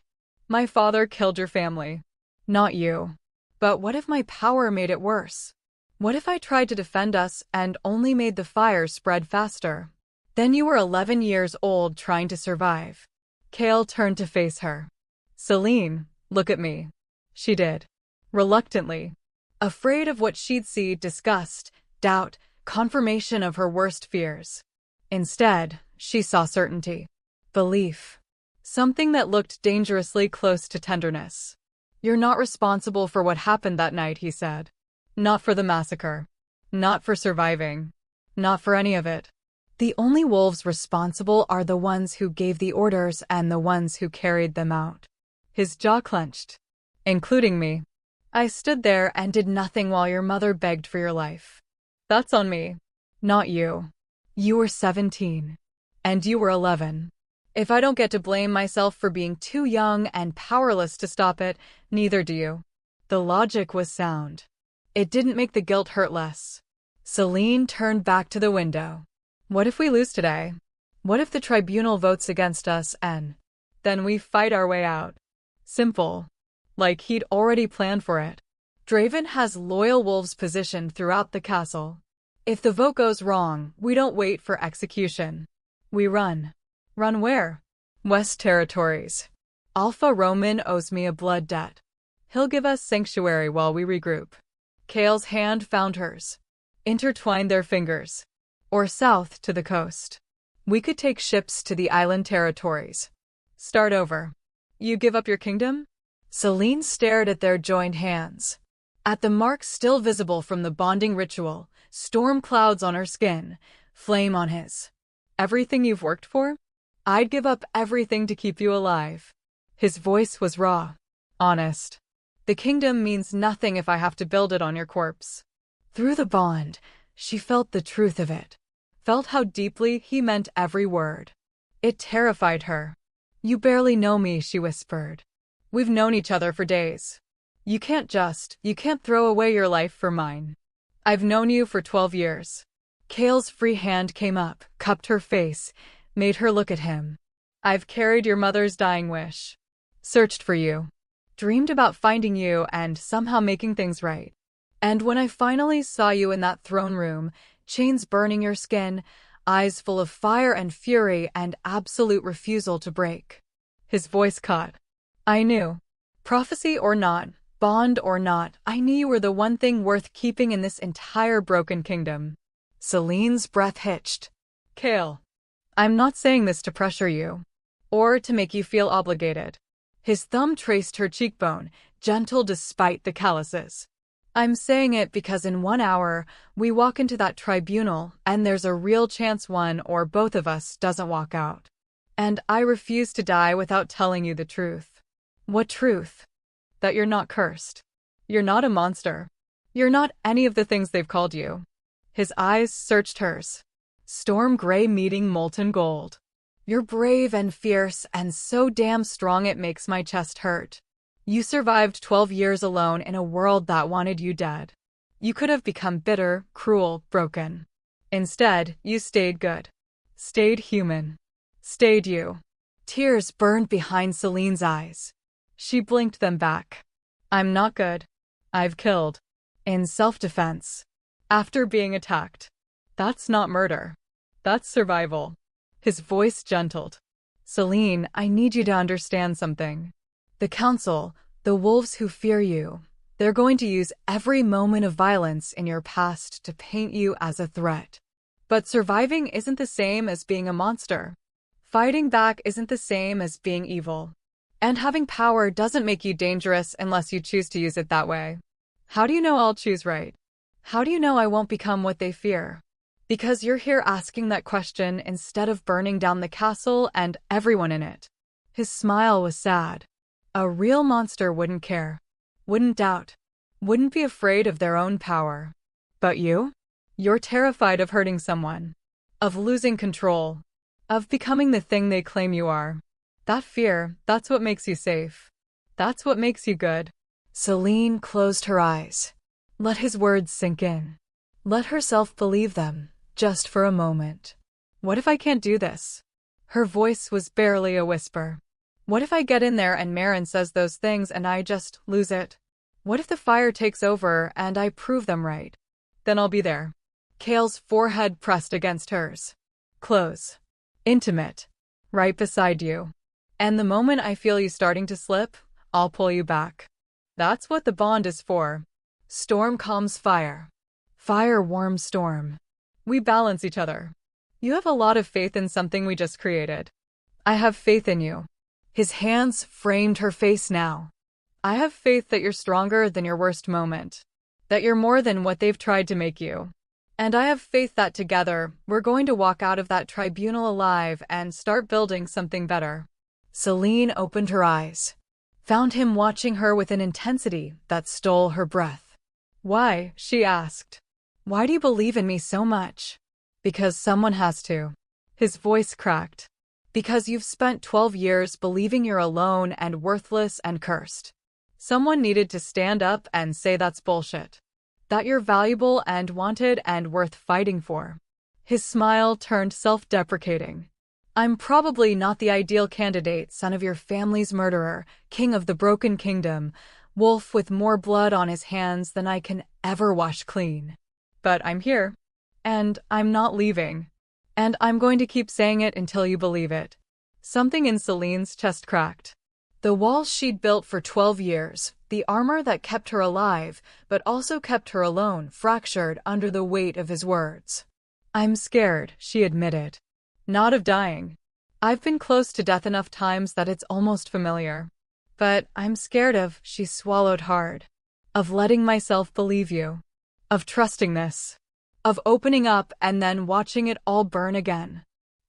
My father killed your family. Not you. But what if my power made it worse? What if I tried to defend us and only made the fire spread faster? Then you were 11 years old trying to survive. Kael turned to face her. Selene, look at me. She did. Reluctantly. Afraid of what she'd see, disgust, doubt, confirmation of her worst fears. Instead, she saw certainty. Belief. Something that looked dangerously close to tenderness. You're not responsible for what happened that night, he said. Not for the massacre. Not for surviving. Not for any of it. The only wolves responsible are the ones who gave the orders and the ones who carried them out. His jaw clenched. Including me. I stood there and did nothing while your mother begged for your life. That's on me. Not you. You were 17. And you were 11. If I don't get to blame myself for being too young and powerless to stop it, neither do you. The logic was sound. It didn't make the guilt hurt less. Selene turned back to the window. What if we lose today? What if the tribunal votes against us and then we fight our way out? Simple. Like he'd already planned for it. Draven has loyal wolves positioned throughout the castle. If the vote goes wrong, we don't wait for execution. We run. Run where? West Territories. Alpha Roman owes me a blood debt. He'll give us sanctuary while we regroup. Kael's hand found hers. Intertwined their fingers. Or south to the coast. We could take ships to the island territories. Start over. You give up your kingdom? Selene stared at their joined hands. At the marks still visible from the bonding ritual, storm clouds on her skin, flame on his. Everything you've worked for? I'd give up everything to keep you alive. His voice was raw. Honest. The kingdom means nothing if I have to build it on your corpse. Through the bond, she felt the truth of it. Felt how deeply he meant every word. It terrified her. You barely know me, she whispered. We've known each other for days. You can't throw away your life for mine. I've known you for 12 years. Kael's free hand came up, cupped her face, made her look at him. I've carried your mother's dying wish. Searched for you. Dreamed about finding you and somehow making things right. And when I finally saw you in that throne room, chains burning your skin, eyes full of fire and fury and absolute refusal to break. His voice caught. I knew. Prophecy or not, bond or not, I knew you were the one thing worth keeping in this entire broken kingdom. Selene's breath hitched. Kael. I'm not saying this to pressure you. Or to make you feel obligated. His thumb traced her cheekbone, gentle despite the calluses. I'm saying it because in 1 hour, we walk into that tribunal, and there's a real chance one or both of us doesn't walk out. And I refuse to die without telling you the truth. What truth? That you're not cursed. You're not a monster. You're not any of the things they've called you. His eyes searched hers. Storm gray meeting molten gold. You're brave and fierce and so damn strong it makes my chest hurt. You survived 12 years alone in a world that wanted you dead. You could have become bitter, cruel, broken. Instead, you stayed good. Stayed human. Stayed you. Tears burned behind Selene's eyes. She blinked them back. I'm not good. I've killed. In self-defense. After being attacked. That's not murder. That's survival. His voice gentled. Selene, I need you to understand something. The Council, the wolves who fear you, they're going to use every moment of violence in your past to paint you as a threat. But surviving isn't the same as being a monster. Fighting back isn't the same as being evil. And having power doesn't make you dangerous unless you choose to use it that way. How do you know I'll choose right? How do you know I won't become what they fear? Because you're here asking that question instead of burning down the castle and everyone in it. His smile was sad. A real monster wouldn't care. Wouldn't doubt. Wouldn't be afraid of their own power. But you? You're terrified of hurting someone. Of losing control. Of becoming the thing they claim you are. That fear, that's what makes you safe. That's what makes you good. Selene closed her eyes. Let his words sink in. Let herself believe them. Just for a moment. What if I can't do this? Her voice was barely a whisper. What if I get in there and Marin says those things and I just lose it? What if the fire takes over and I prove them right? Then I'll be there. Kael's forehead pressed against hers. Close. Intimate. Right beside you. And the moment I feel you starting to slip, I'll pull you back. That's what the bond is for. Storm calms fire. Fire warms storm. We balance each other. You have a lot of faith in something we just created. I have faith in you. His hands framed her face now. I have faith that you're stronger than your worst moment. That you're more than what they've tried to make you. And I have faith that together, we're going to walk out of that tribunal alive and start building something better. Selene opened her eyes. Found him watching her with an intensity that stole her breath. Why? She asked. Why do you believe in me so much? Because someone has to. His voice cracked. Because you've spent 12 years believing you're alone and worthless and cursed. Someone needed to stand up and say that's bullshit. That you're valuable and wanted and worth fighting for. His smile turned self-deprecating. I'm probably not the ideal candidate, son of your family's murderer, king of the broken kingdom, wolf with more blood on his hands than I can ever wash clean. But I'm here. And I'm not leaving. And I'm going to keep saying it until you believe it. Something in Selene's chest cracked. The walls she'd built for 12 years, the armor that kept her alive, but also kept her alone, fractured under the weight of his words. I'm scared, she admitted. Not of dying. I've been close to death enough times that it's almost familiar. But I'm scared of, she swallowed hard. Of letting myself believe you. Of trusting this. Of opening up and then watching it all burn again.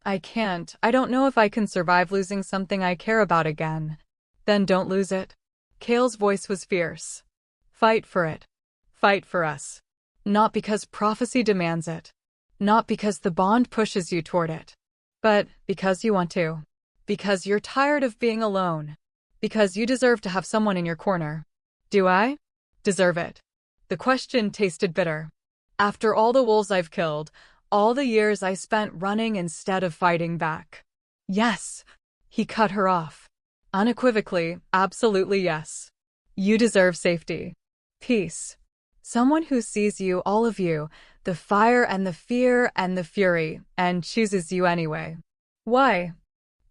I can't. I don't know if I can survive losing something I care about again. Then don't lose it. Kael's voice was fierce. Fight for it. Fight for us. Not because prophecy demands it. Not because the bond pushes you toward it. But because you want to. Because you're tired of being alone. Because you deserve to have someone in your corner. Do I deserve it? The question tasted bitter. After all the wolves I've killed, all the years I spent running instead of fighting back. Yes. He cut her off. Unequivocally, absolutely yes. You deserve safety. Peace. Someone who sees you, all of you, the fire and the fear and the fury, and chooses you anyway. Why?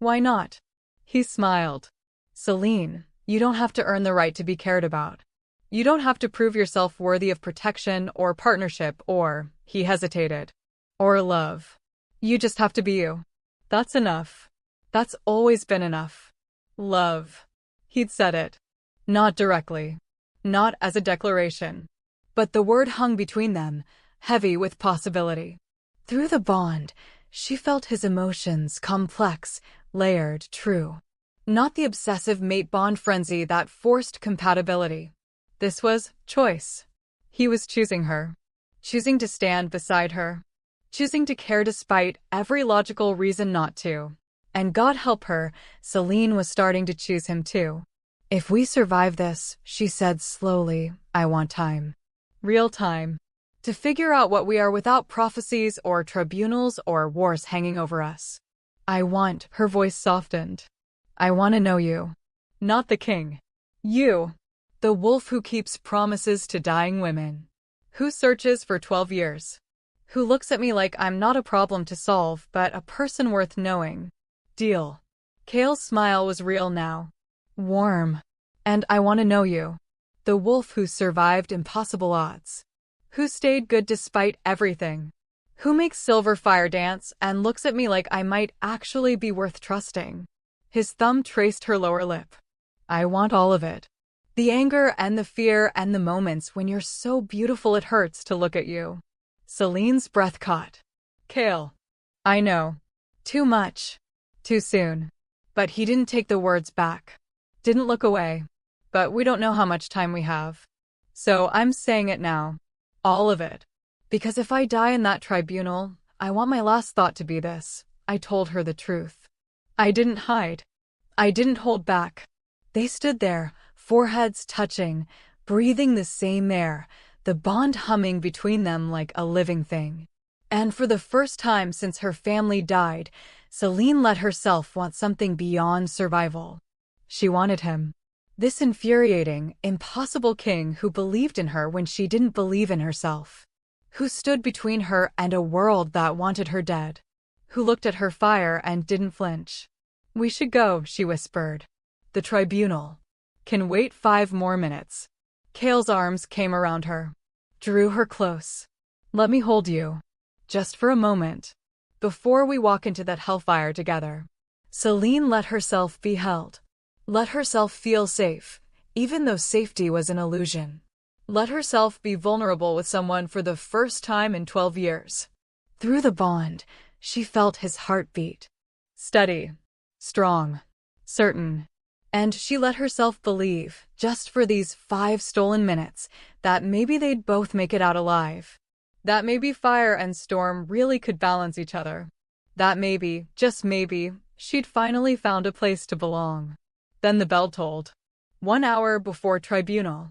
Why not? He smiled. Selene, you don't have to earn the right to be cared about. You don't have to prove yourself worthy of protection or partnership or, he hesitated, or love. You just have to be you. That's enough. That's always been enough. Love. He'd said it. Not directly. Not as a declaration. But the word hung between them, heavy with possibility. Through the bond, she felt his emotions, complex, layered, true. Not the obsessive mate-bond frenzy that forced compatibility. This was choice. He was choosing her. Choosing to stand beside her. Choosing to care despite every logical reason not to. And God help her, Selene was starting to choose him too. If we survive this, she said slowly, I want time. Real time. To figure out what we are without prophecies or tribunals or wars hanging over us. I want, her voice softened. I want to know you. Not the king. You. The wolf who keeps promises to dying women. Who searches for 12 years. Who looks at me like I'm not a problem to solve, but a person worth knowing. Deal. Kael's smile was real now. Warm. And I want to know you. The wolf who survived impossible odds. Who stayed good despite everything. Who makes silver fire dance and looks at me like I might actually be worth trusting. His thumb traced her lower lip. I want all of it. The anger and the fear and the moments when you're so beautiful it hurts to look at you. Selene's breath caught. Kael. I know. Too much. Too soon. But he didn't take the words back. Didn't look away. But we don't know how much time we have. So I'm saying it now. All of it. Because if I die in that tribunal, I want my last thought to be this. I told her the truth. I didn't hide. I didn't hold back. They stood there, foreheads touching, breathing the same air, the bond humming between them like a living thing. And for the first time since her family died, Selene let herself want something beyond survival. She wanted him. This infuriating, impossible king who believed in her when she didn't believe in herself. Who stood between her and a world that wanted her dead. Who looked at her fire and didn't flinch. We should go, she whispered. The tribunal can wait 5 more minutes. Kael's arms came around her. Drew her close. Let me hold you. Just for a moment. Before we walk into that hellfire together. Selene let herself be held. Let herself feel safe, even though safety was an illusion. Let herself be vulnerable with someone for the first time in 12 years. Through the bond, she felt his heartbeat. Steady. Strong. Certain. And she let herself believe, just for these 5 stolen minutes, that maybe they'd both make it out alive. That maybe fire and storm really could balance each other. That maybe, just maybe, she'd finally found a place to belong. Then the bell tolled. 1 hour before tribunal.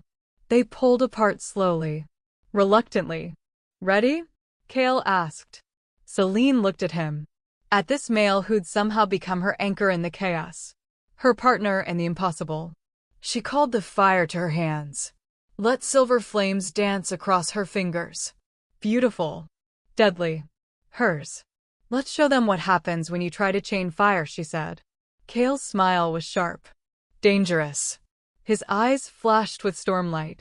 They pulled apart slowly. Reluctantly. Ready? Kael asked. Selene looked at him. At this male who'd somehow become her anchor in the chaos. Her partner in the impossible. She called the fire to her hands. Let silver flames dance across her fingers. Beautiful. Deadly. Hers. Let's show them what happens when you try to chain fire, she said. Kael's smile was sharp. Dangerous. His eyes flashed with stormlight.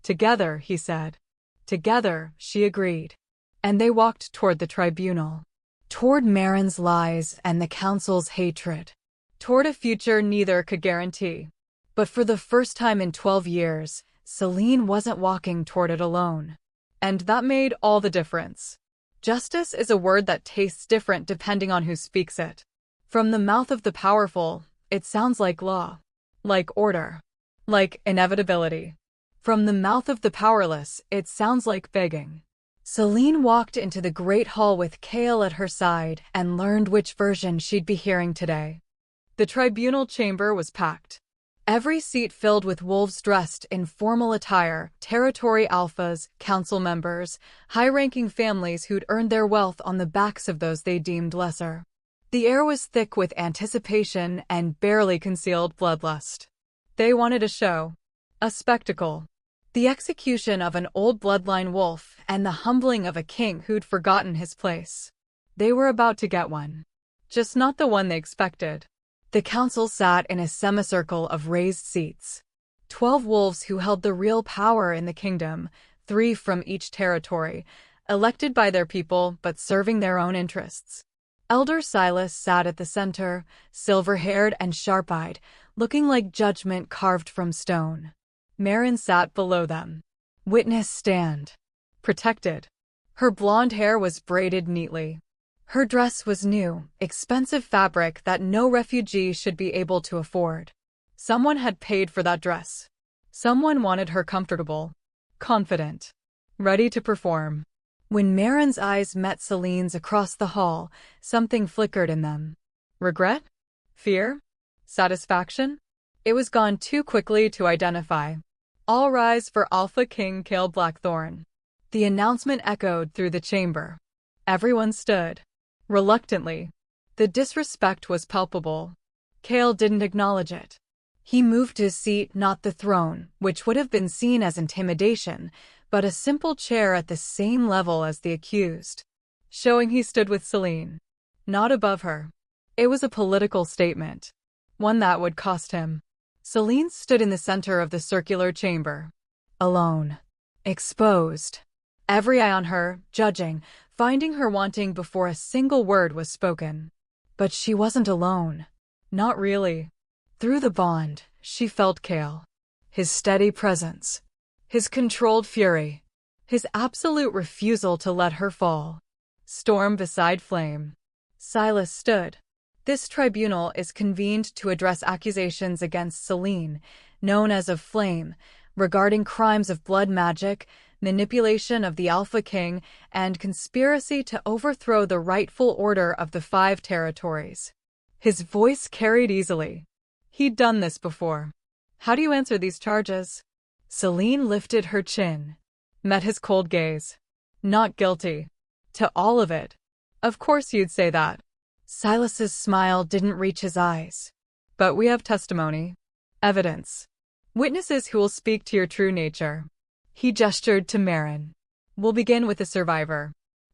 Together, he said. Together, she agreed. And they walked toward the tribunal. Toward Marin's lies and the council's hatred. Toward a future neither could guarantee. But for the first time in 12 years, Selene wasn't walking toward it alone. And that made all the difference. Justice is a word that tastes different depending on who speaks it. From the mouth of the powerful, it sounds like law. Like order. Like inevitability. From the mouth of the powerless, it sounds like begging. Selene walked into the great hall with Kael at her side and learned which version she'd be hearing today. The tribunal chamber was packed. Every seat filled with wolves dressed in formal attire, territory alphas, council members, high-ranking families who'd earned their wealth on the backs of those they deemed lesser. The air was thick with anticipation and barely concealed bloodlust. They wanted a show. A spectacle. The execution of an old bloodline wolf and the humbling of a king who'd forgotten his place. They were about to get one. Just not the one they expected. The council sat in a semicircle of raised seats. 12 wolves who held the real power in the kingdom, 3 from each territory, elected by their people but serving their own interests. Elder Silas sat at the center, silver-haired and sharp-eyed, looking like judgment carved from stone. Marin sat below them. Witness stand. Protected. Her blonde hair was braided neatly. Her dress was new, expensive fabric that no refugee should be able to afford. Someone had paid for that dress. Someone wanted her comfortable, confident, ready to perform. When Marin's eyes met Selene's across the hall, something flickered in them. Regret? Fear? Satisfaction? It was gone too quickly to identify. All rise for Alpha King Kael Blackthorn. The announcement echoed through the chamber. Everyone stood. Reluctantly. The disrespect was palpable. Kael didn't acknowledge it. He moved his seat, not the throne, which would have been seen as intimidation, but a simple chair at the same level as the accused, showing he stood with Selene, not above her. It was a political statement, one that would cost him. Selene stood in the center of the circular chamber, alone, exposed. Every eye on her, judging, finding her wanting before a single word was spoken. But she wasn't alone. Not really. Through the bond, she felt Kael. His steady presence. His controlled fury. His absolute refusal to let her fall. Storm beside flame. Silas stood. This tribunal is convened to address accusations against Selene, known as of Flame, regarding crimes of blood magic, manipulation of the Alpha King, and conspiracy to overthrow the rightful order of the 5 territories. His voice carried easily. He'd done this before. How do you answer these charges? Selene lifted her chin. Met his cold gaze. Not guilty. To all of it. Of course you'd say that. Silas's smile didn't reach his eyes. But we have testimony. Evidence. Witnesses who will speak to your true nature. He gestured to Marin. We'll begin with the survivor.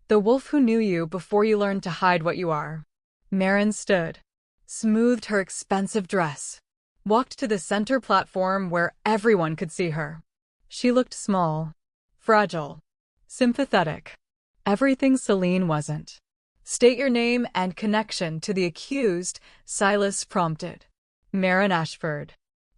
The wolf who knew you before you learned to hide what you are. Marin stood. Smoothed her expensive dress. Walked to the center platform where everyone could see her. She looked small. Fragile. Sympathetic. Everything Selene wasn't. State your name and connection to the accused, Silas prompted. Marin Ashford.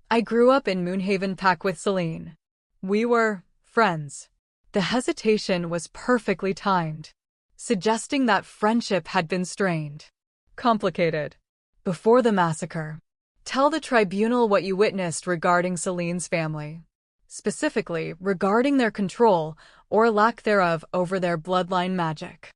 I grew up in Moonhaven Pack with Selene. We were friends. The hesitation was perfectly timed, suggesting that friendship had been strained. Complicated. Before the massacre. Tell the tribunal what you witnessed regarding Selene's family. Specifically, regarding their control, or lack thereof, over their bloodline magic.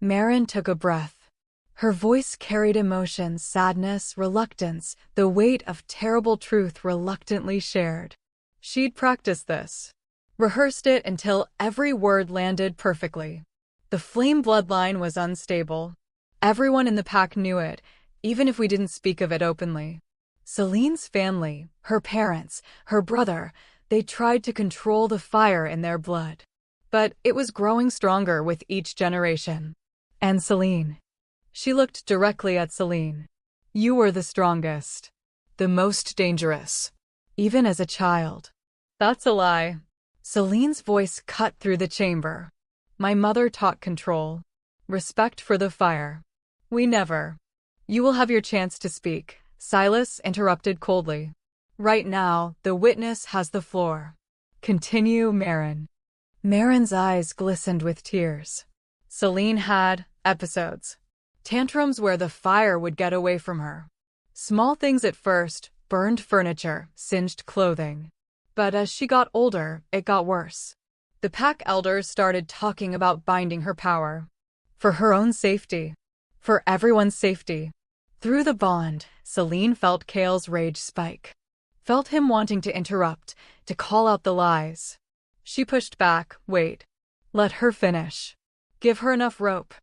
Marin took a breath. Her voice carried emotion, sadness, reluctance, the weight of terrible truth reluctantly shared. She'd practiced this. Rehearsed it until every word landed perfectly. The Flame bloodline was unstable. Everyone in the pack knew it, even if we didn't speak of it openly. Selene's family, her parents, her brother, they tried to control the fire in their blood. But it was growing stronger with each generation. And Selene. She looked directly at Selene. You were the strongest. The most dangerous. Even as a child. That's a lie. Selene's voice cut through the chamber. My mother taught control. Respect for the fire. We never. You will have your chance to speak, Silas interrupted coldly. Right now, the witness has the floor. Continue, Marin. Marin's eyes glistened with tears. Selene had episodes. Tantrums where the fire would get away from her. Small things at first, burned furniture, singed clothing. But as she got older, it got worse. The pack elders started talking about binding her power. For her own safety. For everyone's safety. Through the bond, Selene felt Kael's rage spike. Felt him wanting to interrupt, to call out the lies. She pushed back. Wait. Let her finish. Give her enough rope.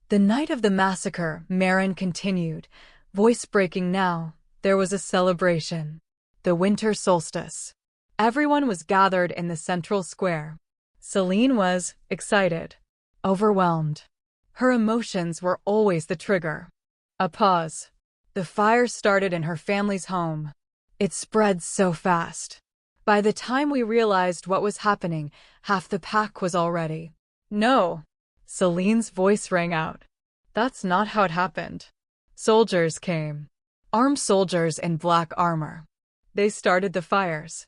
The night of the massacre, Marin continued, voice breaking now. There was a celebration. The winter solstice. Everyone was gathered in the central square. Selene was excited. Overwhelmed. Her emotions were always the trigger. A pause. The fire started in her family's home. It spread so fast. By the time we realized what was happening, half the pack was already. No. Selene's voice rang out. That's not how it happened. Soldiers came. Armed soldiers in black armor. They started the fires.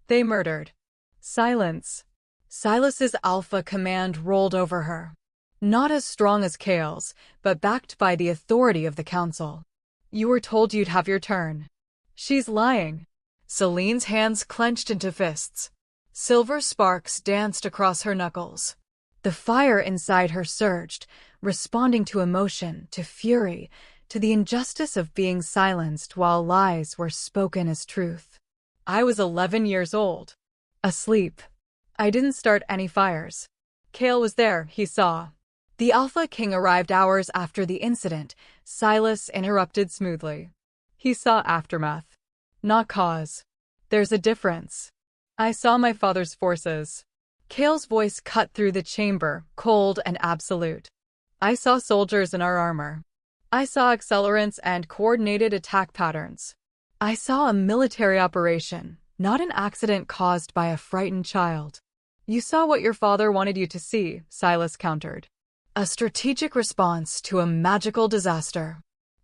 They murdered. Silence. Silas's alpha command rolled over her. Not as strong as Kael's, but backed by the authority of the council. You were told you'd have your turn. She's lying. Selene's hands clenched into fists. Silver sparks danced across her knuckles. The fire inside her surged, responding to emotion, to fury, to the injustice of being silenced while lies were spoken as truth. I was 11 years old. Asleep. I didn't start any fires. Kael was there, he saw. The Alpha King arrived hours after the incident, Silas interrupted smoothly. He saw aftermath. Not cause. There's a difference. I saw my father's forces. Kael's voice cut through the chamber, cold and absolute. I saw soldiers in our armor. I saw accelerants and coordinated attack patterns. I saw a military operation, not an accident caused by a frightened child. You saw what your father wanted you to see, Silas countered. A strategic response to a magical disaster.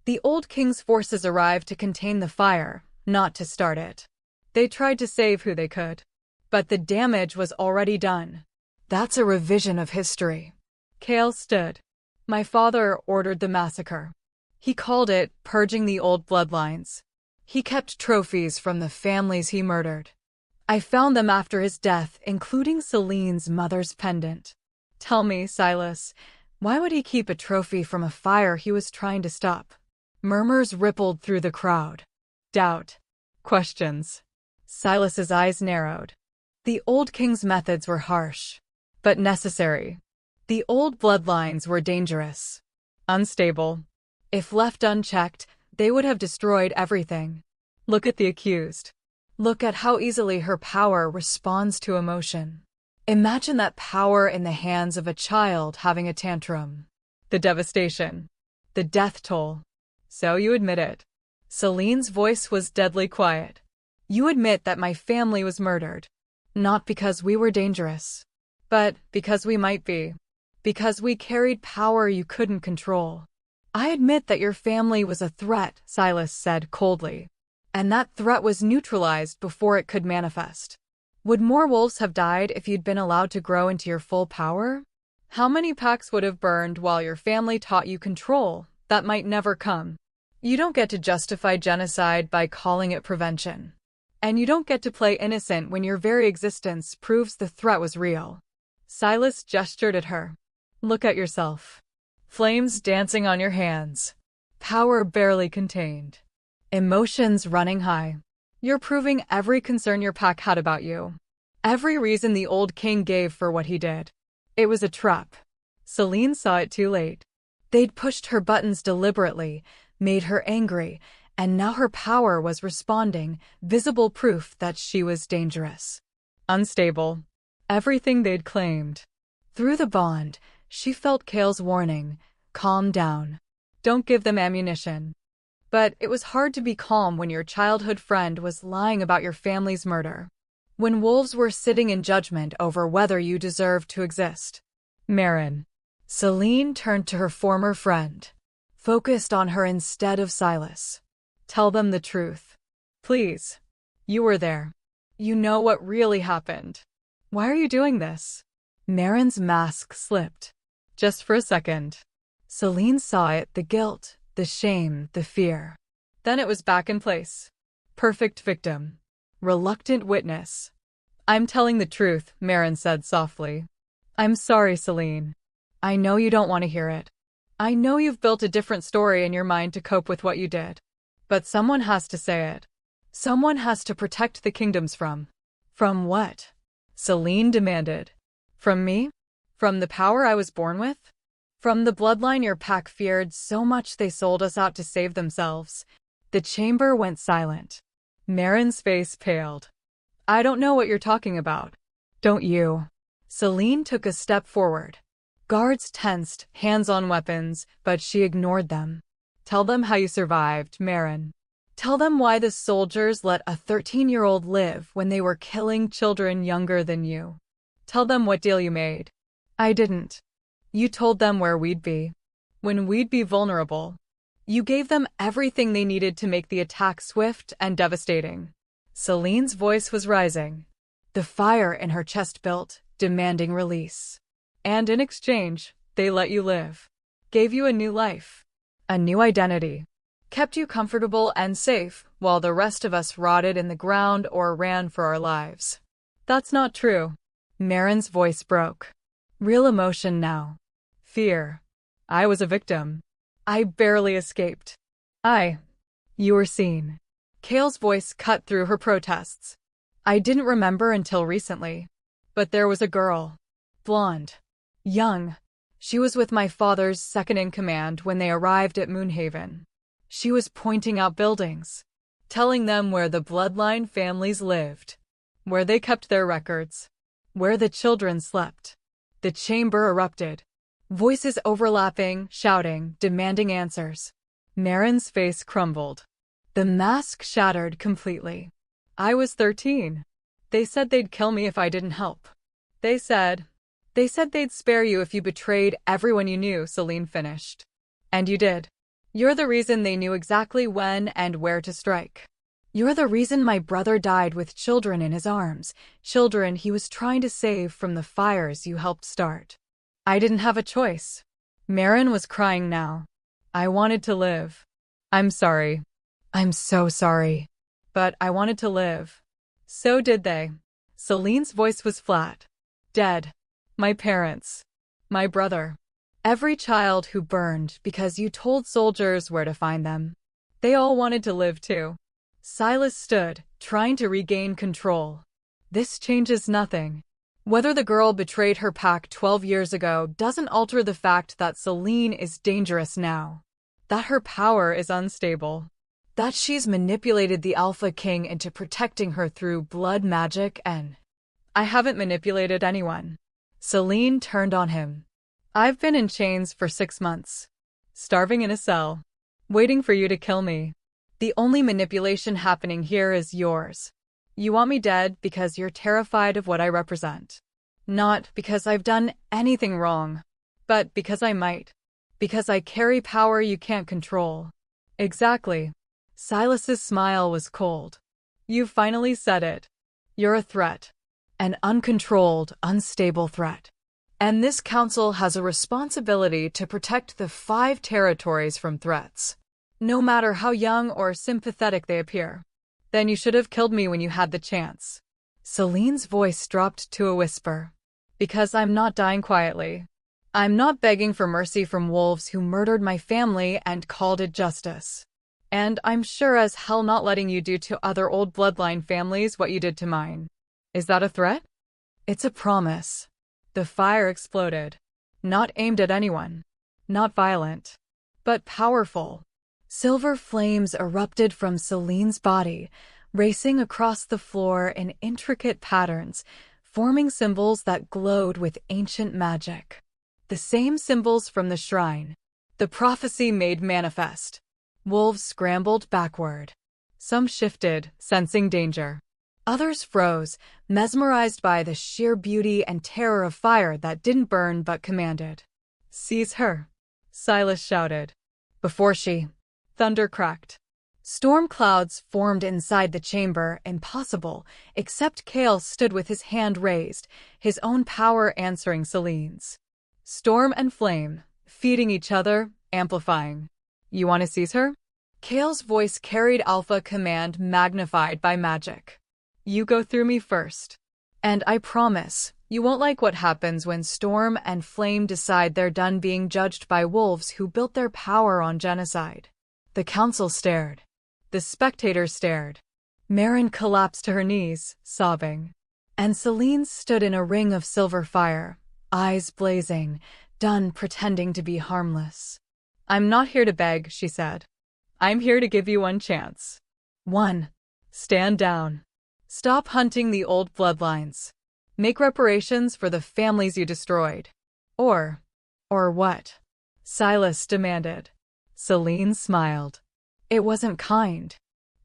The old king's forces arrived to contain the fire, not to start it. They tried to save who they could. But the damage was already done. That's a revision of history. Kael stood. My father ordered the massacre. He called it purging the old bloodlines. He kept trophies from the families he murdered. I found them after his death, including Selene's mother's pendant. Tell me, Silas, why would he keep a trophy from a fire he was trying to stop? Murmurs rippled through the crowd. Doubt. Questions. Silas's eyes narrowed. The old king's methods were harsh, but necessary. The old bloodlines were dangerous. Unstable. If left unchecked, they would have destroyed everything. Look at the accused. Look at how easily her power responds to emotion. Imagine that power in the hands of a child having a tantrum. The devastation. The death toll. So you admit it. Selene's voice was deadly quiet. You admit that my family was murdered. Not because we were dangerous, but because we might be. Because we carried power you couldn't control. I admit that your family was a threat, Silas said coldly. And that threat was neutralized before it could manifest. Would more wolves have died if you'd been allowed to grow into your full power? How many packs would have burned while your family taught you control that might never come? You don't get to justify genocide by calling it prevention. And you don't get to play innocent when your very existence proves the threat was real. Silas gestured at her. Look at yourself. Flames dancing on your hands. Power barely contained. Emotions running high. You're proving every concern your pack had about you. Every reason the old king gave for what he did. It was a trap. Selene saw it too late. They'd pushed her buttons deliberately, made her angry, and now her power was responding, visible proof that she was dangerous. Unstable. Everything they'd claimed. Through the bond, she felt Kael's warning, calm down. Don't give them ammunition. But it was hard to be calm when your childhood friend was lying about your family's murder. When wolves were sitting in judgment over whether you deserved to exist. Marin. Selene turned to her former friend, focused on her instead of Silas. Tell them the truth. Please. You were there. You know what really happened. Why are you doing this? Marin's mask slipped. Just for a second. Selene saw it, the guilt, the shame, the fear. Then it was back in place. Perfect victim. Reluctant witness. I'm telling the truth, Marin said softly. I'm sorry, Selene. I know you don't want to hear it. I know you've built a different story in your mind to cope with what you did. But someone has to say it. Someone has to protect the kingdoms from. From what? Selene demanded. From me? From the power I was born with? From the bloodline your pack feared so much they sold us out to save themselves. The chamber went silent. Marin's face paled. I don't know what you're talking about. Don't you? Selene took a step forward. Guards tensed, hands on weapons, but she ignored them. Tell them how you survived, Marin. Tell them why the soldiers let a 13-year-old live when they were killing children younger than you. Tell them what deal you made. I didn't. You told them where we'd be. When we'd be vulnerable. You gave them everything they needed to make the attack swift and devastating. Selene's voice was rising. The fire in her chest built, demanding release. And in exchange, they let you live. Gave you a new life. A new identity. Kept you comfortable and safe, while the rest of us rotted in the ground or ran for our lives. That's not true. Marin's voice broke. Real emotion now. Fear. I was a victim. I barely escaped. You were seen. Kael's voice cut through her protests. I didn't remember until recently. But there was a girl. Blonde. Young. She was with my father's second-in-command when they arrived at Moonhaven. She was pointing out buildings. Telling them where the bloodline families lived. Where they kept their records. Where the children slept. The chamber erupted. Voices overlapping, shouting, demanding answers. Marin's face crumbled. The mask shattered completely. I was 13. They said they'd kill me if I didn't help. They said they'd spare you if you betrayed everyone you knew, Selene finished. And you did. You're the reason they knew exactly when and where to strike. You're the reason my brother died with children in his arms, children he was trying to save from the fires you helped start. I didn't have a choice. Marin was crying now. I wanted to live. I'm sorry. I'm so sorry. But I wanted to live. So did they. Selene's voice was flat. Dead. My parents. My brother. Every child who burned because you told soldiers where to find them. They all wanted to live too. Silas stood, trying to regain control. This changes nothing. Whether the girl betrayed her pack 12 years ago doesn't alter the fact that Selene is dangerous now. That her power is unstable. That she's manipulated the Alpha King into protecting her through blood magic and... I haven't manipulated anyone. Selene turned on him. I've been in chains for 6 months. Starving in a cell. Waiting for you to kill me. The only manipulation happening here is yours. You want me dead because you're terrified of what I represent. Not because I've done anything wrong, but because I might. Because I carry power you can't control. Exactly. Silas's smile was cold. You finally said it. You're a threat. An uncontrolled, unstable threat. And this council has a responsibility to protect the 5 territories from threats. No matter how young or sympathetic they appear. Then you should have killed me when you had the chance. Selene's voice dropped to a whisper. Because I'm not dying quietly. I'm not begging for mercy from wolves who murdered my family and called it justice. And I'm sure as hell not letting you do to other old bloodline families what you did to mine. Is that a threat? It's a promise. The fire exploded. Not aimed at anyone. Not violent. But powerful. Silver flames erupted from Selene's body, racing across the floor in intricate patterns, forming symbols that glowed with ancient magic. The same symbols from the shrine. The prophecy made manifest. Wolves scrambled backward. Some shifted, sensing danger. Others froze, mesmerized by the sheer beauty and terror of fire that didn't burn but commanded. "Seize her," Silas shouted. Before thunder cracked. Storm clouds formed inside the chamber, impossible, except Kael stood with his hand raised, his own power answering Selene's. Storm and flame, feeding each other, amplifying. "You want to seize her?" Kael's voice carried alpha command magnified by magic. "You go through me first. And I promise, you won't like what happens when Storm and Flame decide they're done being judged by wolves who built their power on genocide." The council stared. The spectators stared. Maren collapsed to her knees, sobbing. And Selene stood in a ring of silver fire, eyes blazing, done pretending to be harmless. "I'm not here to beg," she said. "I'm here to give you one chance. One. Stand down. Stop hunting the old bloodlines. Make reparations for the families you destroyed." Or what? Silas demanded. Selene smiled. "It wasn't kind.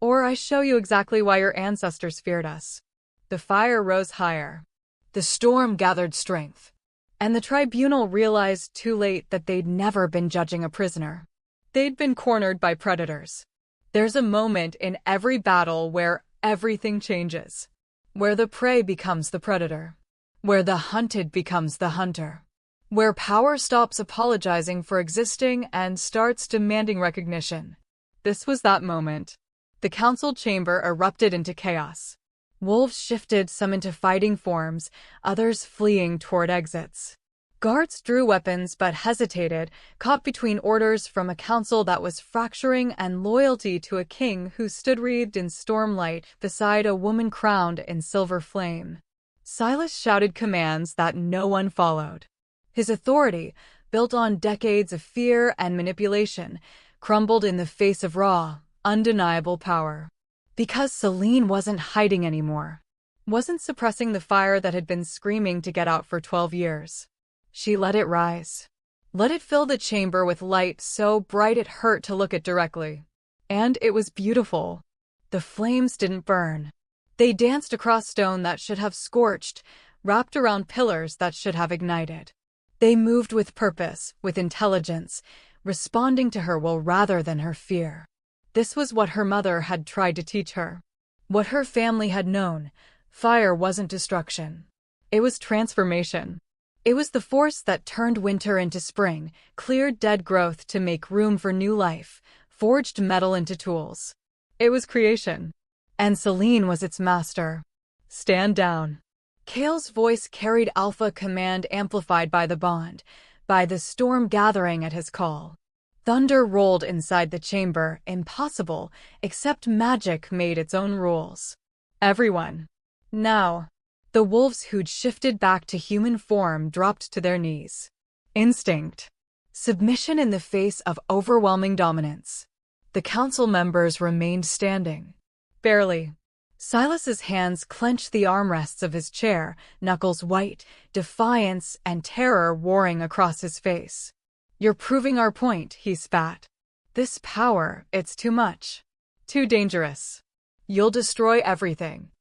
Or I show you exactly why your ancestors feared us." The fire rose higher. The storm gathered strength. And the tribunal realized too late that they'd never been judging a prisoner. They'd been cornered by predators. There's a moment in every battle where everything changes. Where the prey becomes the predator. Where the hunted becomes the hunter. Where power stops apologizing for existing and starts demanding recognition. This was that moment. The council chamber erupted into chaos. Wolves shifted, some into fighting forms, others fleeing toward exits. Guards drew weapons but hesitated, caught between orders from a council that was fracturing and loyalty to a king who stood wreathed in stormlight beside a woman crowned in silver flame. Silas shouted commands that no one followed. His authority, built on decades of fear and manipulation, crumbled in the face of raw, undeniable power. Because Selene wasn't hiding anymore. Wasn't suppressing the fire that had been screaming to get out for 12 years. She let it rise. Let it fill the chamber with light so bright it hurt to look at directly. And it was beautiful. The flames didn't burn. They danced across stone that should have scorched, wrapped around pillars that should have ignited. They moved with purpose, with intelligence, responding to her will rather than her fear. This was what her mother had tried to teach her. What her family had known. Fire wasn't destruction. It was transformation. It was the force that turned winter into spring, cleared dead growth to make room for new life, forged metal into tools. It was creation. And Selene was its master. "Stand down." Kael's voice carried alpha command amplified by the bond, by the storm gathering at his call. Thunder rolled inside the chamber, impossible, except magic made its own rules. Everyone. Now. The wolves who'd shifted back to human form dropped to their knees. Instinct. Submission in the face of overwhelming dominance. The council members remained standing. Barely. Silas's hands clenched the armrests of his chair, knuckles white, defiance and terror warring across his face. "You're proving our point," he spat. "This power, it's too much. Too dangerous. You'll destroy everything.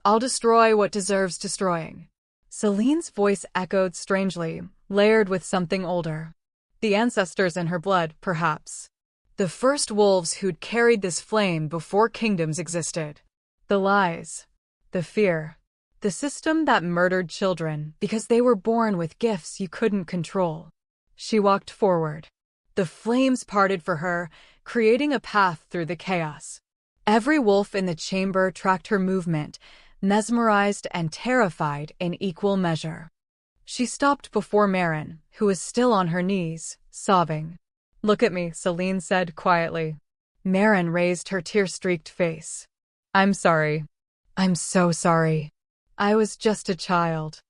I'll destroy what deserves destroying." Selene's voice echoed strangely, layered with something older. The ancestors in her blood, perhaps. The first wolves who'd carried this flame before kingdoms existed. The lies. The fear. The system that murdered children because they were born with gifts you couldn't control. She walked forward. The flames parted for her, creating a path through the chaos. Every wolf in the chamber tracked her movement, mesmerized and terrified in equal measure. She stopped before Maren, who was still on her knees, sobbing. "Look at me," Selene said quietly. Maren raised her tear-streaked face. "I'm sorry. I'm so sorry. I was just a child.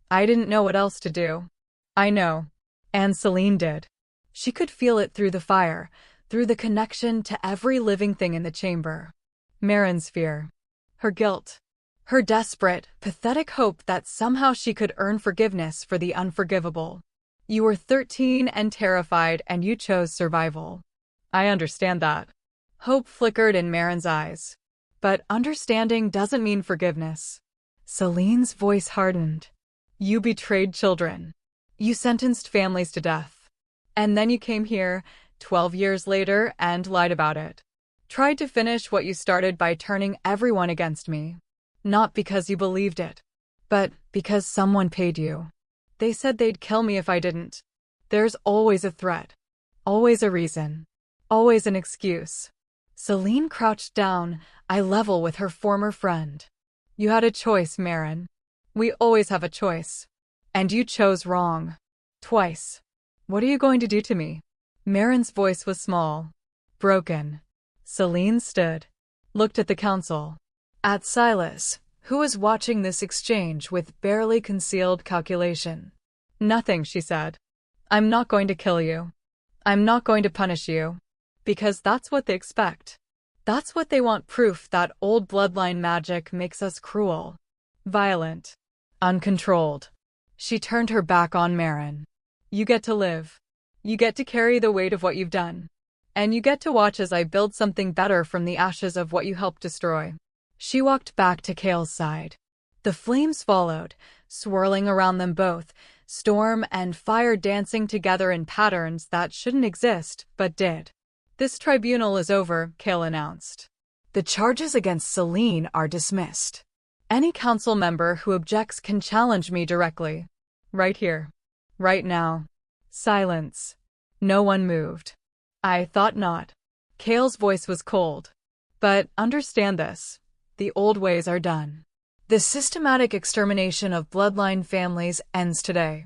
I didn't know what else to do." "I know." And Selene did. She could feel it through the fire, through the connection to every living thing in the chamber. Maren's fear. Her guilt. Her desperate, pathetic hope that somehow she could earn forgiveness for the unforgivable. You were 13 and terrified, and you chose survival. I understand that. Hope flickered in Marin's eyes. But understanding doesn't mean forgiveness. Selene's voice hardened. You betrayed children. You sentenced families to death. And then you came here, 12 years later, and lied about it. Tried to finish what you started by turning everyone against me. Not because you believed it, but because someone paid you. They said they'd kill me if I didn't. There's always a threat. Always a reason. Always an excuse. Selene crouched down, eye level with her former friend. You had a choice, Marin. We always have a choice. And you chose wrong. Twice. What are you going to do to me? Marin's voice was small. Broken. Selene stood. Looked at the council. At Silas, who was watching this exchange with barely concealed calculation. Nothing, she said. I'm not going to kill you. I'm not going to punish you. Because that's what they expect. That's what they want, proof that old bloodline magic makes us cruel. Violent. Uncontrolled. She turned her back on Marin. You get to live. You get to carry the weight of what you've done. And you get to watch as I build something better from the ashes of what you helped destroy. She walked back to Kael's side. The flames followed, swirling around them both, storm and fire dancing together in patterns that shouldn't exist, but did. This tribunal is over, Kael announced. The charges against Selene are dismissed. Any council member who objects can challenge me directly. Right here. Right now. Silence. No one moved. I thought not. Kael's voice was cold. But understand this. The old ways are done. The systematic extermination of bloodline families ends today.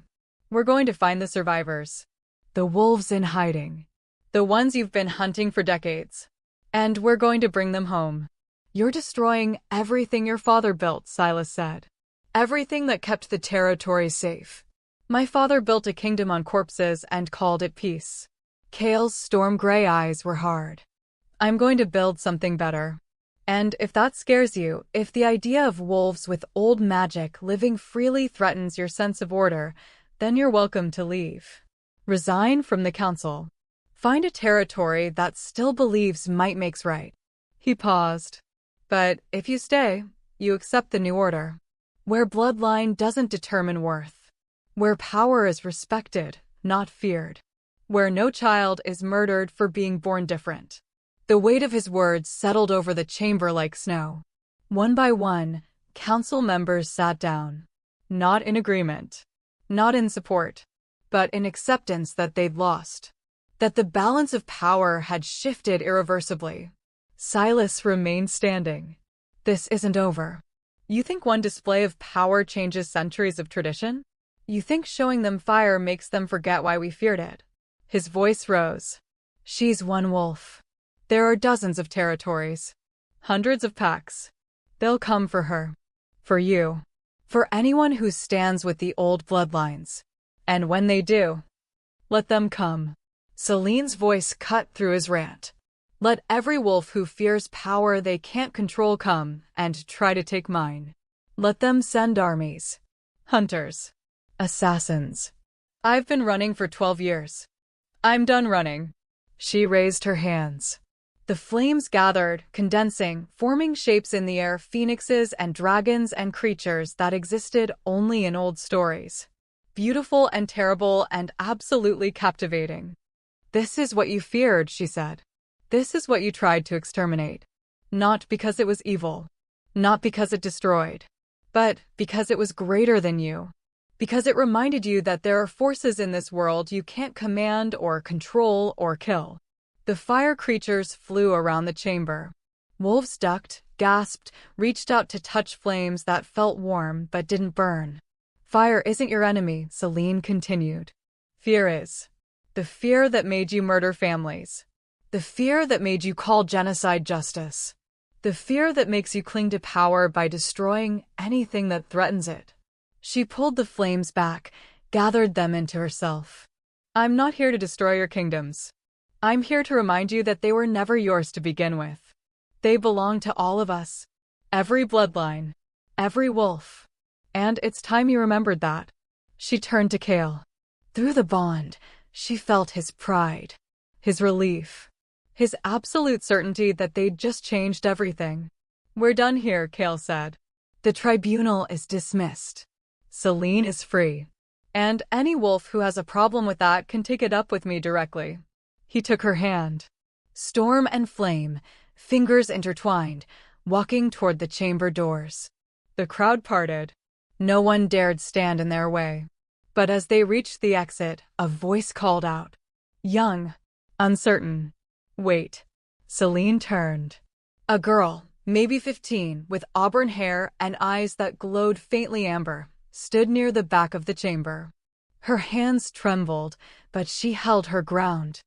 We're going to find the survivors. The wolves in hiding. The ones you've been hunting for decades. And we're going to bring them home. You're destroying everything your father built, Silas said. Everything that kept the territory safe. My father built a kingdom on corpses and called it peace. Kael's storm-gray eyes were hard. I'm going to build something better. And if that scares you, if the idea of wolves with old magic living freely threatens your sense of order, then you're welcome to leave. Resign from the council. Find a territory that still believes might makes right. He paused. But if you stay, you accept the new order. Where bloodline doesn't determine worth. Where power is respected, not feared. Where no child is murdered for being born different. The weight of his words settled over the chamber like snow. One by one, council members sat down. Not in agreement. Not in support. But in acceptance that they'd lost. That the balance of power had shifted irreversibly. Silas remained standing. This isn't over. You think one display of power changes centuries of tradition? You think showing them fire makes them forget why we feared it? His voice rose. She's one wolf. There are dozens of territories. Hundreds of packs. They'll come for her. For you. For anyone who stands with the old bloodlines. And when they do, let them come. Selene's voice cut through his rant. Let every wolf who fears power they can't control come and try to take mine. Let them send armies. Hunters. Assassins. I've been running for 12 years. I'm done running. She raised her hands. The flames gathered, condensing, forming shapes in the air, phoenixes and dragons and creatures that existed only in old stories. Beautiful and terrible and absolutely captivating. This is what you feared, she said. This is what you tried to exterminate. Not because it was evil. Not because it destroyed. But because it was greater than you. Because it reminded you that there are forces in this world you can't command or control or kill. The fire creatures flew around the chamber. Wolves ducked, gasped, reached out to touch flames that felt warm but didn't burn. Fire isn't your enemy, Selene continued. Fear is. The fear that made you murder families. The fear that made you call genocide justice. The fear that makes you cling to power by destroying anything that threatens it. She pulled the flames back, gathered them into herself. I'm not here to destroy your kingdoms. I'm here to remind you that they were never yours to begin with. They belong to all of us. Every bloodline. Every wolf. And it's time you remembered that. She turned to Kael. Through the bond, she felt his pride, his relief, his absolute certainty that they'd just changed everything. We're done here, Kael said. The tribunal is dismissed. Selene is free. And any wolf who has a problem with that can take it up with me directly. He took her hand. Storm and flame, fingers intertwined, walking toward the chamber doors. The crowd parted. No one dared stand in their way. But as they reached the exit, a voice called out. Young. Uncertain. Wait. Selene turned. A girl, maybe 15, with auburn hair and eyes that glowed faintly amber, stood near the back of the chamber. Her hands trembled, but she held her ground.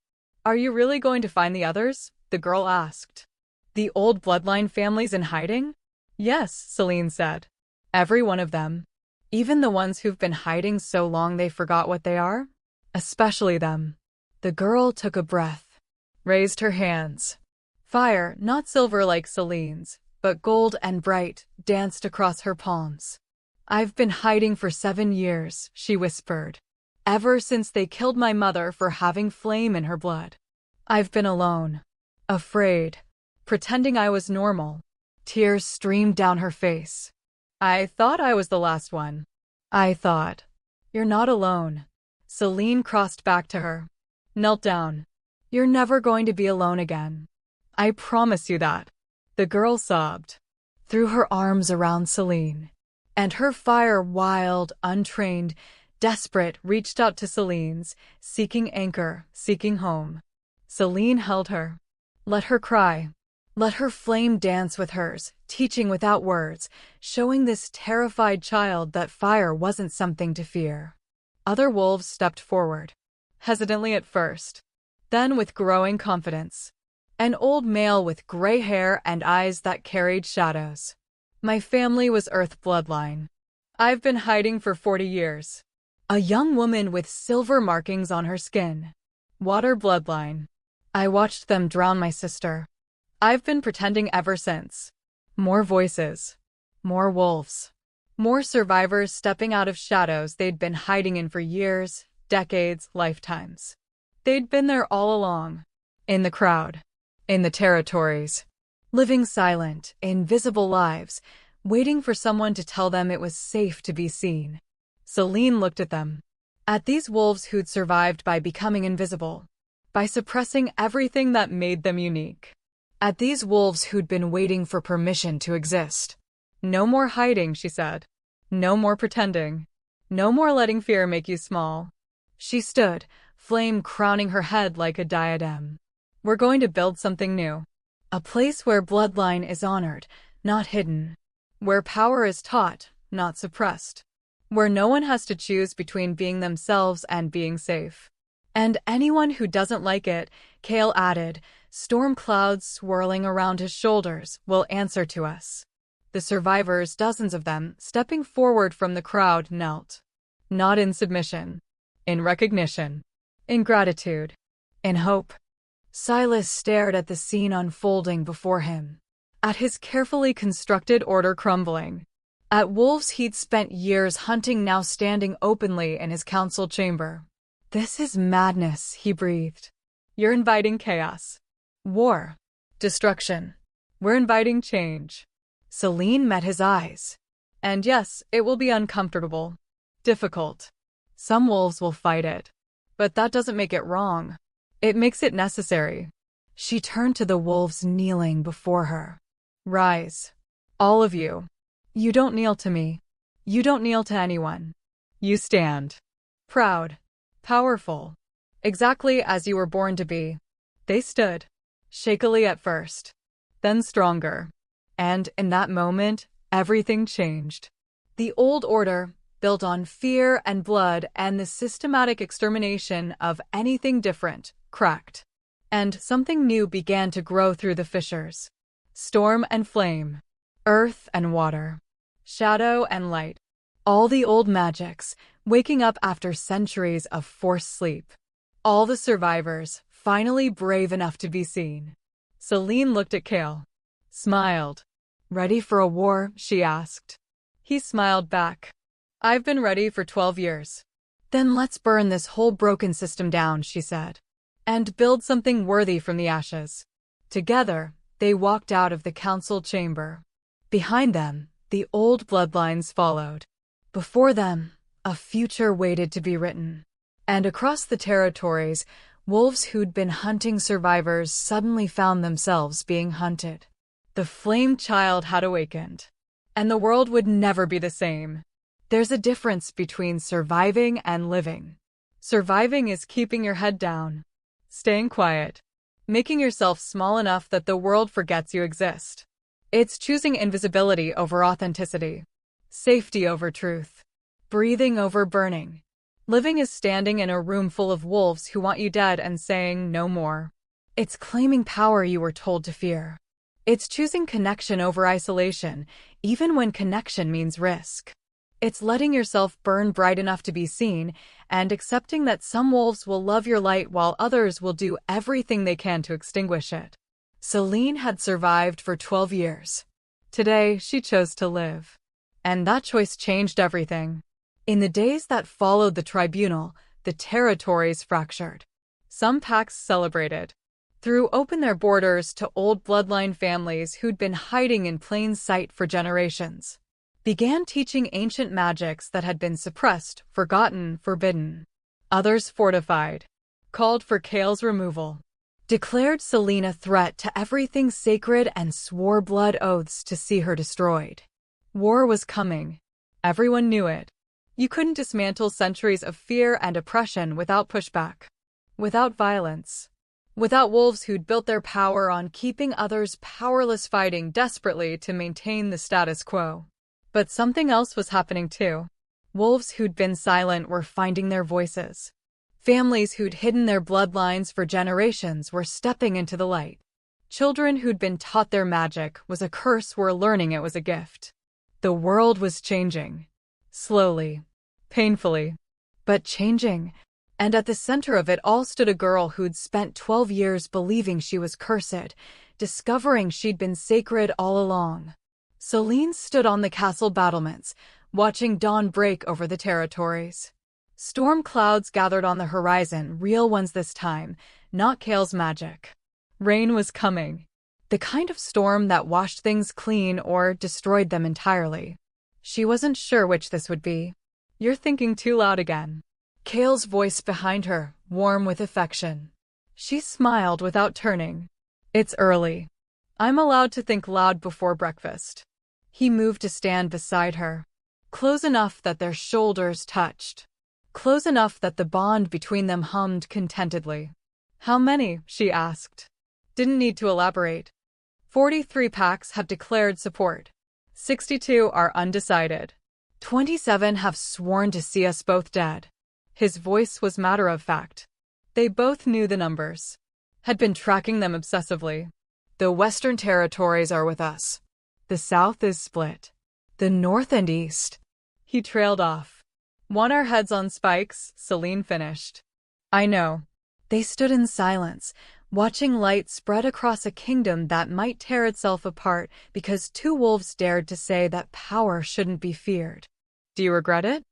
Are you really going to find the others? The girl asked. The old Bloodline families in hiding? Yes, Selene said. Every one of them. Even the ones who've been hiding so long they forgot what they are? Especially them. The girl took a breath, raised her hands. Fire, not silver like Selene's, but gold and bright, danced across her palms. I've been hiding for 7 years, she whispered. Ever since they killed my mother for having flame in her blood. I've been alone. Afraid. Pretending I was normal. Tears streamed down her face. I thought I was the last one. I thought. You're not alone. Selene crossed back to her. Knelt down. You're never going to be alone again. I promise you that. The girl sobbed. Threw her arms around Selene. And her fire, wild, untrained, desperate, reached out to Selene's, seeking anchor, seeking home. Selene held her. Let her cry. Let her flame dance with hers, teaching without words, showing this terrified child that fire wasn't something to fear. Other wolves stepped forward, hesitantly at first, then with growing confidence. An old male with gray hair and eyes that carried shadows. My family was Earth Bloodline. I've been hiding for 40 years. A young woman with silver markings on her skin. Water Bloodline. I watched them drown my sister. I've been pretending ever since. More voices. More wolves. More survivors stepping out of shadows they'd been hiding in for years, decades, lifetimes. They'd been there all along. In the crowd. In the territories. Living silent, invisible lives, waiting for someone to tell them it was safe to be seen. Selene looked at them. At these wolves who'd survived by becoming invisible. By suppressing everything that made them unique. At these wolves who'd been waiting for permission to exist. No more hiding, she said. No more pretending. No more letting fear make you small. She stood, flame crowning her head like a diadem. We're going to build something new. A place where bloodline is honored, not hidden. Where power is taught, not suppressed. Where no one has to choose between being themselves and being safe. And anyone who doesn't like it, Kael added, storm clouds swirling around his shoulders, will answer to us. The survivors, dozens of them, stepping forward from the crowd, knelt. Not in submission. In recognition. In gratitude. In hope. Silas stared at the scene unfolding before him. At his carefully constructed order crumbling. At wolves he'd spent years hunting now standing openly in his council chamber. This is madness, he breathed. You're inviting chaos. War. Destruction. We're inviting change. Selene met his eyes. And yes, it will be uncomfortable. Difficult. Some wolves will fight it. But that doesn't make it wrong. It makes it necessary. She turned to the wolves kneeling before her. Rise. All of you. You don't kneel to me. You don't kneel to anyone. You stand. Proud. Powerful. Exactly as you were born to be. They stood. Shakily at first. Then stronger. And in that moment, everything changed. The old order, built on fear and blood and the systematic extermination of anything different, cracked. And something new began to grow through the fissures. Storm and flame. Earth and water. Shadow and light. All the old magics, waking up after centuries of forced sleep. All the survivors, finally brave enough to be seen. Selene looked at Kael. Smiled. Ready for a war? She asked. He smiled back. I've been ready for 12 years. Then let's burn this whole broken system down, she said, and build something worthy from the ashes. Together, they walked out of the council chamber. Behind them, the old bloodlines followed. Before them, a future waited to be written. And across the territories, wolves who'd been hunting survivors suddenly found themselves being hunted. The flame child had awakened, and the world would never be the same. There's a difference between surviving and living. Surviving is keeping your head down, staying quiet, making yourself small enough that the world forgets you exist. It's choosing invisibility over authenticity, safety over truth, breathing over burning. Living is standing in a room full of wolves who want you dead and saying no more. It's claiming power you were told to fear. It's choosing connection over isolation, even when connection means risk. It's letting yourself burn bright enough to be seen, and accepting that some wolves will love your light while others will do everything they can to extinguish it. Selene had survived for 12 years. Today, she chose to live. And that choice changed everything. In the days that followed the tribunal, the territories fractured. Some pacts celebrated, threw open their borders to old bloodline families who'd been hiding in plain sight for generations. Began teaching ancient magics that had been suppressed, forgotten, forbidden. Others fortified, called for Kael's removal, declared Selene a threat to everything sacred and swore blood oaths to see her destroyed. War was coming. Everyone knew it. You couldn't dismantle centuries of fear and oppression without pushback, without violence, without wolves who'd built their power on keeping others powerless, fighting desperately to maintain the status quo. But something else was happening too. Wolves who'd been silent were finding their voices. Families who'd hidden their bloodlines for generations were stepping into the light. Children who'd been taught their magic was a curse were learning it was a gift. The world was changing. Slowly. Painfully. But changing. And at the center of it all stood a girl who'd spent 12 years believing she was cursed, discovering she'd been sacred all along. Selene stood on the castle battlements, watching dawn break over the territories. Storm clouds gathered on the horizon, real ones this time, not Kael's magic. Rain was coming. The kind of storm that washed things clean or destroyed them entirely. She wasn't sure which this would be. You're thinking too loud again. Kael's voice behind her, warm with affection. She smiled without turning. It's early. I'm allowed to think loud before breakfast. He moved to stand beside her, close enough that their shoulders touched, close enough that the bond between them hummed contentedly. How many? She asked. Didn't need to elaborate. 43 packs have declared support. 62 are undecided. 27 have sworn to see us both dead. His voice was matter-of-fact. They both knew the numbers, had been tracking them obsessively. The Western territories are with us. The South is split. The North and East. He trailed off. Want our heads on spikes, Selene finished. I know. They stood in silence, watching light spread across a kingdom that might tear itself apart because two wolves dared to say that power shouldn't be feared. Do you regret it?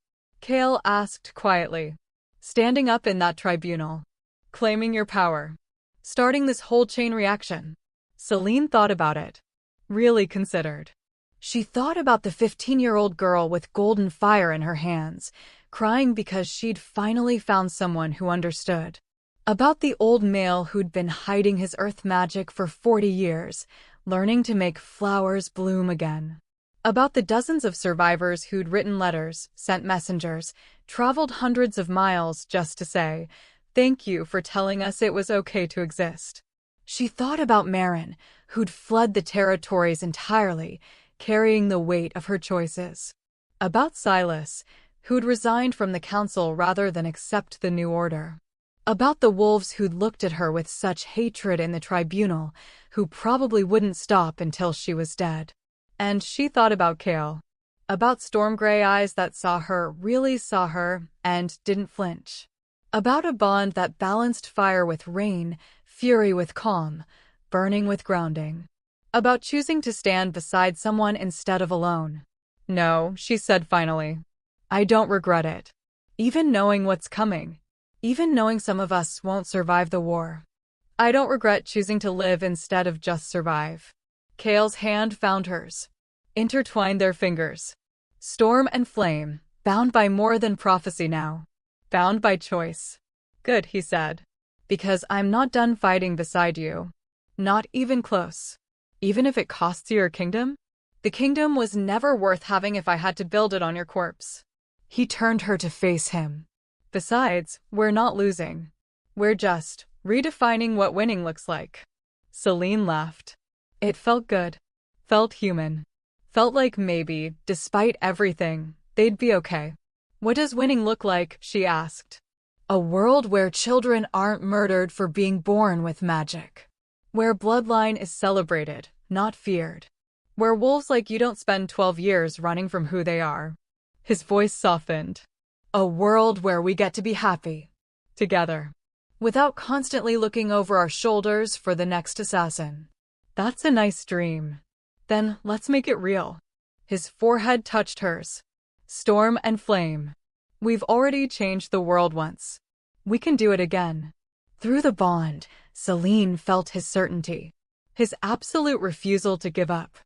Kael asked quietly. Standing up in that tribunal. Claiming your power. Starting this whole chain reaction. Selene thought about it. Really considered. She thought about the 15-year-old girl with golden fire in her hands, crying because she'd finally found someone who understood. About the old male who'd been hiding his earth magic for 40 years, learning to make flowers bloom again. About the dozens of survivors who'd written letters, sent messengers, traveled hundreds of miles just to say, "Thank you for telling us it was okay to exist." She thought about Marin, who'd fled the territories entirely, carrying the weight of her choices. About Silas, who'd resigned from the council rather than accept the new order. About the wolves who'd looked at her with such hatred in the tribunal, who probably wouldn't stop until she was dead. And she thought about Kael. About storm gray eyes that saw her, really saw her, and didn't flinch. About a bond that balanced fire with rain, fury with calm, burning with grounding. About choosing to stand beside someone instead of alone. No, she said finally. I don't regret it. Even knowing what's coming. Even knowing some of us won't survive the war. I don't regret choosing to live instead of just survive. Kael's hand found hers. Intertwined their fingers. Storm and flame, bound by more than prophecy now. Bound by choice. Good, he said. Because I'm not done fighting beside you. Not even close. Even if it costs you your kingdom? The kingdom was never worth having if I had to build it on your corpse. He turned her to face him. Besides, we're not losing. We're just redefining what winning looks like. Selene laughed. It felt good. Felt human. Felt like maybe, despite everything, they'd be okay. What does winning look like? She asked. A world where children aren't murdered for being born with magic. Where bloodline is celebrated, not feared. Where wolves like you don't spend 12 years running from who they are. His voice softened. A world where we get to be happy. Together. Without constantly looking over our shoulders for the next assassin. That's a nice dream. Then, let's make it real. His forehead touched hers. Storm and flame. We've already changed the world once. We can do it again. Through the bond, Selene felt his certainty. His absolute refusal to give up.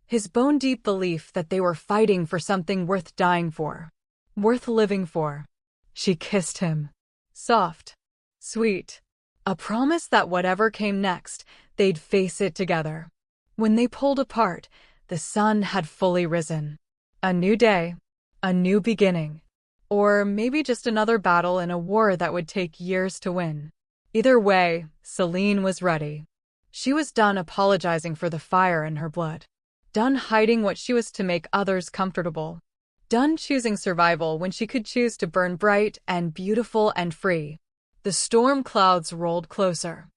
His bone-deep belief that they were fighting for something worth dying for. Worth living for. She kissed him. Soft. Sweet. A promise that whatever came next, they'd face it together. When they pulled apart, the sun had fully risen. A new day. A new beginning. Or maybe just another battle in a war that would take years to win. Either way, Selene was ready. She was done apologizing for the fire in her blood. Done hiding what she was to make others comfortable. Done choosing survival when she could choose to burn bright and beautiful and free. The storm clouds rolled closer.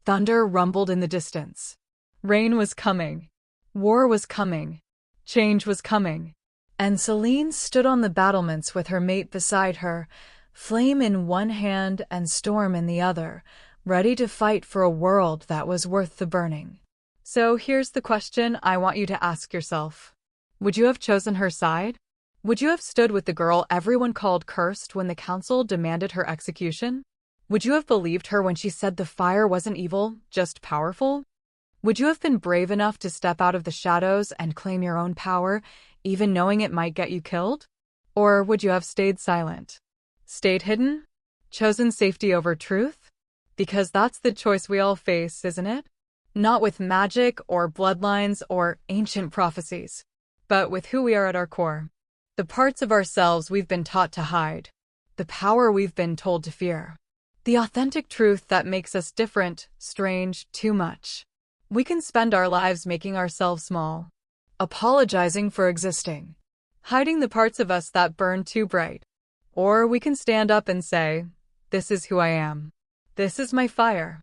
Thunder rumbled in the distance. Rain was coming. War was coming. Change was coming. And Selene stood on the battlements with her mate beside her, flame in one hand and storm in the other, ready to fight for a world that was worth the burning. So here's the question I want you to ask yourself. Would you have chosen her side? Would you have stood with the girl everyone called cursed when the council demanded her execution? Would you have believed her when she said the fire wasn't evil, just powerful? Would you have been brave enough to step out of the shadows and claim your own power, even knowing it might get you killed? Or would you have stayed silent? Stayed hidden? Chosen safety over truth? Because that's the choice we all face, isn't it? Not with magic or bloodlines or ancient prophecies, but with who we are at our core. The parts of ourselves we've been taught to hide. The power we've been told to fear. The authentic truth that makes us different, strange, too much. We can spend our lives making ourselves small. Apologizing for existing. Hiding the parts of us that burn too bright. Or we can stand up and say, this is who I am. This is my fire.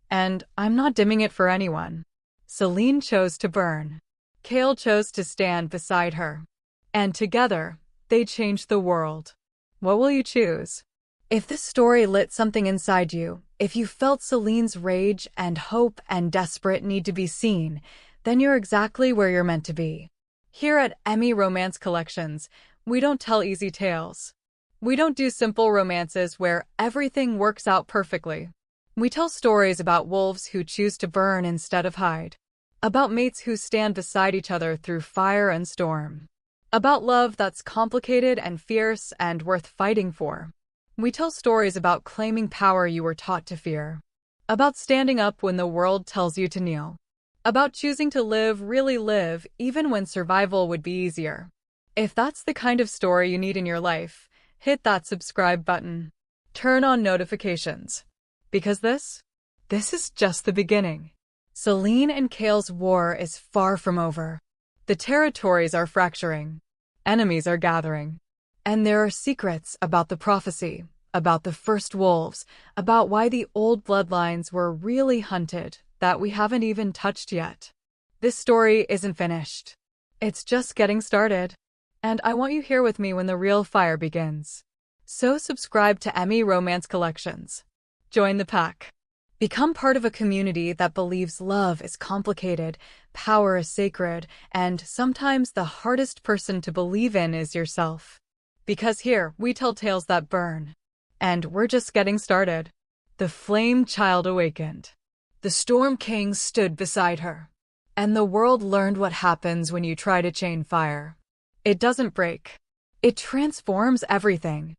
And I'm not dimming it for anyone. Selene chose to burn. Kael chose to stand beside her. And together, they changed the world. What will you choose? If this story lit something inside you, if you felt Selene's rage and hope and desperate need to be seen, then you're exactly where you're meant to be. Here at Emmy Romance Collections, we don't tell easy tales. We don't do simple romances where everything works out perfectly. We tell stories about wolves who choose to burn instead of hide. About mates who stand beside each other through fire and storm. About love that's complicated and fierce and worth fighting for. We tell stories about claiming power you were taught to fear. About standing up when the world tells you to kneel. About choosing to live, really live, even when survival would be easier. If that's the kind of story you need in your life, hit that subscribe button. Turn on notifications. Because this is just the beginning. Selene and Kael's war is far from over. The territories are fracturing. Enemies are gathering. And there are secrets about the prophecy, about the first wolves, about why the old bloodlines were really hunted that we haven't even touched yet. This story isn't finished. It's just getting started. And I want you here with me when the real fire begins. So subscribe to Emmy Romance Collections. Join the pack. Become part of a community that believes love is complicated, power is sacred, and sometimes the hardest person to believe in is yourself. Because here, we tell tales that burn. And we're just getting started. The flame child awakened. The Storm King stood beside her. And the world learned what happens when you try to chain fire. It doesn't break. It transforms everything.